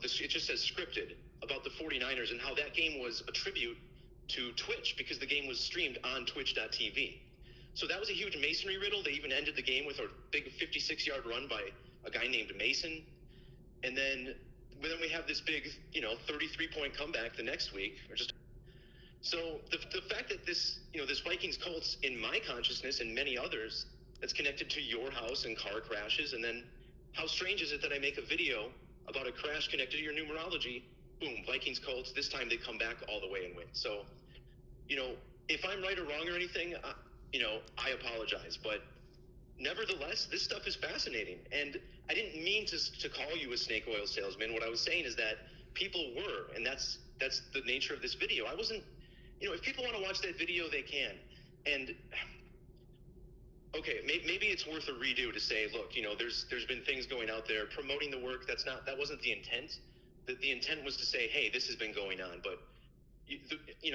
just says scripted, about the 49ers and how that game was a tribute to Twitch because the game was streamed on Twitch.tv. So that was a huge masonry riddle. They even ended the game with a big 56-yard run by a guy named Mason. And then we have this big, 33-point comeback the next week. So the fact that this Vikings Colts, in my consciousness and many others, that's connected to your house and car crashes, and then how strange is it that I make a video about a crash connected to your numerology? Boom, Vikings Colts. This time they come back all the way and win. So, if I'm right or wrong or anything, I apologize, but nevertheless, this stuff is fascinating. And I didn't mean to call you a snake oil salesman. What I was saying is that people were, and that's the nature of this video. I wasn't, if people want to watch that video, they can. And okay, maybe it's worth a redo to say, look, there's been things going out there promoting the work. That wasn't the intent. The intent was to say, hey, this has been going on. But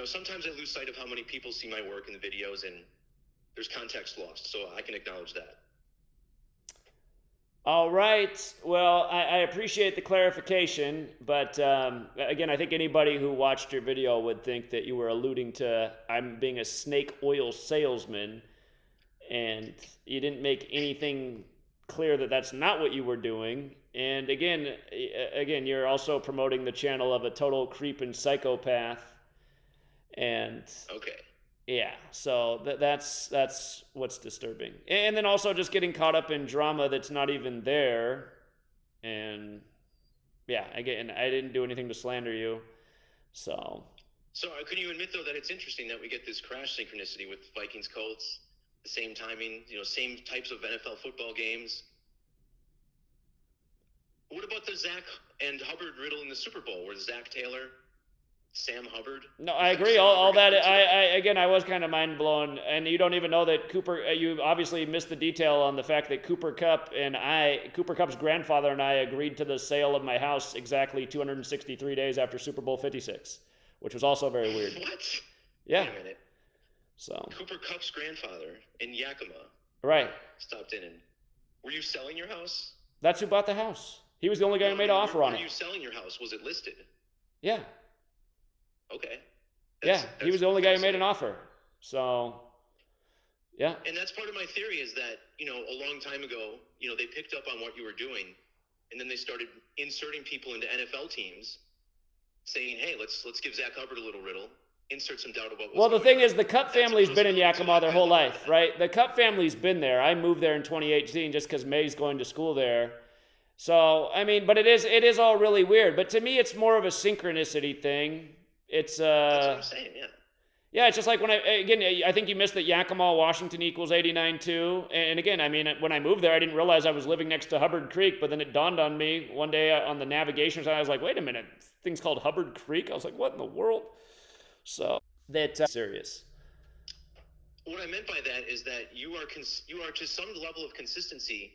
sometimes I lose sight of how many people see my work in the videos, and there's context lost, so I can acknowledge that. All right. Well, I appreciate the clarification, but again, I think anybody who watched your video would think that you were alluding to I'm being a snake oil salesman, and you didn't make anything clear that that's not what you were doing. And again, you're also promoting the channel of a total creep and psychopath. And okay. Yeah, so that's what's disturbing. And then also just getting caught up in drama that's not even there. And yeah, again, I didn't do anything to slander you. So can you admit, though, that it's interesting that we get this crash synchronicity with Vikings Colts, the same timing, same types of NFL football games? What about the Zach and Hubbard riddle in the Super Bowl, where Zach Taylor, Sam Hubbard? No, I agree. All that. I was kind of mind blown, and you don't even know that Cooper. You obviously missed the detail on the fact that Cooper Kupp's grandfather and I agreed to the sale of my house exactly 263 days after Super Bowl 56, which was also very weird. What? Yeah. Wait a minute. So Cooper Kupp's grandfather in Yakima. Right. Stopped in and were you selling your house? That's who bought the house. He was the only guy who made an offer on it. Were you selling your house? Was it listed? Yeah. Okay. He was the only guy who made an offer. So, yeah. And that's part of my theory is that, a long time ago, they picked up on what you were doing, and then they started inserting people into NFL teams, saying, hey, let's give Zach Hubbard a little riddle, insert some doubt about Well, the thing is, the Kupp family's been in Yakima their whole life, right? The Kupp family's been there. I moved there in 2018 just because May's going to school there. So, I mean, but it is all really weird. But to me, it's more of a synchronicity thing. It's That's what I'm saying, yeah. Yeah, it's just like I think you missed that Yakima, Washington equals 89 too. And again, I mean, when I moved there, I didn't realize I was living next to Hubbard Creek, but then it dawned on me one day on the navigation side, I was like, wait a minute, this thing's called Hubbard Creek? I was like, what in the world? So, that's serious. What I meant by that is that you are to some level of consistency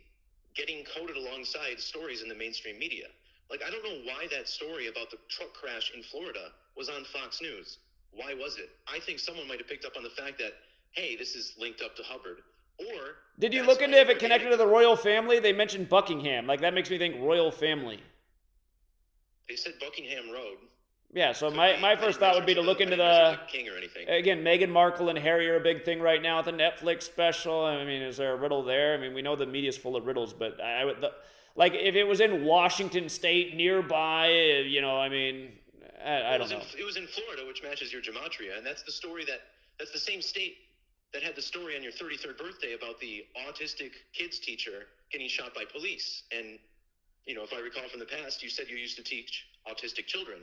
getting coded alongside stories in the mainstream media. Like, I don't know why that story about the truck crash in Florida was on Fox News. Why was it? I think someone might have picked up on the fact that, hey, this is linked up to Hubbard. Or did you look into if it connected to the royal family? They mentioned Buckingham. Like, that makes me think royal family. They said Buckingham Road. Yeah, so my first thought would be to look into the king or anything. Again, Meghan Markle and Harry are a big thing right now with the Netflix special. I mean, is there a riddle there? I mean, we know the media's full of riddles, but I would like if it was in Washington State nearby, I mean, I don't know. It was in Florida, which matches your Gematria, and that's the same state that had the story on your 33rd birthday about the autistic kids teacher getting shot by police. And, if I recall from the past, you said you used to teach autistic children.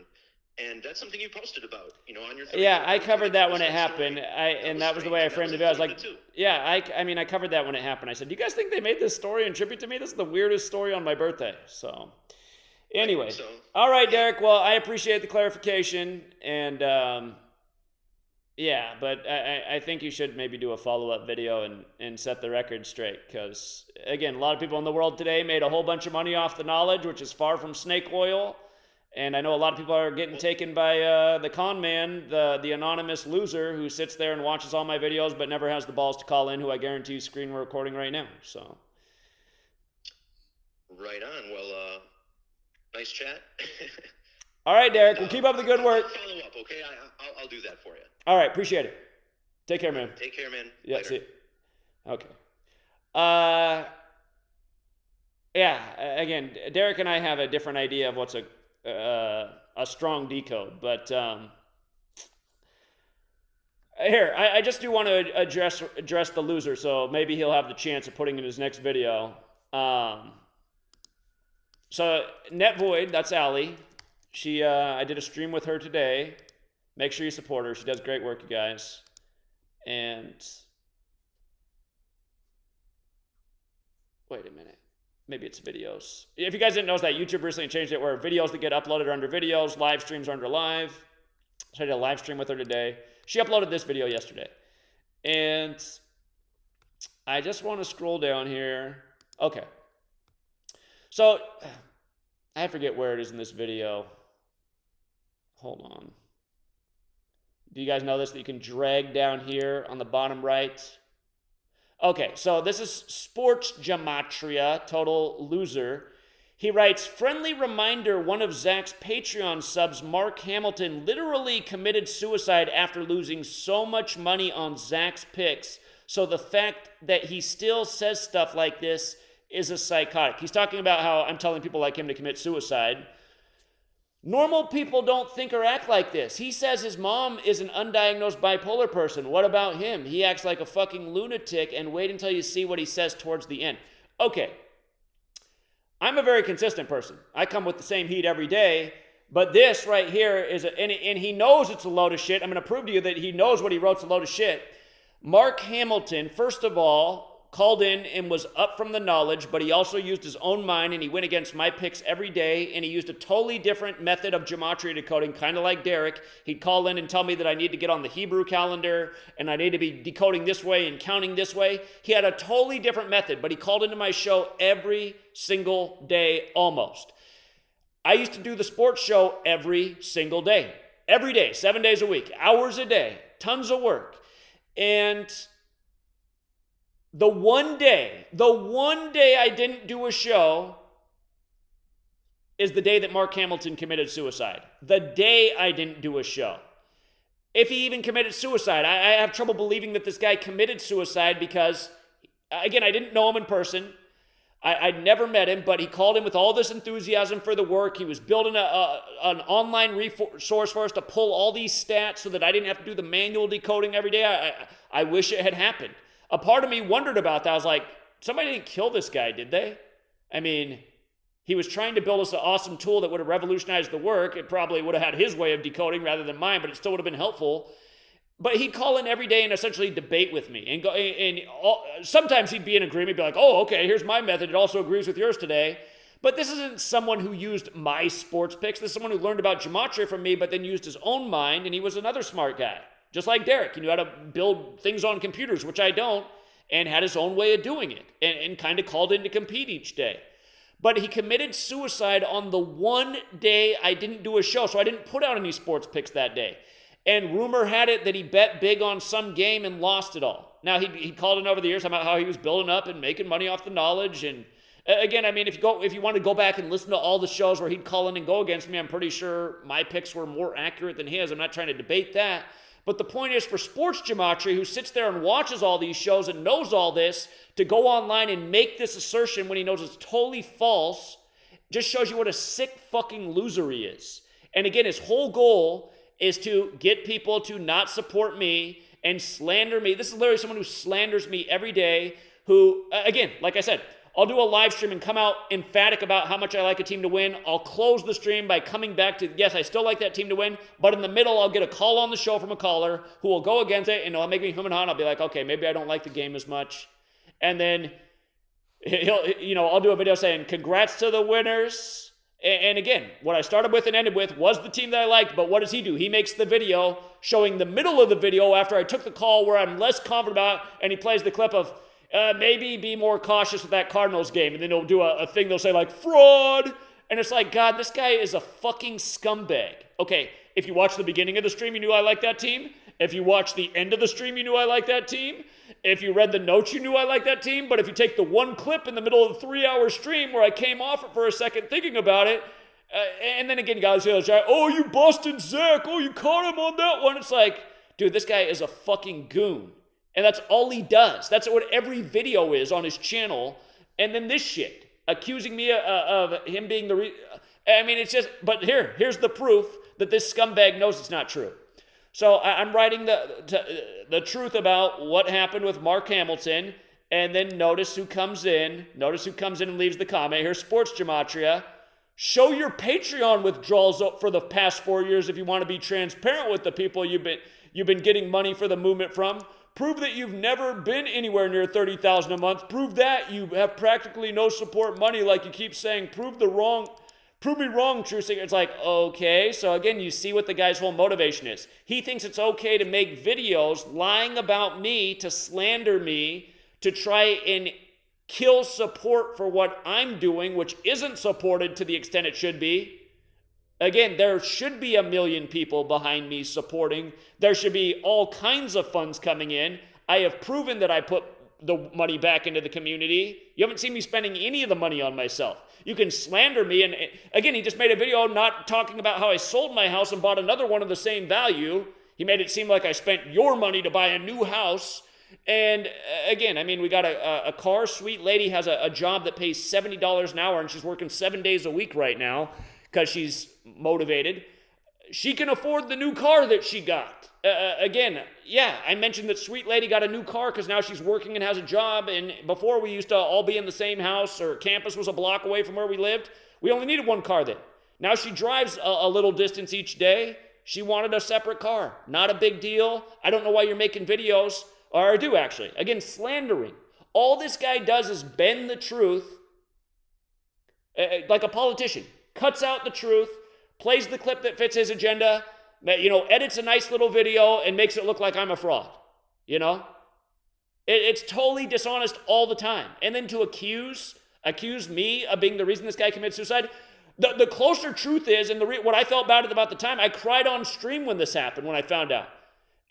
And that's something you posted about, on your 33rd Yeah, I birthday. covered that when it happened. That was the way I framed it. I was like, too. yeah, I mean, I covered that when it happened. I said, do you guys think they made this story in tribute to me? This is the weirdest story on my birthday. So, anyway. All right, Derek. Well, I appreciate the clarification. And, yeah, but I think you should maybe do a follow-up video and set the record straight. Because, again, a lot of people in the world today made a whole bunch of money off the knowledge, which is far from snake oil. And I know a lot of people are getting taken by the con man, the anonymous loser who sits there and watches all my videos but never has the balls to call in, who I guarantee you screen recording right now. So, right on. Well, nice chat. All right, Derek. We'll keep up the good work. I'll follow up, okay? I'll do that for you. All right. Appreciate it. Take care, man. Take care, man. Yeah, Later. see you. Okay. Yeah, again, Derek and I have a different idea of what's a strong decode, but here, I just do want to address the loser, so maybe he'll have the chance of putting in his next video. So NetVoid, that's Allie. She, I did a stream with her today. Make sure you support her. She does great work, you guys. And wait a minute. Maybe it's videos. If you guys didn't notice that, YouTube recently changed it where videos that get uploaded are under videos, live streams are under live. So I did a live stream with her today. She uploaded this video yesterday. And I just want to scroll down here. Okay. So I forget where it is in this video. Hold on. Do you guys know this? That you can drag down here on the bottom right. Okay, so this is Sports Gematria, total loser. He writes, friendly reminder, one of Zach's Patreon subs, Mark Hamilton, literally committed suicide after losing so much money on Zach's picks. So the fact that he still says stuff like this is a psychotic. He's talking about how I'm telling people like him to commit suicide. Normal people don't think or act like this. He says his mom is an undiagnosed bipolar person. What about him? He acts like a fucking lunatic, and wait until you see what he says towards the end. Okay. I'm a very consistent person. I come with the same heat every day, But this right here is, and he knows it's a load of shit. I'm going to prove to you that he knows what he wrote's a load of shit. Mark Hamilton, first of all, called in and was up from the knowledge, but he also used his own mind, and he went against my picks every day, and he used a totally different method of gematria decoding, kind of like Derek. He'd call in and tell me that I need to get on the Hebrew calendar, and I need to be decoding this way and counting this way. He had a totally different method, but he called into my show every single day almost. I used to do the sports show every single day. Every day, 7 days a week, hours a day, tons of work. And the one day I didn't do a show is the day that Mark Hamilton committed suicide. The day I didn't do a show. If he even committed suicide, I have trouble believing that this guy committed suicide because, again, I didn't know him in person. I'd never met him, but he called in with all this enthusiasm for the work. He was building an online resource for us to pull all these stats so that I didn't have to do the manual decoding every day. I wish it had happened. A part of me wondered about that. I was like, somebody didn't kill this guy, did they? I mean, he was trying to build us an awesome tool that would have revolutionized the work. It probably would have had his way of decoding rather than mine, but it still would have been helpful. But he'd call in every day and essentially debate with me. Sometimes he'd be in agreement, be like, oh, okay, here's my method. It also agrees with yours today. But this isn't someone who used my sports picks. This is someone who learned about gematria from me, but then used his own mind, and he was another smart guy. Just like Derek. He knew how to build things on computers, which I don't, and had his own way of doing it, and kind of called in to compete each day. But he committed suicide on the one day I didn't do a show, so I didn't put out any sports picks that day. And rumor had it that he bet big on some game and lost it all. Now, he called in over the years about how he was building up and making money off the knowledge. And again, I mean, if you want to go back and listen to all the shows where he'd call in and go against me, I'm pretty sure my picks were more accurate than his. I'm not trying to debate that. But the point is, for sports gematria, who sits there and watches all these shows and knows all this, to go online and make this assertion when he knows it's totally false, just shows you what a sick fucking loser he is. And again, his whole goal is to get people to not support me and slander me. This is literally someone who slanders me every day, who, again, like I said, I'll do a live stream and come out emphatic about how much I like a team to win. I'll close the stream by coming back to, yes, I still like that team to win, but in the middle, I'll get a call on the show from a caller who will go against it, and it'll make me hum and ha, and I'll be like, okay, maybe I don't like the game as much. And then I'll do a video saying, congrats to the winners. And again, what I started with and ended with was the team that I liked, but what does he do? He makes the video showing the middle of the video after I took the call where I'm less confident about, and he plays the clip of, maybe be more cautious with that Cardinals game. And then he'll do a thing, they'll say like, fraud. And it's like, God, this guy is a fucking scumbag. Okay, if you watch the beginning of the stream, you knew I liked that team. If you watch the end of the stream, you knew I liked that team. If you read the notes, you knew I liked that team. But if you take the one clip in the middle of the 3-hour stream where I came off it for a second thinking about it, and then again, guys, oh, you busted Zach. Oh, you caught him on that one. It's like, dude, this guy is a fucking goon. And that's all he does. That's what every video is on his channel. And then this shit, accusing me of him being the it's just, but here's the proof that this scumbag knows it's not true. So I'm writing the truth about what happened with Mark Hamilton, and then notice who comes in and leaves the comment. Here's Sports Gematria. Show your Patreon withdrawals for the past 4 years if you want to be transparent with the people you've been getting money for the movement from. Prove that you've never been anywhere near $30,000 a month. Prove that you have practically no support money like you keep saying. Prove me wrong, True Seeker. It's like, okay. So again, you see what the guy's whole motivation is. He thinks it's okay to make videos lying about me, to slander me, to try and kill support for what I'm doing, which isn't supported to the extent it should be. Again, there should be 1 million people behind me supporting. There should be all kinds of funds coming in. I have proven that I put the money back into the community. You haven't seen me spending any of the money on myself. You can slander me. And again, he just made a video not talking about how I sold my house and bought another one of the same value. He made it seem like I spent your money to buy a new house. And again, we got a car. Sweet lady has a job that pays $70 an hour, and she's working 7 days a week right now because she's motivated. She can afford the new car that she got. Again, yeah, I mentioned that Sweet Lady got a new car because now she's working and has a job. And before, we used to all be in the same house, or campus was a block away from where we lived. We only needed one car then. Now she drives a little distance each day. She wanted a separate car. Not a big deal. I don't know why you're making videos. Or I do, actually. Again, slandering. All this guy does is bend the truth like a politician. Cuts out the truth, plays the clip that fits his agenda, edits a nice little video and makes it look like I'm a fraud. It's totally dishonest all the time. And then to accuse me of being the reason this guy committed suicide. The closer truth is, and what I felt about it about the time, I cried on stream when this happened, when I found out.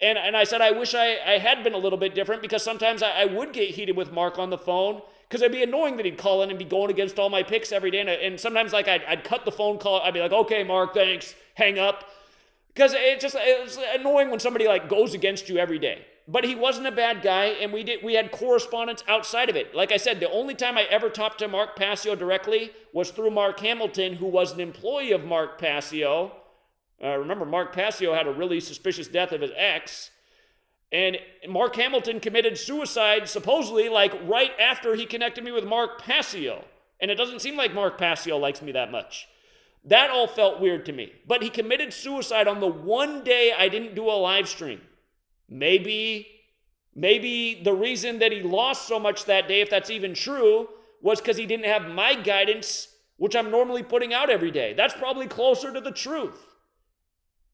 And I said, I wish I had been a little bit different, because sometimes I would get heated with Mark on the phone, because it'd be annoying that he'd call in and be going against all my picks every day. And sometimes I'd cut the phone call. I'd be like, okay, Mark, thanks, hang up. Because it's annoying when somebody goes against you every day. But he wasn't a bad guy, and we had correspondence outside of it. Like I said, the only time I ever talked to Mark Passio directly was through Mark Hamilton, who was an employee of Mark Passio. Remember, Mark Passio had a really suspicious death of his ex, and Mark Hamilton committed suicide supposedly right after he connected me with Mark Passio. And it doesn't seem like Mark Passio likes me that much. That all felt weird to me. But he committed suicide on the one day I didn't do a live stream. Maybe the reason that he lost so much that day, if that's even true, was because he didn't have my guidance, which I'm normally putting out every day. That's probably closer to the truth.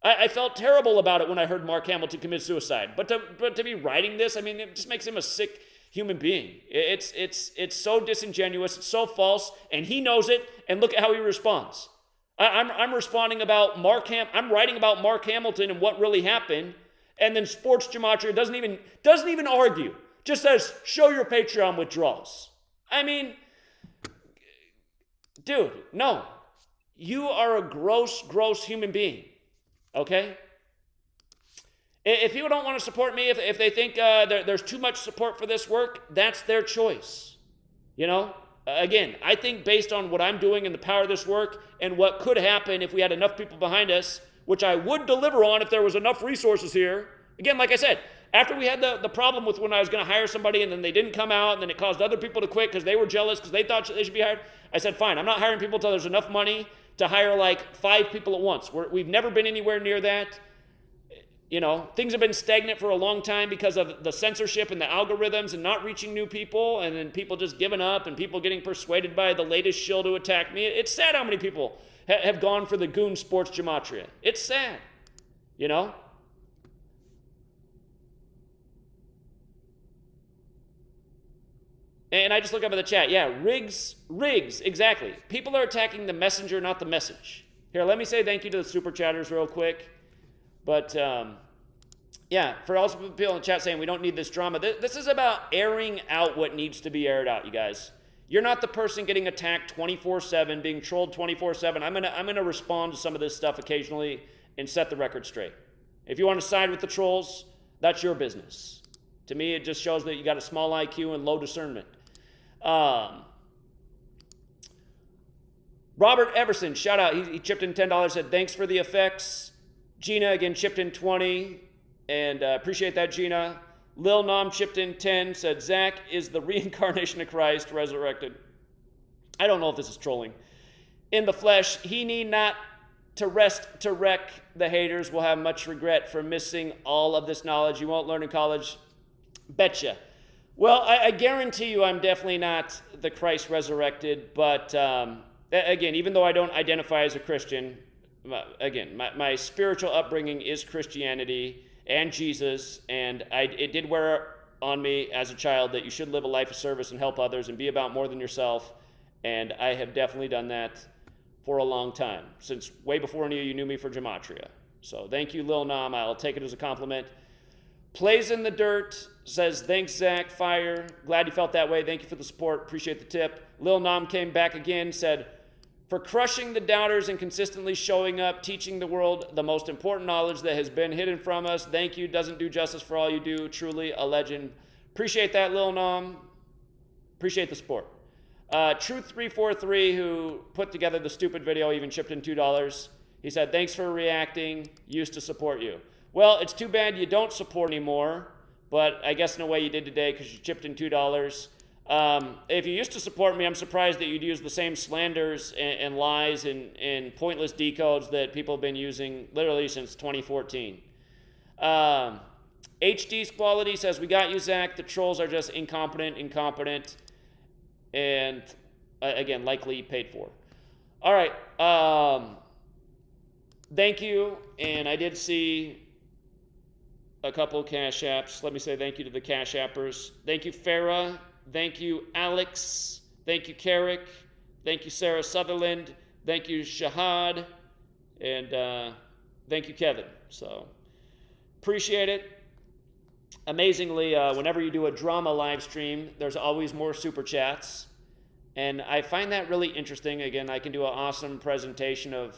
I felt terrible about it when I heard Mark Hamilton commit suicide. But to be writing this, it just makes him a sick human being. It's so disingenuous, it's so false, and he knows it, and look at how he responds. I'm responding about I'm writing about Mark Hamilton and what really happened. And then Sports Gematria doesn't even argue. Just says, show your Patreon withdrawals. Dude, no. You are a gross, gross human being. Okay? If people don't want to support me, if they think there's too much support for this work, that's their choice. Again, I think based on what I'm doing and the power of this work and what could happen if we had enough people behind us, which I would deliver on if there was enough resources here. Again, like I said, after we had the problem with when I was going to hire somebody and then they didn't come out and then it caused other people to quit because they were jealous because they thought they should be hired, I said, fine, I'm not hiring people until there's enough money to hire 5 people at once. We've never been anywhere near that. Things have been stagnant for a long time because of the censorship and the algorithms and not reaching new people, and then people just giving up and people getting persuaded by the latest shill to attack me. It's sad how many people have gone for the goon Sports Gematria. It's sad, And I just look up at the chat. Yeah, rigs, exactly. People are attacking the messenger, not the message. Here, let me say thank you to the super chatters real quick. But, yeah, for all the people in the chat saying we don't need this drama, this is about airing out what needs to be aired out, you guys. You're not the person getting attacked 24/7, being trolled 24/7. I'm gonna respond to some of this stuff occasionally and set the record straight. If you want to side with the trolls, that's your business. To me, it just shows that you got a small IQ and low discernment. Robert Everson, shout out. He chipped in $10, said thanks for the effects. Gina again chipped in 20, and appreciate that, Gina. Lil Nam chipped in 10, said Zach is the reincarnation of Christ resurrected. I don't know if this is trolling. In the flesh, he need not to rest to wreck. The haters will have much regret for missing all of this knowledge you won't learn in college. Betcha. Well, I guarantee you I'm definitely not the Christ resurrected, but again, even though I don't identify as a Christian, again, my spiritual upbringing is Christianity and Jesus, and it did wear on me as a child that you should live a life of service and help others and be about more than yourself, and I have definitely done that for a long time, since way before any of you knew me for Gematria. So thank you, Lil Nam. I'll take it as a compliment. Plays in the Dirt says, thanks, Zach. Fire. Glad you felt that way. Thank you for the support. Appreciate the tip. Lil Nam came back again, said, for crushing the doubters and consistently showing up, teaching the world the most important knowledge that has been hidden from us. Thank you. Doesn't do justice for all you do. Truly a legend. Appreciate that, Lil Nam. Appreciate the support. Truth343, who put together the stupid video, even chipped in $2. He said, thanks for reacting. Used to support you. Well, it's too bad you don't support anymore, but I guess in a way you did today because you chipped in $2. If you used to support me, I'm surprised that you'd use the same slanders and lies and pointless decodes that people have been using literally since 2014. HD's Quality says, we got you, Zach. The trolls are just incompetent, and again, likely paid for. All right. Thank you. And I did see a couple Cash Apps. Let me say thank you to the Cash Appers. Thank you, Farah. Thank you, Alex. Thank you, Carrick. Thank you, Sarah Sutherland. Thank you, Shahad. And thank you, Kevin. So appreciate it. Amazingly, whenever you do a drama live stream, there's always more super chats. And I find that really interesting. Again, I can do an awesome presentation of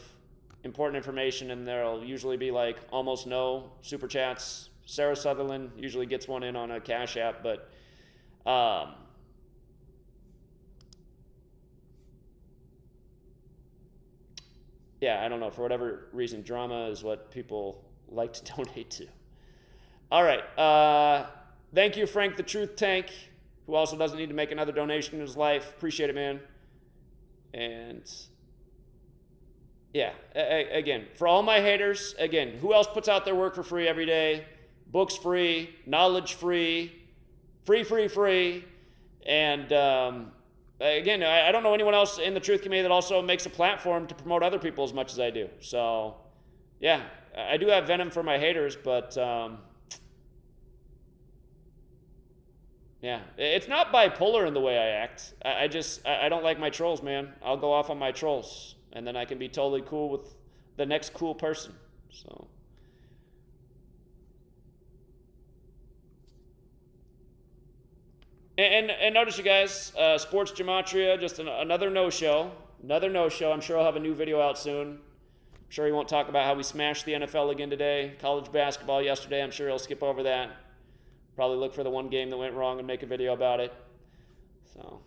important information, and there'll usually be like almost no super chats. Sarah Sutherland usually gets one in on a Cash App, but yeah, I don't know. For whatever reason, drama is what people like to donate to. All right. Thank you, Frank the Truth Tank, who also doesn't need to make another donation in his life. Appreciate it, man. And yeah, again, for all my haters, again, who else puts out their work for free every day? Books free, knowledge free, free. And again, I don't know anyone else in the truth community that also makes a platform to promote other people as much as I do. So yeah, I do have venom for my haters, but yeah, it's not bipolar in the way I act. I don't like my trolls, man. I'll go off on my trolls, and then I can be totally cool with the next cool person. So and notice, you guys, Sports Gematria, just another no-show. Another no-show. I'm sure I'll have a new video out soon. I'm sure he won't talk about how we smashed the NFL again today. College basketball yesterday. I'm sure he'll skip over that. Probably look for the one game that went wrong and make a video about it. So,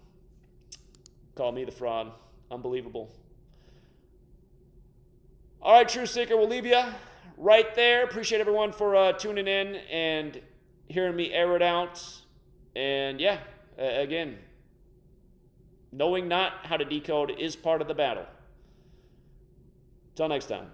call me the fraud. Unbelievable. All right, Truth Seeker, we'll leave you right there. Appreciate everyone for tuning in and hearing me air it out. And yeah, again, knowing not how to decode is part of the battle. Till next time.